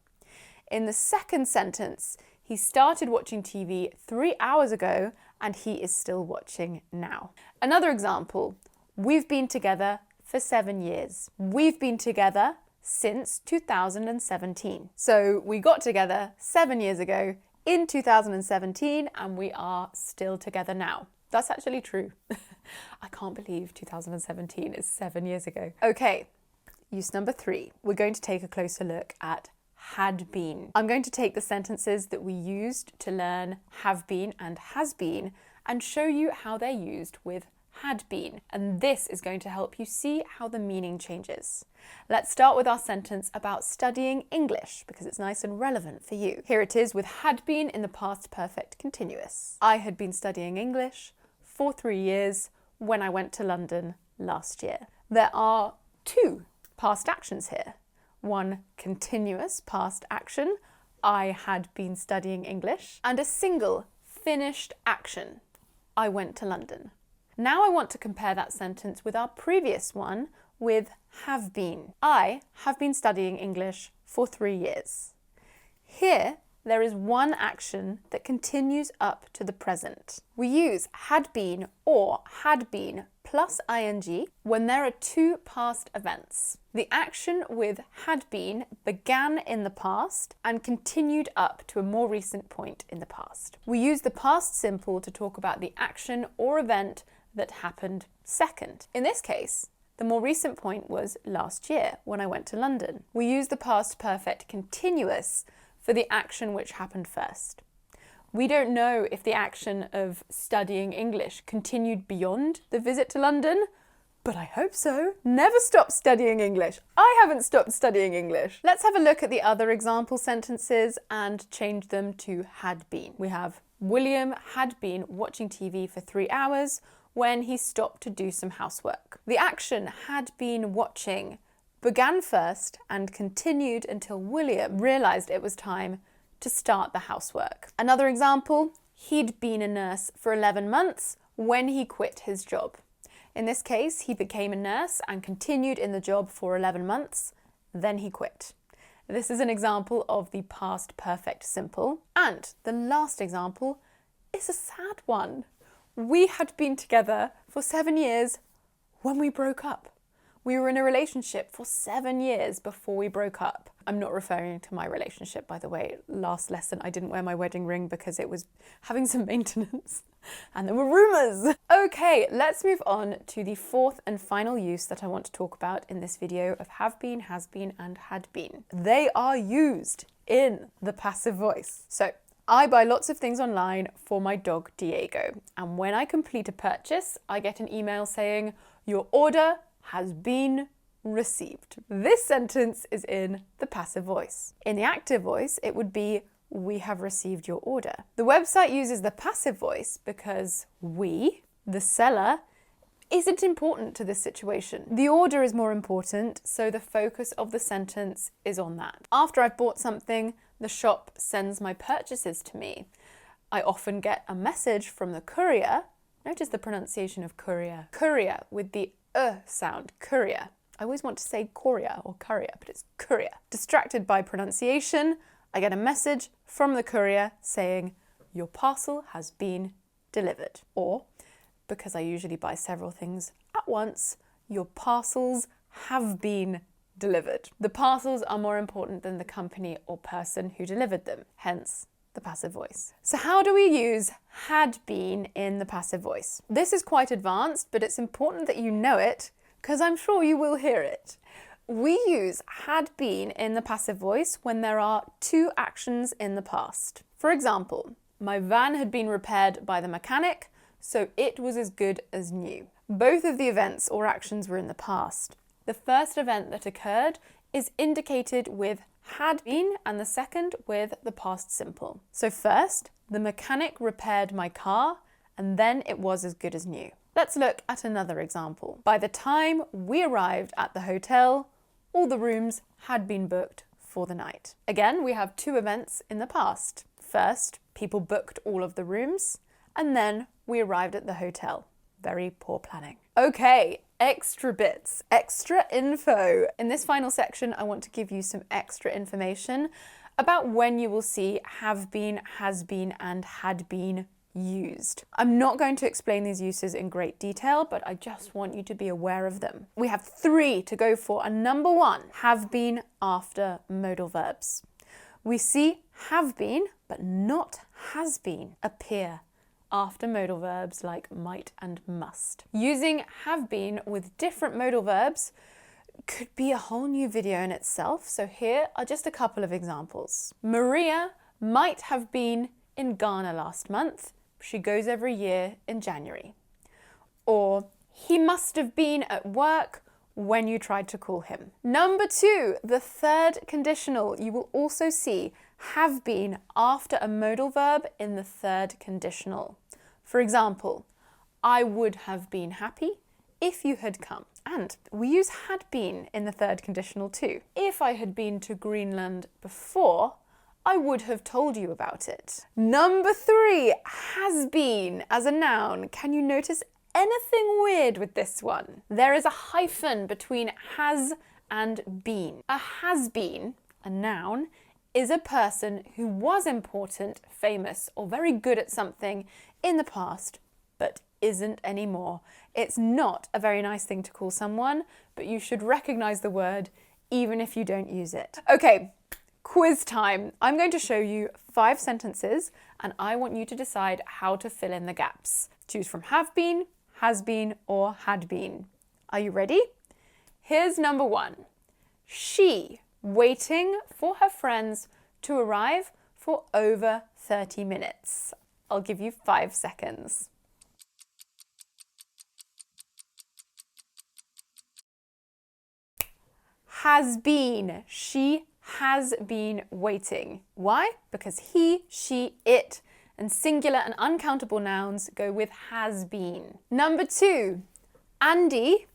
In the second sentence, he started watching TV 3 hours ago and he is still watching now. Another example, we've been together for 7 years. We've been together since 2017. So we got together 7 years ago in 2017 and we are still together now. That's actually true. I can't believe 2017 is 7 years ago. Okay, use number 3. We're going to take a closer look at had been. I'm going to take the sentences that we used to learn have been and has been and show you how they're used with had been. And this is going to help you see how the meaning changes. Let's start with our sentence about studying English because it's nice and relevant for you. Here it is with had been in the past perfect continuous. I had been studying English for 3 years when I went to London last year. There are 2 past actions here. One continuous past action, I had been studying English, and a single finished action, I went to London. Now I want to compare that sentence with our previous one with have been. I have been studying English for 3 years. Here, there is one action that continues up to the present. We use had been or had been plus ing when there are 2 past events. The action with had been began in the past and continued up to a more recent point in the past. We use the past simple to talk about the action or event that happened second. In this case, the more recent point was last year when I went to London. We use the past perfect continuous for the action which happened first. We don't know if the action of studying English continued beyond the visit to London, but I hope so. Never stop studying English. I haven't stopped studying English. Let's have a look at the other example sentences and change them to had been. We have William had been watching TV for 3 hours when he stopped to do some housework. The action had been watching began first and continued until William realised it was time to start the housework. Another example, he'd been a nurse for 11 months when he quit his job. In this case, he became a nurse and continued in the job for 11 months, then he quit. This is an example of the past perfect simple. And the last example is a sad one. We had been together for 7 years when we broke up. We were in a relationship for 7 years before we broke up. I'm not referring to my relationship, by the way. Last lesson, I didn't wear my wedding ring because it was having some maintenance and there were rumours. Okay, let's move on to the 4th and final use that I want to talk about in this video of have been, has been, and had been. They are used in the passive voice. So, I buy lots of things online for my dog Diego, and when I complete a purchase, I get an email saying, "Your order has been received." This sentence is in the passive voice. In the active voice, it would be, "We have received your order." The website uses the passive voice because we, the seller, isn't important to this situation. The order is more important, so the focus of the sentence is on that. After I've bought something, the shop sends my purchases to me. I often get a message from the courier. Notice the pronunciation of courier. Courier with the sound, courier. I always want to say courier or courier, but it's courier. Distracted by pronunciation, I get a message from the courier saying, your parcel has been delivered. Or, because I usually buy several things at once, your parcels have been delivered. The parcels are more important than the company or person who delivered them, hence the passive voice. So how do we use had been in the passive voice? This is quite advanced, but it's important that you know it because I'm sure you will hear it. We use had been in the passive voice when there are two actions in the past. For example, my van had been repaired by the mechanic, so it was as good as new. Both of the events or actions were in the past. The first event that occurred is indicated with had been and the second with the past simple. So first, the mechanic repaired my car and then it was as good as new. Let's look at another example. By the time we arrived at the hotel, all the rooms had been booked for the night. Again, we have two events in the past. First, people booked all of the rooms and then we arrived at the hotel. Very poor planning. Okay, extra bits, extra info. In this final section, I want to give you some extra information about when you will see have been, has been, and had been used. I'm not going to explain these uses in great detail, but I just want you to be aware of them. We have three to go for, and number one, have been after modal verbs. We see have been, but not has been, appear after modal verbs like might and must. Using have been with different modal verbs could be a whole new video in itself, so here are just a couple of examples. Maria might have been in Ghana last month. She goes every year in January. Or he must have been at work when you tried to call him. Number two, the third conditional. You will also see have been after a modal verb in the third conditional. For example, I would have been happy if you had come. And we use had been in the third conditional too. If I had been to Greenland before, I would have told you about it. Number three, has been as a noun. Can you notice anything weird with this one? There is a hyphen between has and been. A has been, a noun, is a person who was important, famous, or very good at something in the past, but isn't anymore. It's not a very nice thing to call someone, but you should recognize the word even if you don't use it. Okay, quiz time. I'm going to show you 5 sentences and I want you to decide how to fill in the gaps. Choose from have been, has been, or had been. Are you ready? Here's number 1. She waiting for her friends to arrive for over 30 minutes. I'll give you 5 seconds. Has been. She has been waiting. Why? Because he, she, it, and singular and uncountable nouns go with has been. Number 2, Andy,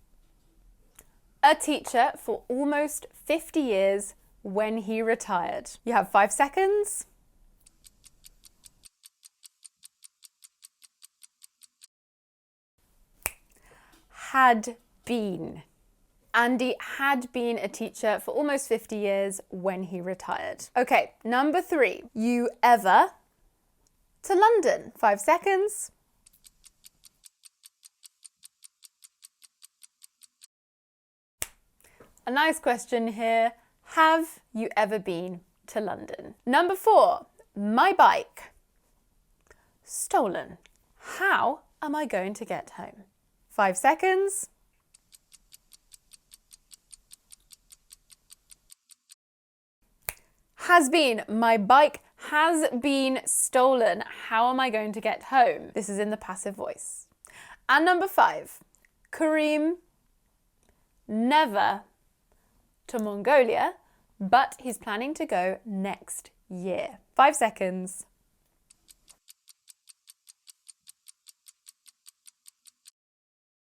a teacher for almost 50 years when he retired. You have 5 seconds. Had been. Andy had been a teacher for almost 50 years when he retired. Okay, number 3, you ever to London. 5 seconds. A nice question here. Have you ever been to London? Number 4, my bike. Stolen. How am I going to get home? 5 seconds. Has been. My bike has been stolen. How am I going to get home? This is in the passive voice. And number 5, Kareem never to Mongolia, but he's planning to go next year. 5 seconds.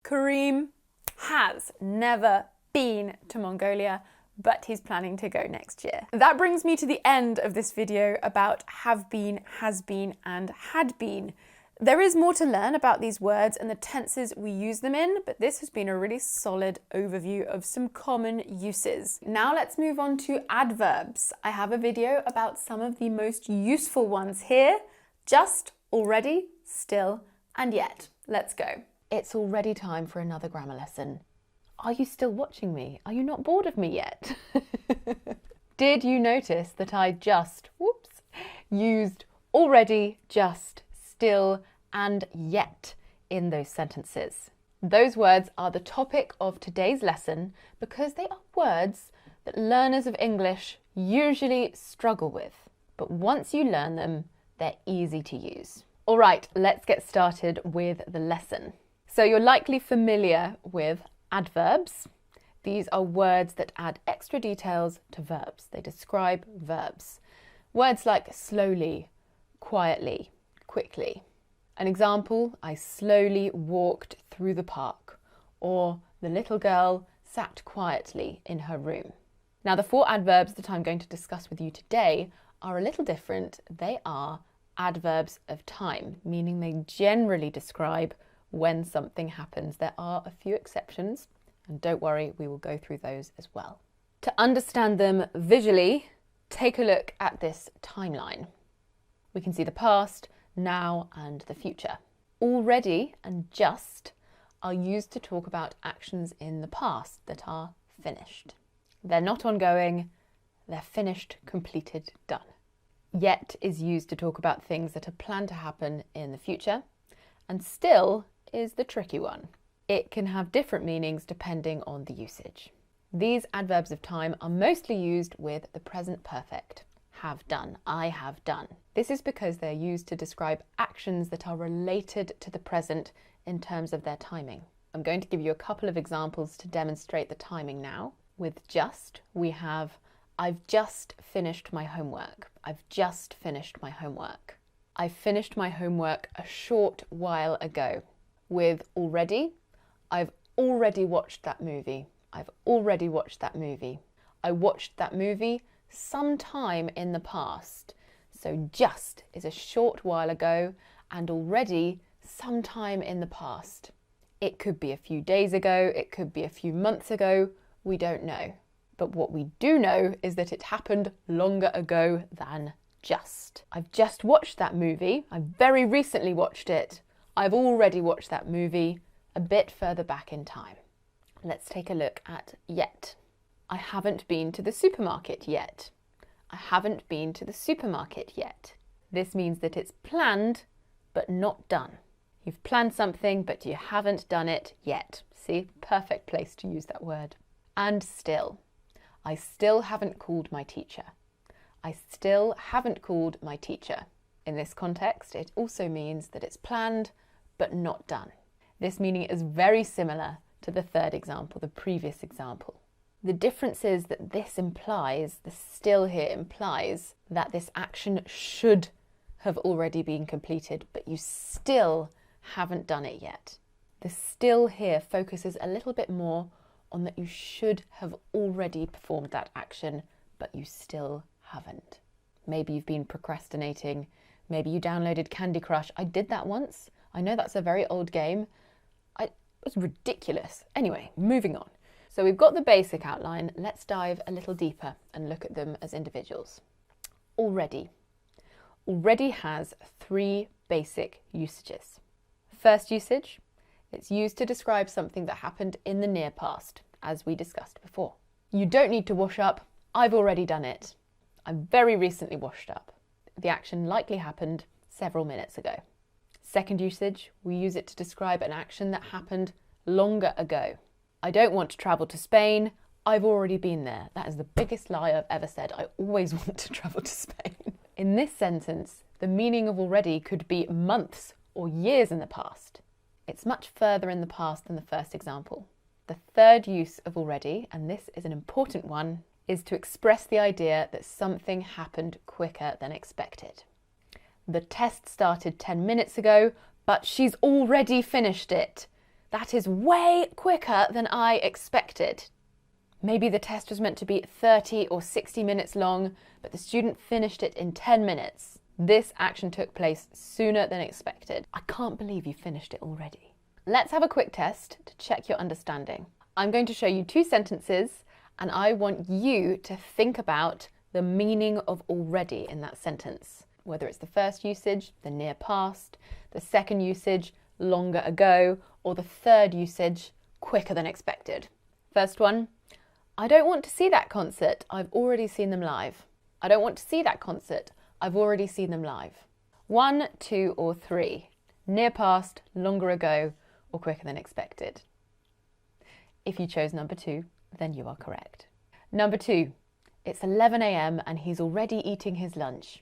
Kareem has never been to Mongolia, but he's planning to go next year. That brings me to the end of this video about have been, has been, and had been. There is more to learn about these words and the tenses we use them in, but this has been a really solid overview of some common uses. Now let's move on to adverbs. I have a video about some of the most useful ones here. Just, already, still, and yet. Let's go. It's already time for another grammar lesson. Are you still watching me? Are you not bored of me yet? Did you notice that I just, used already, just, still, and yet in those sentences? Those words are the topic of today's lesson because they are words that learners of English usually struggle with. But once you learn them, they're easy to use. All right, let's get started with the lesson. So you're likely familiar with adverbs. These are words that add extra details to verbs. They describe verbs. Words like slowly, quietly, quickly. An example, I slowly walked through the park, or the little girl sat quietly in her room. Now the 4 adverbs that I'm going to discuss with you today are a little different. They are adverbs of time, meaning they generally describe when something happens. There are a few exceptions, and don't worry, we will go through those as well. To understand them visually, take a look at this timeline. We can see the past, now, and the future. Already and just are used to talk about actions in the past that are finished. They're not ongoing, they're finished, completed, done. Yet is used to talk about things that are planned to happen in the future, and still is the tricky one. It can have different meanings depending on the usage. These adverbs of time are mostly used with the present perfect. Have done, I have done. This is because they're used to describe actions that are related to the present in terms of their timing. I'm going to give you a couple of examples to demonstrate the timing now. With just, we have I've just finished my homework. I've just finished my homework. I finished my homework a short while ago. With already, I've already watched that movie. I've already watched that movie. I watched that movie sometime in the past. So just is a short while ago and already sometime in the past. It could be a few days ago, it could be a few months ago, we don't know. But what we do know is that it happened longer ago than just. I've just watched that movie. I very recently watched it. I've already watched that movie a bit further back in time. Let's take a look at yet. I haven't been to the supermarket yet. I haven't been to the supermarket yet. This means that it's planned but not done. You've planned something but you haven't done it yet. See, perfect place to use that word. And still. I still haven't called my teacher. I still haven't called my teacher. In this context, it also means that it's planned but not done. This meaning is very similar to the third example, the previous example. The difference is that this implies, the still here implies, that this action should have already been completed, but you still haven't done it yet. The still here focuses a little bit more on that you should have already performed that action, but you still haven't. Maybe you've been procrastinating. Maybe you downloaded Candy Crush. I did that once. I know that's a very old game. It was ridiculous. Anyway, moving on. So we've got the basic outline. Let's dive a little deeper and look at them as individuals. Already. Already has 3 basic usages. First usage, it's used to describe something that happened in the near past, as we discussed before. You don't need to wash up. I've already done it. I very recently washed up. The action likely happened several minutes ago. Second usage, we use it to describe an action that happened longer ago. I don't want to travel to Spain. I've already been there. That is the biggest lie I've ever said. I always want to travel to Spain. In this sentence, the meaning of already could be months or years in the past. It's much further in the past than the first example. The third use of already, and this is an important one, is to express the idea that something happened quicker than expected. The test started 10 minutes ago, but she's already finished it. That is way quicker than I expected. Maybe the test was meant to be 30 or 60 minutes long, but the student finished it in 10 minutes. This action took place sooner than expected. I can't believe you finished it already. Let's have a quick test to check your understanding. I'm going to show you 2 sentences and I want you to think about the meaning of already in that sentence. Whether it's the first usage, the near past, the second usage, longer ago, or the third usage, quicker than expected. First one, I don't want to see that concert. I've already seen them live. I don't want to see that concert. I've already seen them live. 1, 2, or 3. Near past, longer ago, or quicker than expected. If you chose number 2, then you are correct. Number 2, it's 11 a.m. and he's already eating his lunch.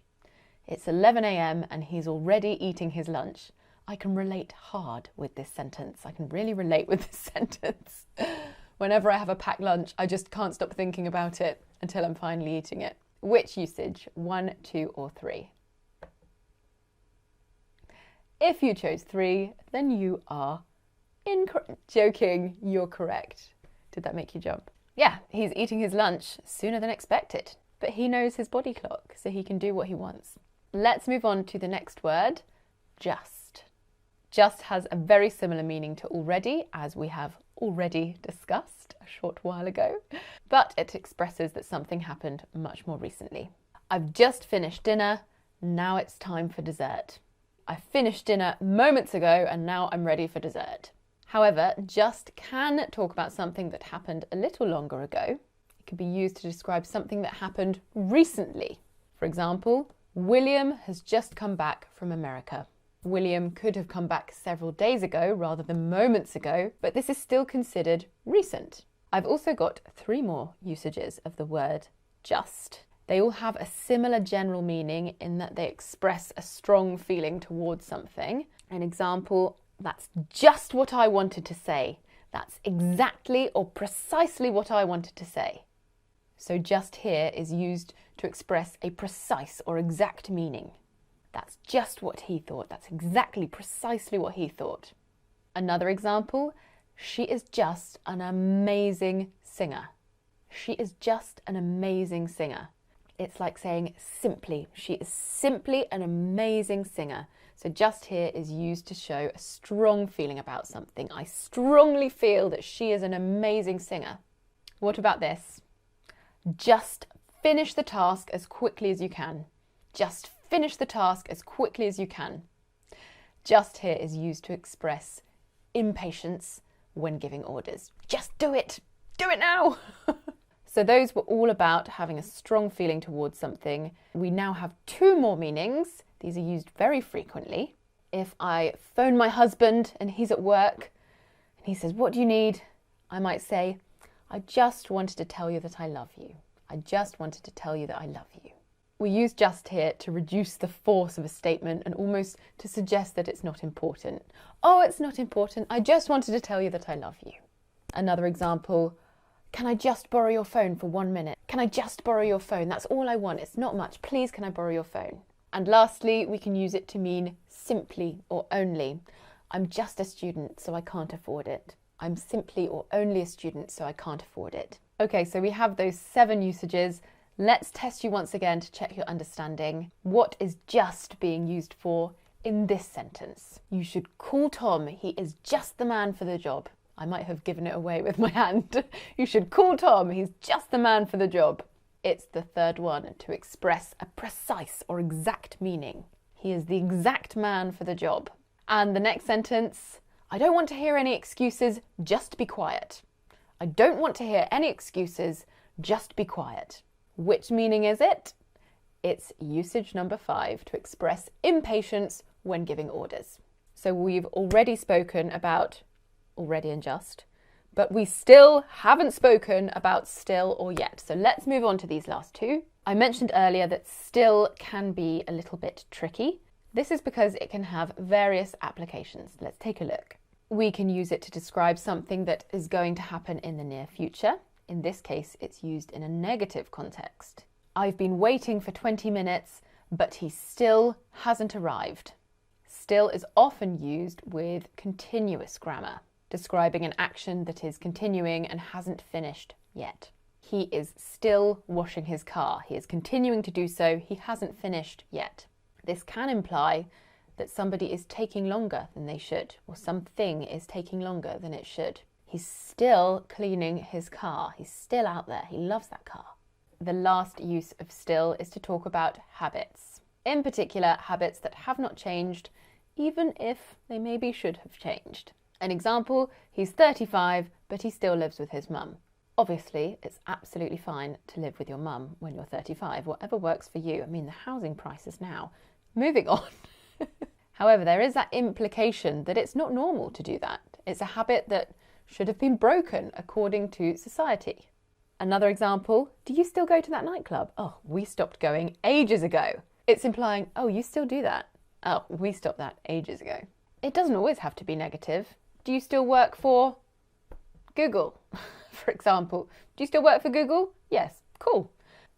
It's 11 a.m. and he's already eating his lunch. I can relate hard with this sentence. I can really relate with this sentence. Whenever I have a packed lunch, I just can't stop thinking about it until I'm finally eating it. Which usage? 1, 2, or 3? If you chose 3, then you are incorrect. Joking, you're correct. Did that make you jump? Yeah, he's eating his lunch sooner than expected, but he knows his body clock, so he can do what he wants. Let's move on to the next word, just. Just has a very similar meaning to already, as we have already discussed a short while ago, but it expresses that something happened much more recently. I've just finished dinner, now it's time for dessert. I finished dinner moments ago and now I'm ready for dessert. However, just can talk about something that happened a little longer ago. It can be used to describe something that happened recently. For example, William has just come back from America. William could have come back several days ago rather than moments ago, but this is still considered recent. I've also got 3 more usages of the word just. They all have a similar general meaning in that they express a strong feeling towards something. An example, that's just what I wanted to say. That's exactly or precisely what I wanted to say. So just here is used to express a precise or exact meaning. That's just what he thought. That's exactly precisely what he thought. Another example, she is just an amazing singer. She is just an amazing singer. It's like saying simply. She is simply an amazing singer. So just here is used to show a strong feeling about something. I strongly feel that she is an amazing singer. What about this? Just finish the task as quickly as you can. Just finish the task as quickly as you can. Just here is used to express impatience when giving orders. Just do it! Do it now! So those were all about having a strong feeling towards something. We now have 2 more meanings. These are used very frequently. If I phone my husband and he's at work and he says, "What do you need?" I might say, "I just wanted to tell you that I love you. I just wanted to tell you that I love you." We use just here to reduce the force of a statement and almost to suggest that it's not important. Oh, it's not important. I just wanted to tell you that I love you. Another example, can I just borrow your phone for 1 minute? Can I just borrow your phone? That's all I want. It's not much. Please, can I borrow your phone? And lastly, we can use it to mean simply or only. I'm just a student, so I can't afford it. I'm simply or only a student, so I can't afford it. Okay, so we have those 7 usages. Let's test you once again to check your understanding. What is just being used for in this sentence? You should call Tom. He is just the man for the job. I might have given it away with my hand. You should call Tom. He's just the man for the job. It's the third one to express a precise or exact meaning. He is the exact man for the job. And the next sentence, I don't want to hear any excuses, just be quiet. I don't want to hear any excuses, just be quiet. Which meaning is it? It's usage number 5 to express impatience when giving orders. So we've already spoken about already and just, but we still haven't spoken about still or yet. So let's move on to these last 2. I mentioned earlier that still can be a little bit tricky. This is because it can have various applications. Let's take a look. We can use it to describe something that is going to happen in the near future. In this case, it's used in a negative context. I've been waiting for 20 minutes, but he still hasn't arrived. Still is often used with continuous grammar, describing an action that is continuing and hasn't finished yet. He is still washing his car. He is continuing to do so. He hasn't finished yet. This can imply that somebody is taking longer than they should, or something is taking longer than it should. He's still cleaning his car. He's still out there. He loves that car. The last use of still is to talk about habits. In particular, habits that have not changed, even if they maybe should have changed. An example, he's 35, but he still lives with his mum. Obviously, it's absolutely fine to live with your mum when you're 35, whatever works for you. I mean, the housing prices now. Moving on. However, there is that implication that it's not normal to do that. It's a habit that should have been broken according to society. Another example, do you still go to that nightclub? Oh, we stopped going ages ago. It's implying, oh, you still do that? Oh, we stopped that ages ago. It doesn't always have to be negative. Do you still work for Google, for example? Do you still work for Google? Yes, cool.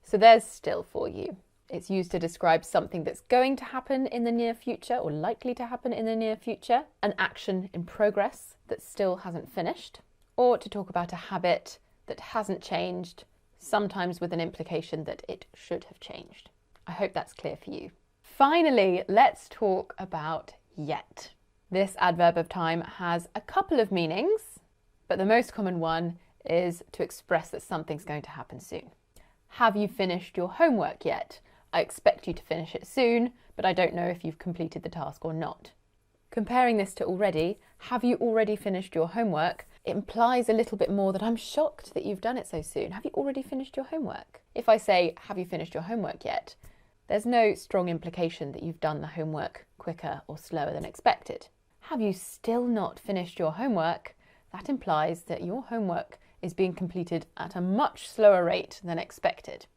So there's still for you. It's used to describe something that's going to happen in the near future or likely to happen in the near future, an action in progress that still hasn't finished, or to talk about a habit that hasn't changed, sometimes with an implication that it should have changed. I hope that's clear for you. Finally, let's talk about yet. This adverb of time has a couple of meanings, but the most common one is to express that something's going to happen soon. Have you finished your homework yet? I expect you to finish it soon, but I don't know if you've completed the task or not. Comparing this to already, have you already finished your homework? It implies a little bit more that I'm shocked that you've done it so soon. Have you already finished your homework? If I say, have you finished your homework yet? There's no strong implication that you've done the homework quicker or slower than expected. Have you still not finished your homework? That implies that your homework is being completed at a much slower rate than expected.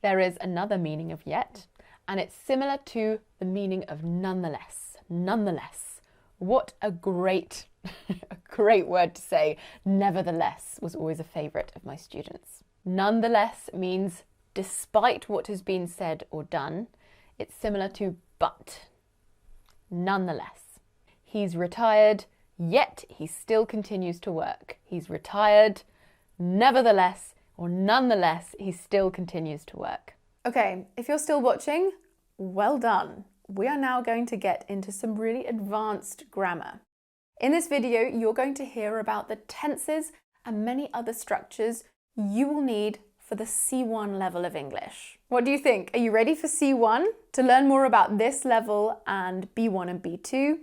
There is another meaning of yet, and it's similar to the meaning of nonetheless. Nonetheless. What a great word to say. Nevertheless was always a favourite of my students. Nonetheless means despite what has been said or done. It's similar to but. Nonetheless. He's retired, yet he still continues to work. He's retired, nevertheless, or nonetheless, he still continues to work. Okay, if you're still watching, well done. We are now going to get into some really advanced grammar. In this video, you're going to hear about the tenses and many other structures you will need for the C1 level of English. What do you think? Are you ready for C1? To learn more about this level and B1 and B2,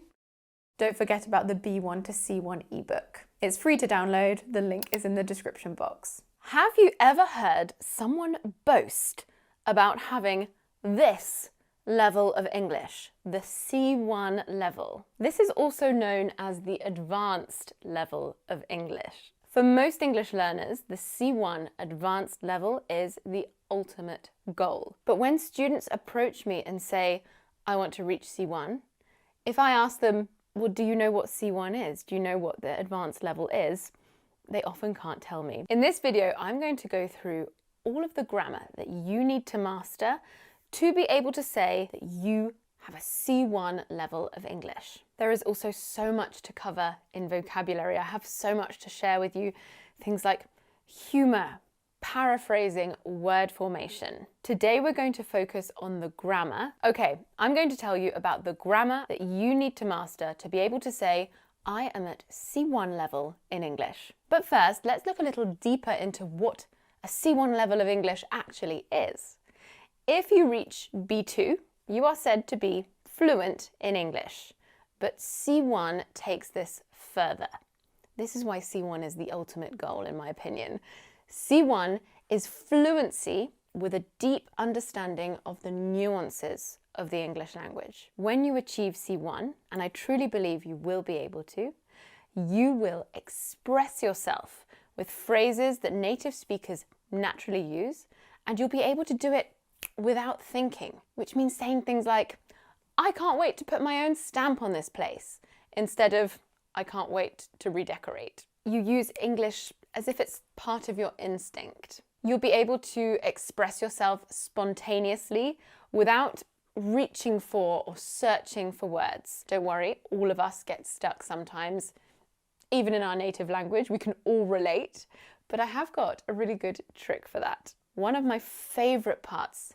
don't forget about the B1 to C1 ebook. It's free to download. The link is in the description box. Have you ever heard someone boast about having this level of English, the C1 level? This is also known as the advanced level of English. For most English learners, the C1 advanced level is the ultimate goal. But when students approach me and say, I want to reach C1, if I ask them, well, do you know what C1 is? Do you know what the advanced level is? They often can't tell me. In this video, I'm going to go through all of the grammar that you need to master to be able to say that you have a C1 level of English. There is also so much to cover in vocabulary. I have so much to share with you. Things like humour, paraphrasing, word formation. Today we're going to focus on the grammar. Okay, I'm going to tell you about the grammar that you need to master to be able to say, I am at C1 level in English. But first, let's look a little deeper into what a C1 level of English actually is. If you reach B2, you are said to be fluent in English, but C1 takes this further. This is why C1 is the ultimate goal, in my opinion. C1 is fluency with a deep understanding of the nuances of the English language. When you achieve C1, and I truly believe you will be able to, you will express yourself with phrases that native speakers naturally use, and you'll be able to do it without thinking, which means saying things like, I can't wait to put my own stamp on this place, instead of, I can't wait to redecorate. You use English as if it's part of your instinct. You'll be able to express yourself spontaneously without reaching for or searching for words. Don't worry, all of us get stuck sometimes. Even in our native language, we can all relate, but I have got a really good trick for that. One of my favourite parts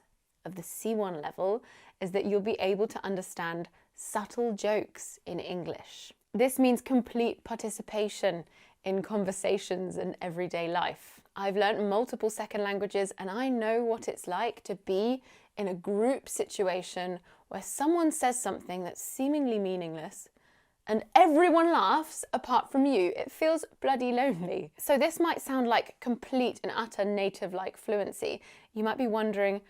of the C1 level is that you'll be able to understand subtle jokes in English. This means complete participation in conversations and everyday life. I've learnt multiple second languages and I know what it's like to be in a group situation where someone says something that's seemingly meaningless and everyone laughs apart from you. It feels bloody lonely. So this might sound like complete and utter native-like fluency. You might be wondering,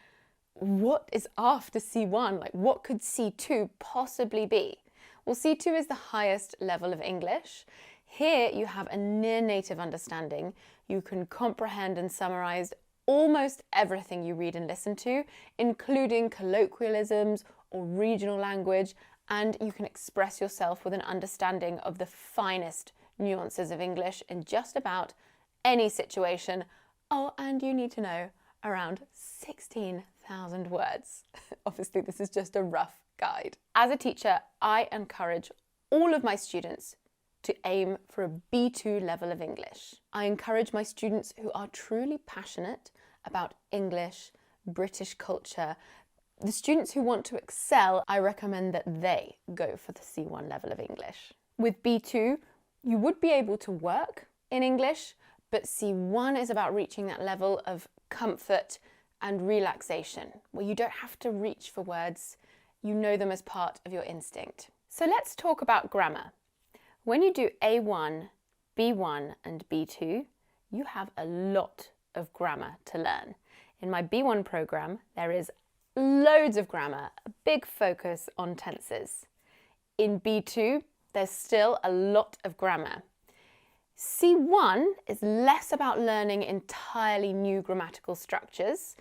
what is after C1? Like, what could C2 possibly be? Well, C2 is the highest level of English. Here you have a near native understanding. You can comprehend and summarize almost everything you read and listen to, including colloquialisms or regional language, and you can express yourself with an understanding of the finest nuances of English in just about any situation. Oh, and you need to know around 16,000 words. Obviously, this is just a rough guide. As a teacher, I encourage all of my students to aim for a B2 level of English. I encourage my students who are truly passionate about English, British culture. The students who want to excel, I recommend that they go for the C1 level of English. With B2, you would be able to work in English, but C1 is about reaching that level of comfort and relaxation, where you don't have to reach for words, you know them as part of your instinct. So let's talk about grammar. When you do A1, B1 and B2, you have a lot of grammar to learn. In my B1 program, there is loads of grammar, a big focus on tenses. In B2, there's still a lot of grammar. C1 is less about learning entirely new grammatical structures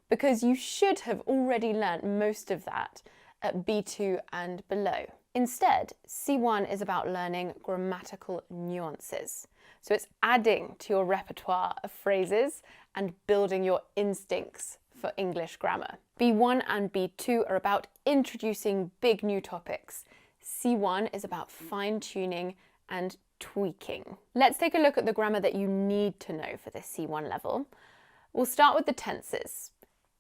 because you should have already learnt most of that at B2 and below. Instead, C1 is about learning grammatical nuances. So it's adding to your repertoire of phrases and building your instincts for English grammar. B1 and B2 are about introducing big new topics. C1 is about fine-tuning and tweaking. Let's take a look at the grammar that you need to know for this C1 level. We'll start with the tenses.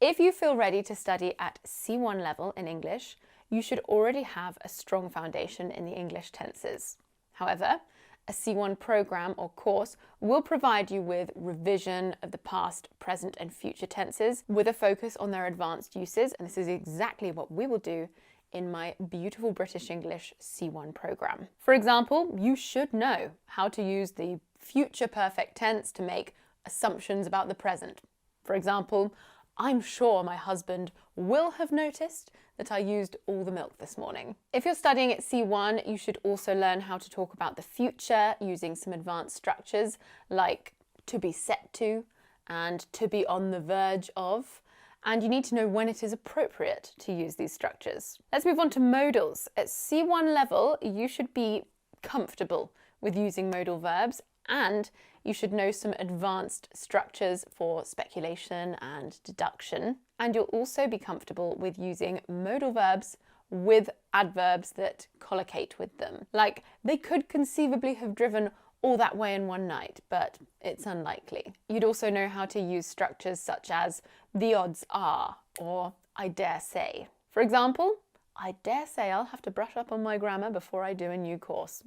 If you feel ready to study at C1 level in English, you should already have a strong foundation in the English tenses. However, a C1 program or course will provide you with revision of the past, present and future tenses with a focus on their advanced uses, and this is exactly what we will do in my beautiful British English C1 program. For example, you should know how to use the future perfect tense to make assumptions about the present. For example, I'm sure my husband will have noticed that I used all the milk this morning. If you're studying at C1, you should also learn how to talk about the future using some advanced structures like to be set to and to be on the verge of. And you need to know when it is appropriate to use these structures. Let's move on to modals. At C1 level, you should be comfortable with using modal verbs, and you should know some advanced structures for speculation and deduction. And you'll also be comfortable with using modal verbs with adverbs that collocate with them. Like, they could conceivably have driven all that way in one night, but it's unlikely. You'd also know how to use structures such as the odds are or I dare say. For example, I dare say I'll have to brush up on my grammar before I do a new course.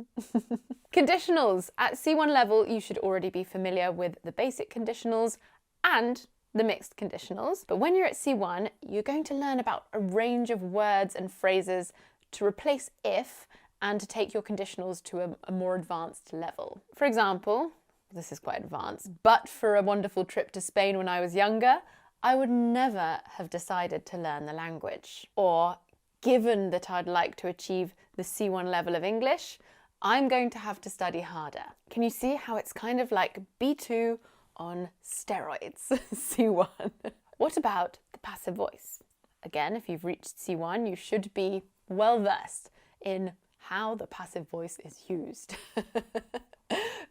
Conditionals. At C1 level, you should already be familiar with the basic conditionals and the mixed conditionals. But when you're at C1, you're going to learn about a range of words and phrases to replace if and to take your conditionals to a more advanced level. For example, this is quite advanced, but for a wonderful trip to Spain when I was younger, I would never have decided to learn the language. Or, given that I'd like to achieve the C1 level of English, I'm going to have to study harder. Can you see how it's kind of like B2 on steroids, C1? What about the passive voice? Again, if you've reached C1, you should be well versed in how the passive voice is used.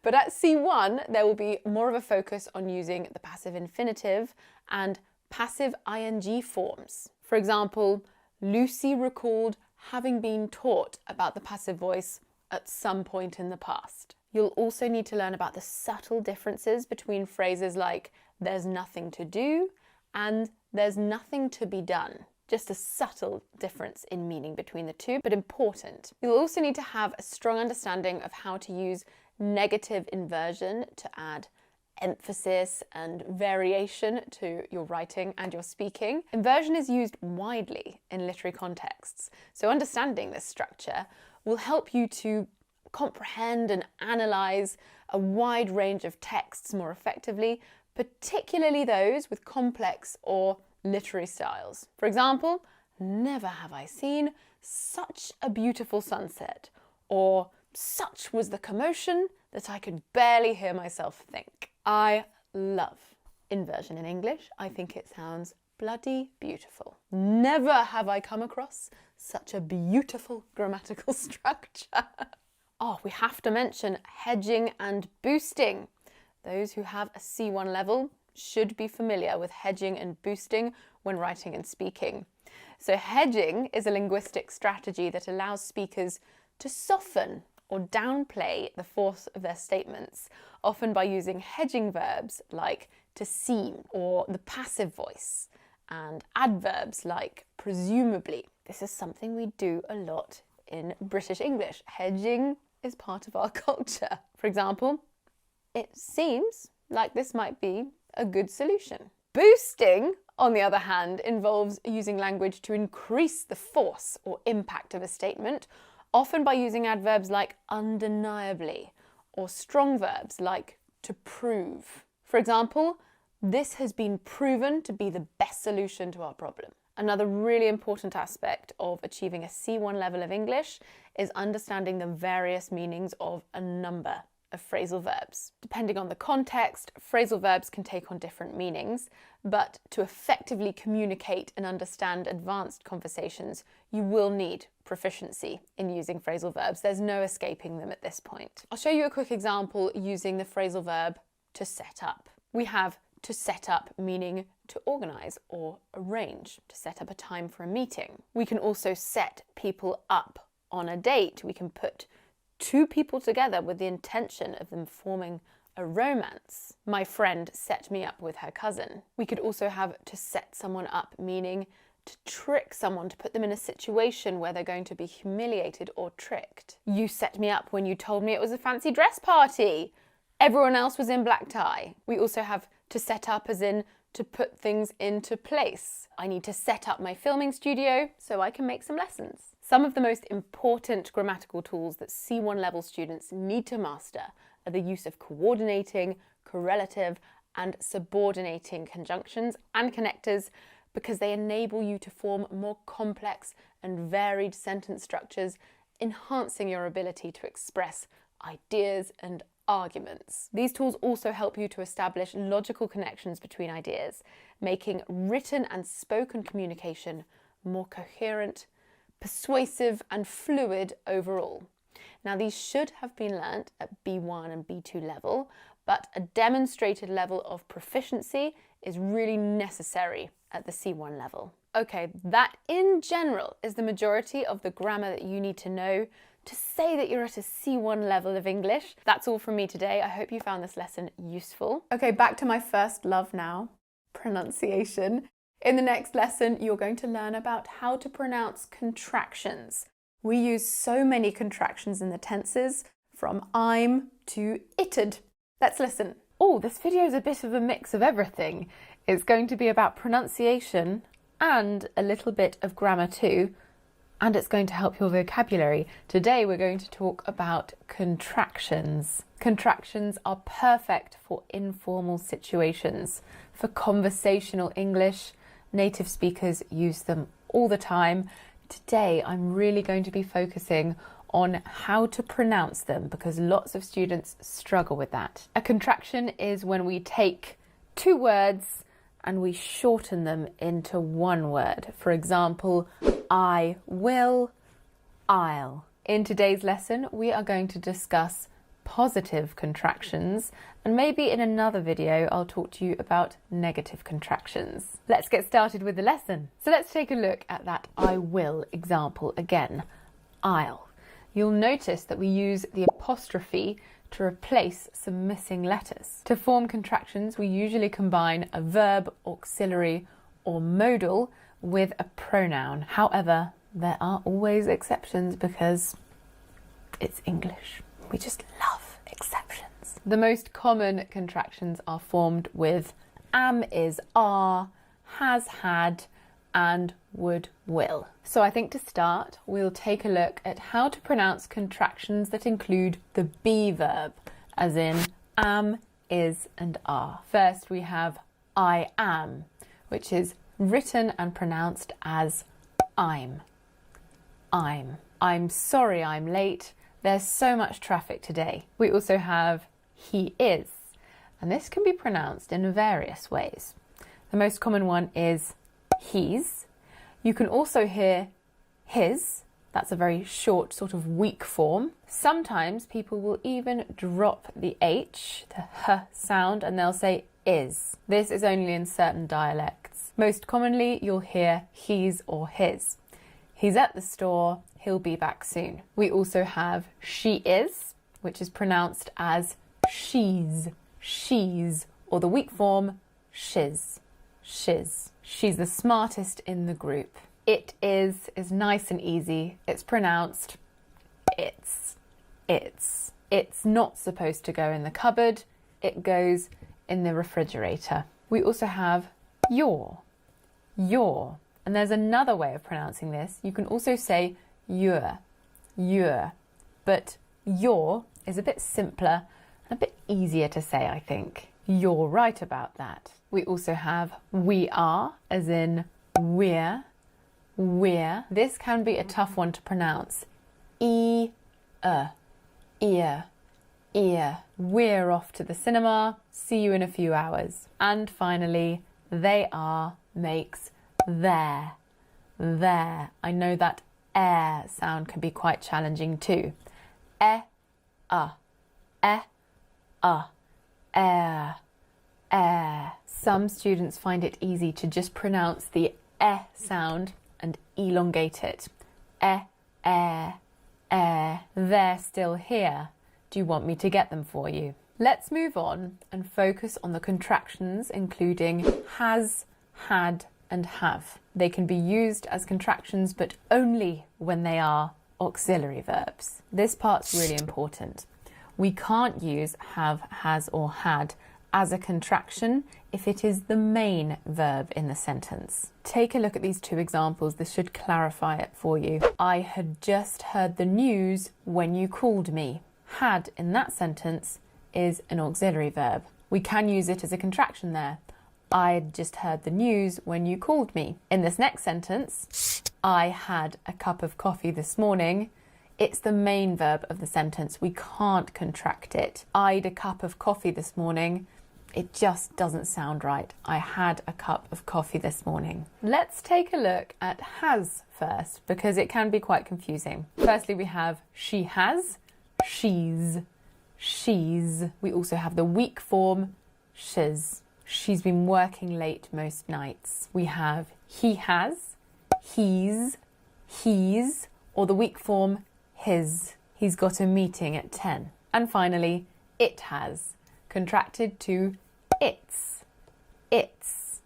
But at C1, there will be more of a focus on using the passive infinitive and passive ing forms. For example, Lucy recalled having been taught about the passive voice at some point in the past. You'll also need to learn about the subtle differences between phrases like there's nothing to do and There's nothing to be done. Just a subtle difference in meaning between the two, but important. You'll also need to have a strong understanding of how to use negative inversion to add emphasis and variation to your writing and your speaking. Inversion is used widely in literary contexts, so understanding this structure will help you to comprehend and analyse a wide range of texts more effectively, particularly those with complex or literary styles. For example, never have I seen such a beautiful sunset, or such was the commotion that I could barely hear myself think. I love inversion in English. I think it sounds bloody beautiful. Never have I come across such a beautiful grammatical structure. Oh, we have to mention hedging and boosting. Those who have a C1 level should be familiar with hedging and boosting when writing and speaking. So hedging is a linguistic strategy that allows speakers to soften or downplay the force of their statements, often by using hedging verbs like to seem or the passive voice, and adverbs like presumably. This is something we do a lot in British English. Hedging is part of our culture. For example, it seems like this might be a good solution. Boosting, on the other hand, involves using language to increase the force or impact of a statement, often by using adverbs like undeniably or strong verbs like to prove. For example, this has been proven to be the best solution to our problem. Another really important aspect of achieving a C1 level of English is understanding the various meanings of a number of phrasal verbs. Depending on the context, phrasal verbs can take on different meanings, but to effectively communicate and understand advanced conversations, you will need proficiency in using phrasal verbs. There's no escaping them at this point. I'll show you a quick example using the phrasal verb to set up. We have to set up, meaning to organise or arrange, to set up a time for a meeting. We can also set people up on a date. We can put two people together with the intention of them forming a romance. My friend set me up with her cousin. We could also have to set someone up, meaning to trick someone, to put them in a situation where they're going to be humiliated or tricked. You set me up when you told me it was a fancy dress party. Everyone else was in black tie. We also have to set up as in to put things into place. I need to set up my filming studio so I can make some lessons. Some of the most important grammatical tools that C1 level students need to master are the use of coordinating, correlative, and subordinating conjunctions and connectors, because they enable you to form more complex and varied sentence structures, enhancing your ability to express ideas and arguments. These tools also help you to establish logical connections between ideas, making written and spoken communication more coherent, persuasive and fluid overall. Now, these should have been learnt at B1 and B2 level, but a demonstrated level of proficiency is really necessary at the C1 level. Okay, that in general is the majority of the grammar that you need to know to say that you're at a C1 level of English. That's all from me today. I hope you found this lesson useful. Okay, back to my first love now, pronunciation. In the next lesson, you're going to learn about how to pronounce contractions. We use so many contractions in the tenses, from I'm to it'd. Let's listen. Oh, this video is a bit of a mix of everything. It's going to be about pronunciation and a little bit of grammar too, and it's going to help your vocabulary. Today we're going to talk about contractions. Contractions are perfect for informal situations. For conversational English, native speakers use them all the time. Today I'm really going to be focusing on how to pronounce them, because lots of students struggle with that. A contraction is when we take two words and we shorten them into one word. For example, I will, I'll. In today's lesson, we are going to discuss positive contractions, and maybe in another video I'll talk to you about negative contractions. Let's get started with the lesson. So let's take a look at that I will example again. I'll. You'll notice that we use the apostrophe to replace some missing letters. To form contractions, we usually combine a verb, auxiliary, or modal with a pronoun. However, there are always exceptions because it's English. We just love exceptions. The most common contractions are formed with am, is, are, has, had, and would, will. So I think to start, we'll take a look at how to pronounce contractions that include the be verb, as in am, is, and are. First, we have I am, which is written and pronounced as I'm. I'm sorry I'm late. There's so much traffic today. We also have he is, and this can be pronounced in various ways. The most common one is he's. You can also hear his. That's a very short, sort of weak form. Sometimes people will even drop the H, the H sound, and they'll say is. This is only in certain dialects. Most commonly, you'll hear he's or his. He's at the store, he'll be back soon. We also have she is, which is pronounced as she's, or the weak form, shiz. She's the smartest in the group. It is nice and easy. It's pronounced it's. It's not supposed to go in the cupboard. It goes in the refrigerator. We also have your. And there's another way of pronouncing this. You can also say your. But your is a bit simpler and a bit easier to say, I think. You're right about that. We also have we are, as in we're. This can be a tough one to pronounce. Ear. We're off to the cinema. See you in a few hours. And finally, they are makes their. I know that air sound can be quite challenging too. Air. Some students find it easy to just pronounce the sound and elongate it. Air. They're still here. Do you want me to get them for you? Let's move on and focus on the contractions including has, had, and have. They can be used as contractions but only when they are auxiliary verbs. This part's really important. We can't use have, has, or had as a contraction if it is the main verb in the sentence. Take a look at these two examples. This should clarify it for you. I had just heard the news when you called me. Had in that sentence is an auxiliary verb. We can use it as a contraction there. I'd just heard the news when you called me. In this next sentence, I had a cup of coffee this morning. It's the main verb of the sentence. We can't contract it. I'd a cup of coffee this morning. It just doesn't sound right. I had a cup of coffee this morning. Let's take a look at has first because it can be quite confusing. Firstly, we have she has, she's. We also have the weak form shiz. She's been working late most nights. We have he has, he's, or the weak form his. He's got a meeting at 10. And finally, it has, contracted to its.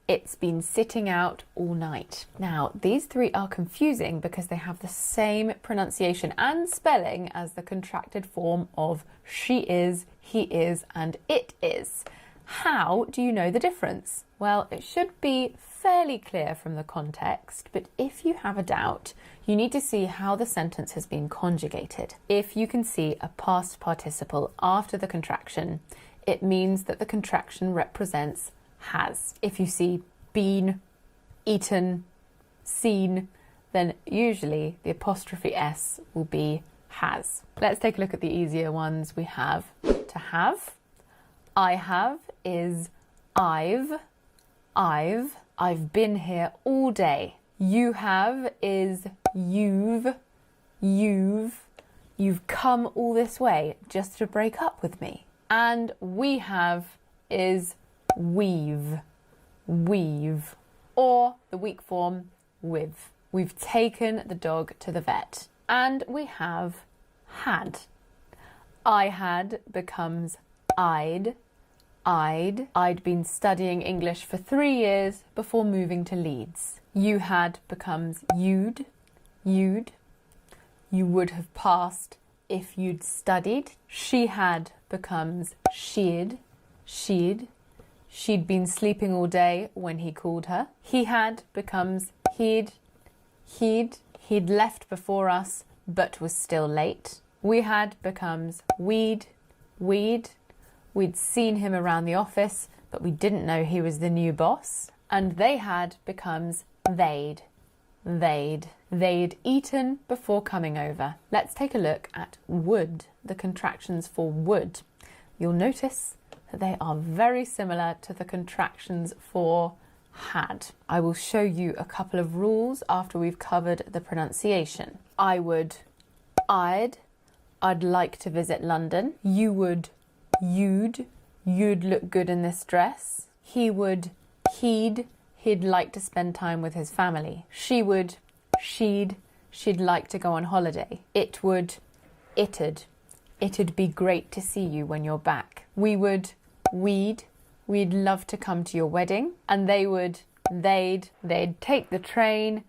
It's been sitting out all night. Now, these three are confusing because they have the same pronunciation and spelling as the contracted form of she is, he is, and it is. How do you know the difference? Well, it should be fairly clear from the context, but if you have a doubt, you need to see how the sentence has been conjugated. If you can see a past participle after the contraction, it means that the contraction represents has. If you see been, eaten, seen, then usually the apostrophe S will be has. Let's take a look at the easier ones. We have to have. I have is I've been here all day. You have is you've come all this way just to break up with me. And we have is we've, or the weak form with. We've taken the dog to the vet. And we have had. I had becomes I'd, I'd been studying English for 3 years before moving to Leeds. You had becomes you'd. You would have passed if you'd studied. She had becomes she'd. She'd been sleeping all day when he called her. He had becomes he'd. He'd left before us but was still late. We had becomes we'd. We'd seen him around the office but we didn't know he was the new boss. And they had becomes they'd. They'd eaten before coming over. Let's take a look at would, the contractions for would. You'll notice that they are very similar to the contractions for had. I will show you a couple of rules after we've covered the pronunciation. I would, I'd like to visit London. You would, you'd look good in this dress. He would, he'd like to spend time with his family. She would, she'd like to go on holiday. It would, it'd be great to see you when you're back. We would, we'd love to come to your wedding. And they would, they'd take the train,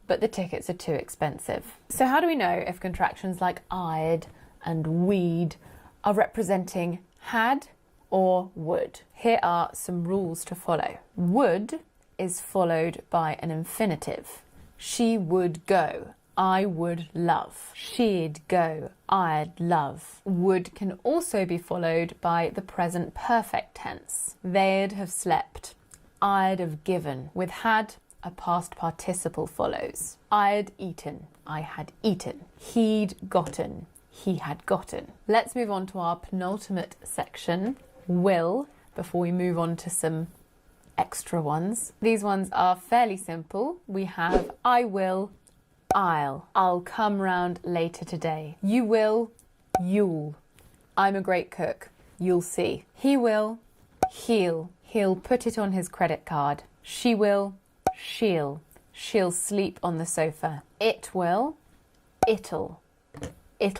but the tickets are too expensive. So how do we know if contractions like I'd and we'd are representing had or would? Here are some rules to follow. Would is followed by an infinitive. She would go. I would love. She'd go. I'd love. Would can also be followed by the present perfect tense. They'd have slept. I'd have given. With had, a past participle follows. I'd eaten. I had eaten. He'd gotten. He had gotten. Let's move on to our penultimate section, will, before we move on to some extra ones. These ones are fairly simple. We have I will, I'll come round later today. You will, you'll. I'm a great cook. You'll see. He will, he'll put it on his credit card. She will, she'll sleep on the sofa. It will, it'll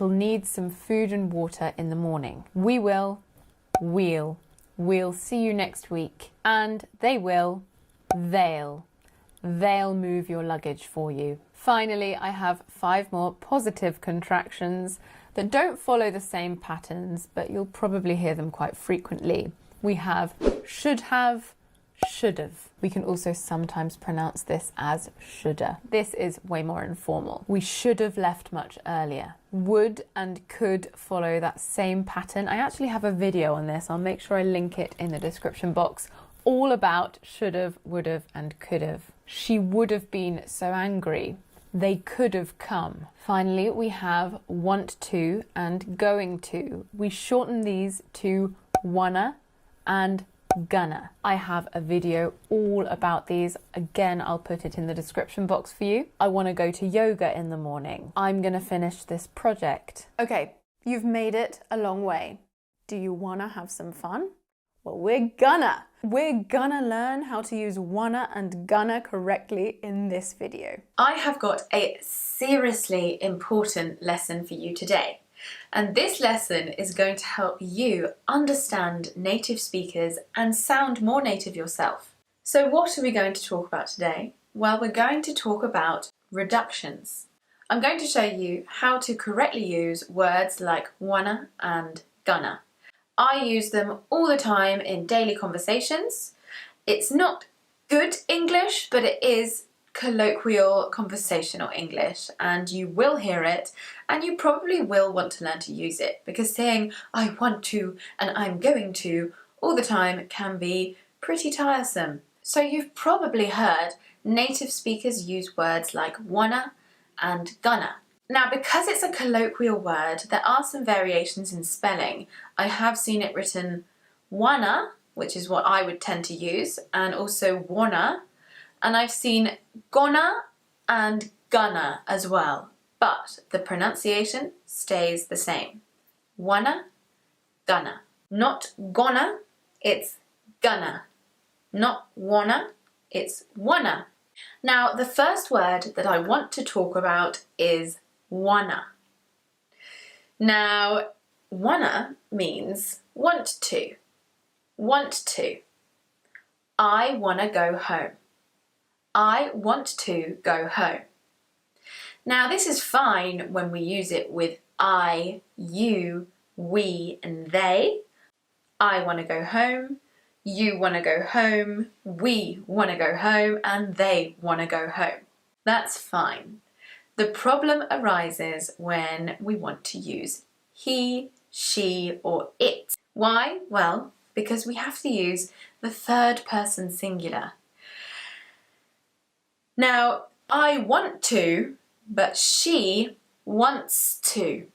need some food and water in the morning. We will, we'll see you next week. And they will, they'll move your luggage for you. Finally, I have 5 more positive contractions that don't follow the same patterns, but you'll probably hear them quite frequently. We have should have, should have. We can also sometimes pronounce this as shoulda. This is way more informal. We should have left much earlier. Would and could follow that same pattern. I actually have a video on this. I'll make sure I link it in the description box, all about should have, would have and could have. She would have been so angry. They could have come. Finally, we have want to and going to. We shorten these to wanna and gonna. I have a video all about these. Again, I'll put it in the description box for you. I want to go to yoga in the morning. I'm going to finish this project. Okay, you've made it a long way. Do you want to have some fun? Well, we're gonna learn how to use wanna and gonna correctly in this video. I have got a seriously important lesson for you today. And this lesson is going to help you understand native speakers and sound more native yourself. So what are we going to talk about today? Well, we're going to talk about reductions. I'm going to show you how to correctly use words like wanna and gonna. I use them all the time in daily conversations. It's not good English, but it is colloquial conversational English, and you will hear it and you probably will want to learn to use it, because saying I want to and I'm going to all the time can be pretty tiresome. So you've probably heard native speakers use words like wanna and gonna. Now, because it's a colloquial word, there are some variations in spelling. I have seen it written wanna, which is what I would tend to use, and also wanna. And I've seen gonna and gonna as well, but the pronunciation stays the same. Wanna, gonna. Not gonna, it's gonna. Not wanna, it's wanna. Now, the first word that I want to talk about is wanna. Now, wanna means want to. Want to. I want to go home. I want to go home. Now this is fine when we use it with I, you, we and they. I want to go home, you want to go home, we want to go home and they want to go home. That's fine. The problem arises when we want to use he, she or it. Why? Well, because we have to use the third person singular. Now, I want to, but she wants to.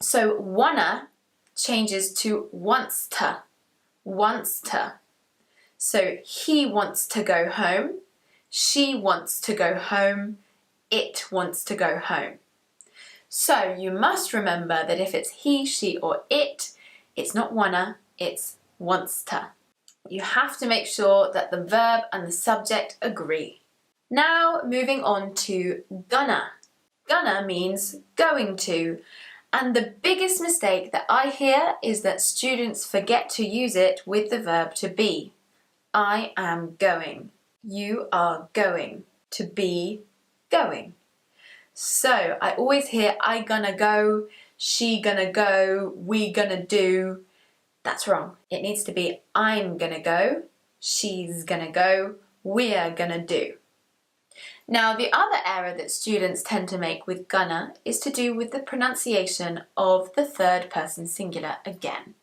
So wanna changes to wants to, wants to. So he wants to go home, she wants to go home, it wants to go home. So you must remember that if it's he, she or it, it's not wanna, it's wants to. You have to make sure that the verb and the subject agree. Now moving on to gonna. Gonna means going to, and the biggest mistake that I hear is that students forget to use it with the verb to be. I am going. You are going. To be going. So I always hear I gonna go, she gonna go, we gonna do. That's wrong. It needs to be I'm gonna go, she's gonna go, we're gonna do. Now the other error that students tend to make with gonna is to do with the pronunciation of the third person singular again.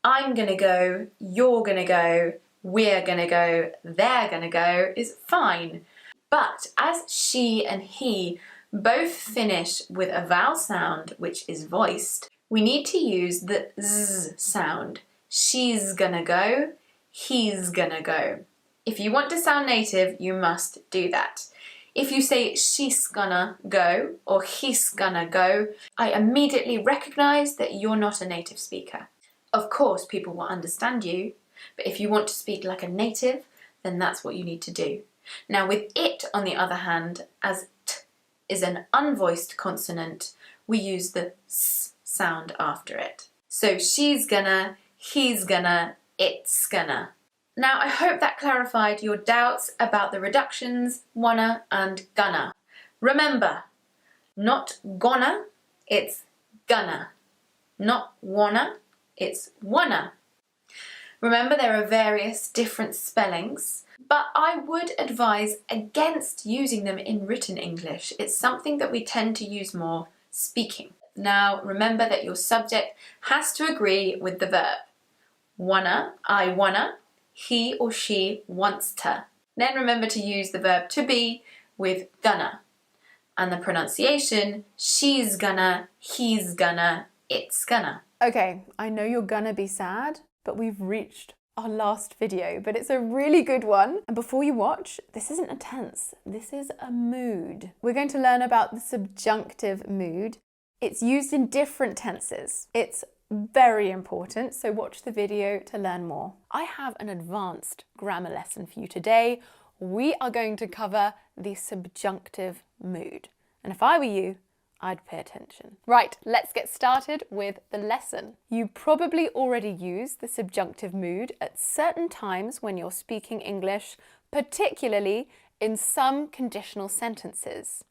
I'm gonna go, you're gonna go, we're gonna go, they're gonna go is fine. But as she and he both finish with a vowel sound which is voiced, we need to use the z sound. She's gonna go, he's gonna go. If you want to sound native, you must do that. If you say she's gonna go or he's gonna go, I immediately recognise that you're not a native speaker. Of course, people will understand you, but if you want to speak like a native, then that's what you need to do. Now with it, on the other hand, as t is an unvoiced consonant, we use the s sound after it. So she's gonna, he's gonna, it's gonna. Now I hope that clarified your doubts about the reductions wanna and gonna. Remember, not gonna, it's gonna. Not wanna, it's wanna. Remember there are various different spellings, but I would advise against using them in written English. It's something that we tend to use more speaking. Now remember that your subject has to agree with the verb. Wanna, I wanna, he or she wants to. Then remember to use the verb to be with gonna. And the pronunciation, she's gonna, he's gonna, it's gonna. Okay, I know you're gonna be sad, but we've reached our last video, but it's a really good one. And before you watch, this isn't a tense, this is a mood. We're going to learn about the subjunctive mood. It's used in different tenses. It's very important, so watch the video to learn more. I have an advanced grammar lesson for you today. We are going to cover the subjunctive mood. And if I were you, I'd pay attention. Right, let's get started with the lesson. You probably already use the subjunctive mood at certain times when you're speaking English, particularly in some conditional sentences.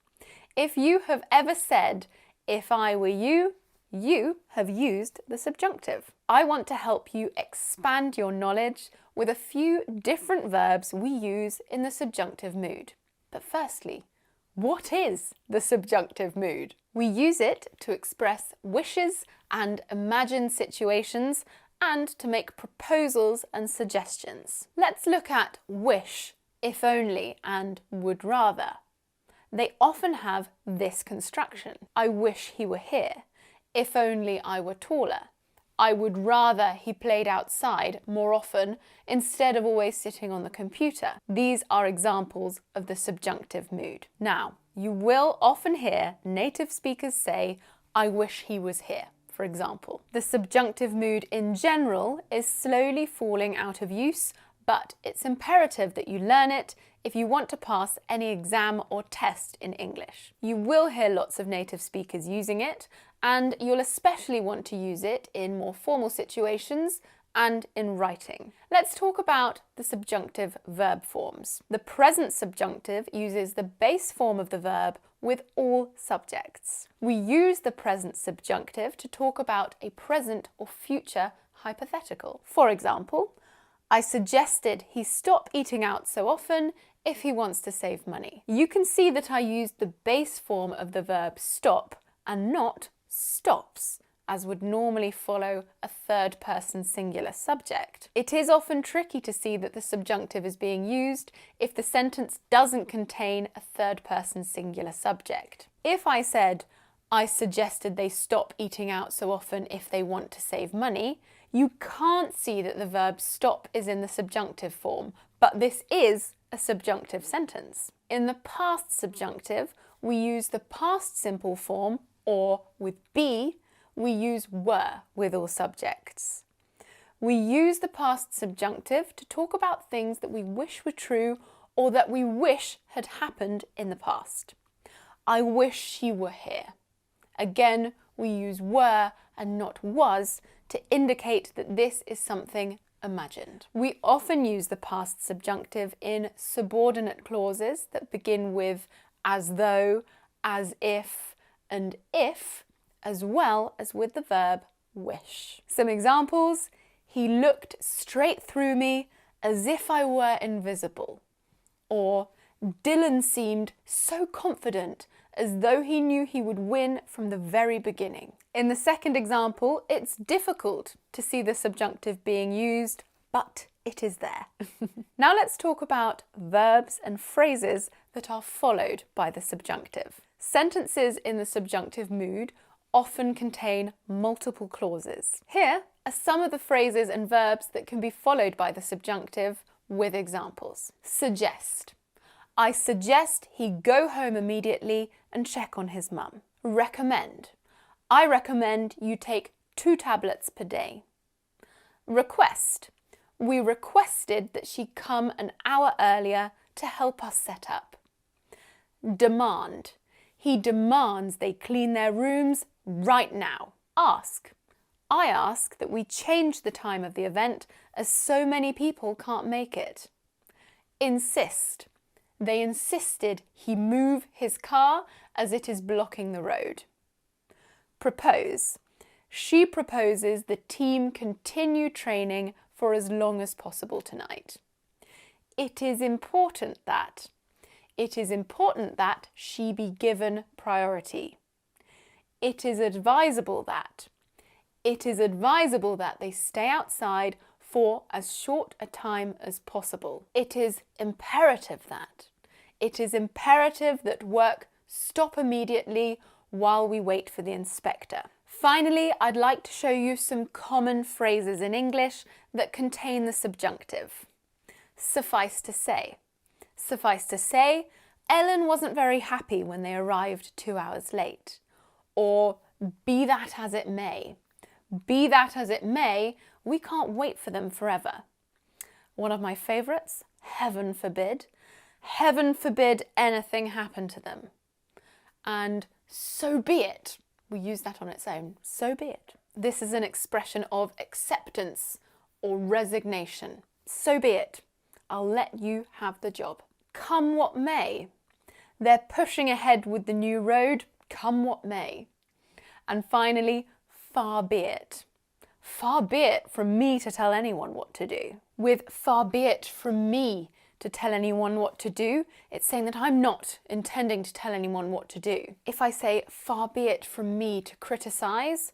If you have ever said, if I were you, you have used the subjunctive. I want to help you expand your knowledge with a few different verbs we use in the subjunctive mood. But firstly, what is the subjunctive mood? We use it to express wishes and imagine situations and to make proposals and suggestions. Let's look at wish, if only, and would rather. They often have this construction. I wish he were here. If only I were taller. I would rather he played outside more often instead of always sitting on the computer. These are examples of the subjunctive mood. Now, you will often hear native speakers say, I wish he was here, for example. The subjunctive mood in general is slowly falling out of use, but it's imperative that you learn it if you want to pass any exam or test in English. You will hear lots of native speakers using it, and you'll especially want to use it in more formal situations and in writing. Let's talk about the subjunctive verb forms. The present subjunctive uses the base form of the verb with all subjects. We use the present subjunctive to talk about a present or future hypothetical. For example, I suggested he stop eating out so often if he wants to save money. You can see that I used the base form of the verb stop and not stops, as would normally follow a third person singular subject. It is often tricky to see that the subjunctive is being used if the sentence doesn't contain a third person singular subject. If I said, I suggested they stop eating out so often if they want to save money, you can't see that the verb stop is in the subjunctive form, but this is a subjunctive sentence. In the past subjunctive, we use the past simple form, or with be, we use were with all subjects. We use the past subjunctive to talk about things that we wish were true or that we wish had happened in the past. I wish she were here. Again, we use were and not was to indicate that this is something imagined. We often use the past subjunctive in subordinate clauses that begin with as though, as if, and if, as well as with the verb wish. Some examples: he looked straight through me as if I were invisible. Or Dylan seemed so confident as though he knew he would win from the very beginning. In the second example, it's difficult to see the subjunctive being used, but it is there. Now let's talk about verbs and phrases that are followed by the subjunctive. Sentences in the subjunctive mood often contain multiple clauses. Here are some of the phrases and verbs that can be followed by the subjunctive with examples. Suggest. I suggest he go home immediately and check on his mum. Recommend. I recommend you take 2 tablets per day. Request. We requested that she come an hour earlier to help us set up. Demand. He demands they clean their rooms right now. Ask. I ask that we change the time of the event as so many people can't make it. Insist. They insisted he move his car as it is blocking the road. Propose. She proposes the team continue training for as long as possible tonight. It is important that. It is important that she be given priority. It is advisable that. It is advisable that they stay outside for as short a time as possible. It is imperative that. It is imperative that work stop immediately while we wait for the inspector. Finally, I'd like to show you some common phrases in English that contain the subjunctive. Suffice to say. Suffice to say, Ellen wasn't very happy when they arrived 2 hours late. Or, be that as it may. Be that as it may, we can't wait for them forever. One of my favourites, heaven forbid. Heaven forbid anything happen to them. And so be it. We use that on its own. So be it. This is an expression of acceptance or resignation. So be it. I'll let you have the job. Come what may. They're pushing ahead with the new road, come what may. And finally, far be it. Far be it from me to tell anyone what to do. With far be it from me to tell anyone what to do, it's saying that I'm not intending to tell anyone what to do. If I say far be it from me to criticise,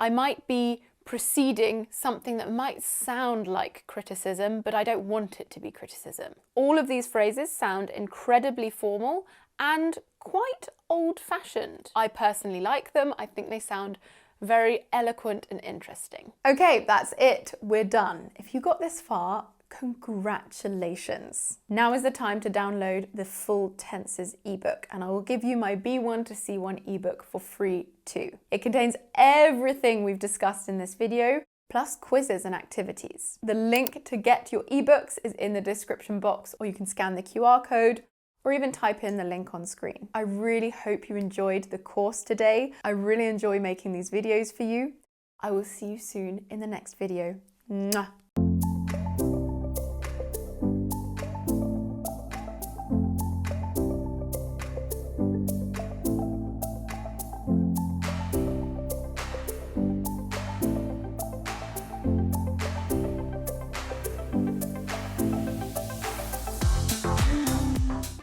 I might be preceding something that might sound like criticism, but I don't want it to be criticism. All of these phrases sound incredibly formal and quite old-fashioned. I personally like them. I think they sound very eloquent and interesting. Okay, that's it. We're done. If you got this far, congratulations. Now is the time to download the full tenses ebook, and I will give you my B1 to C1 ebook for free too. It contains everything we've discussed in this video, plus quizzes and activities. The link to get your ebooks is in the description box, or you can scan the QR code or even type in the link on screen. I really hope you enjoyed the course today. I really enjoy making these videos for you. I will see you soon in the next video. Mwah.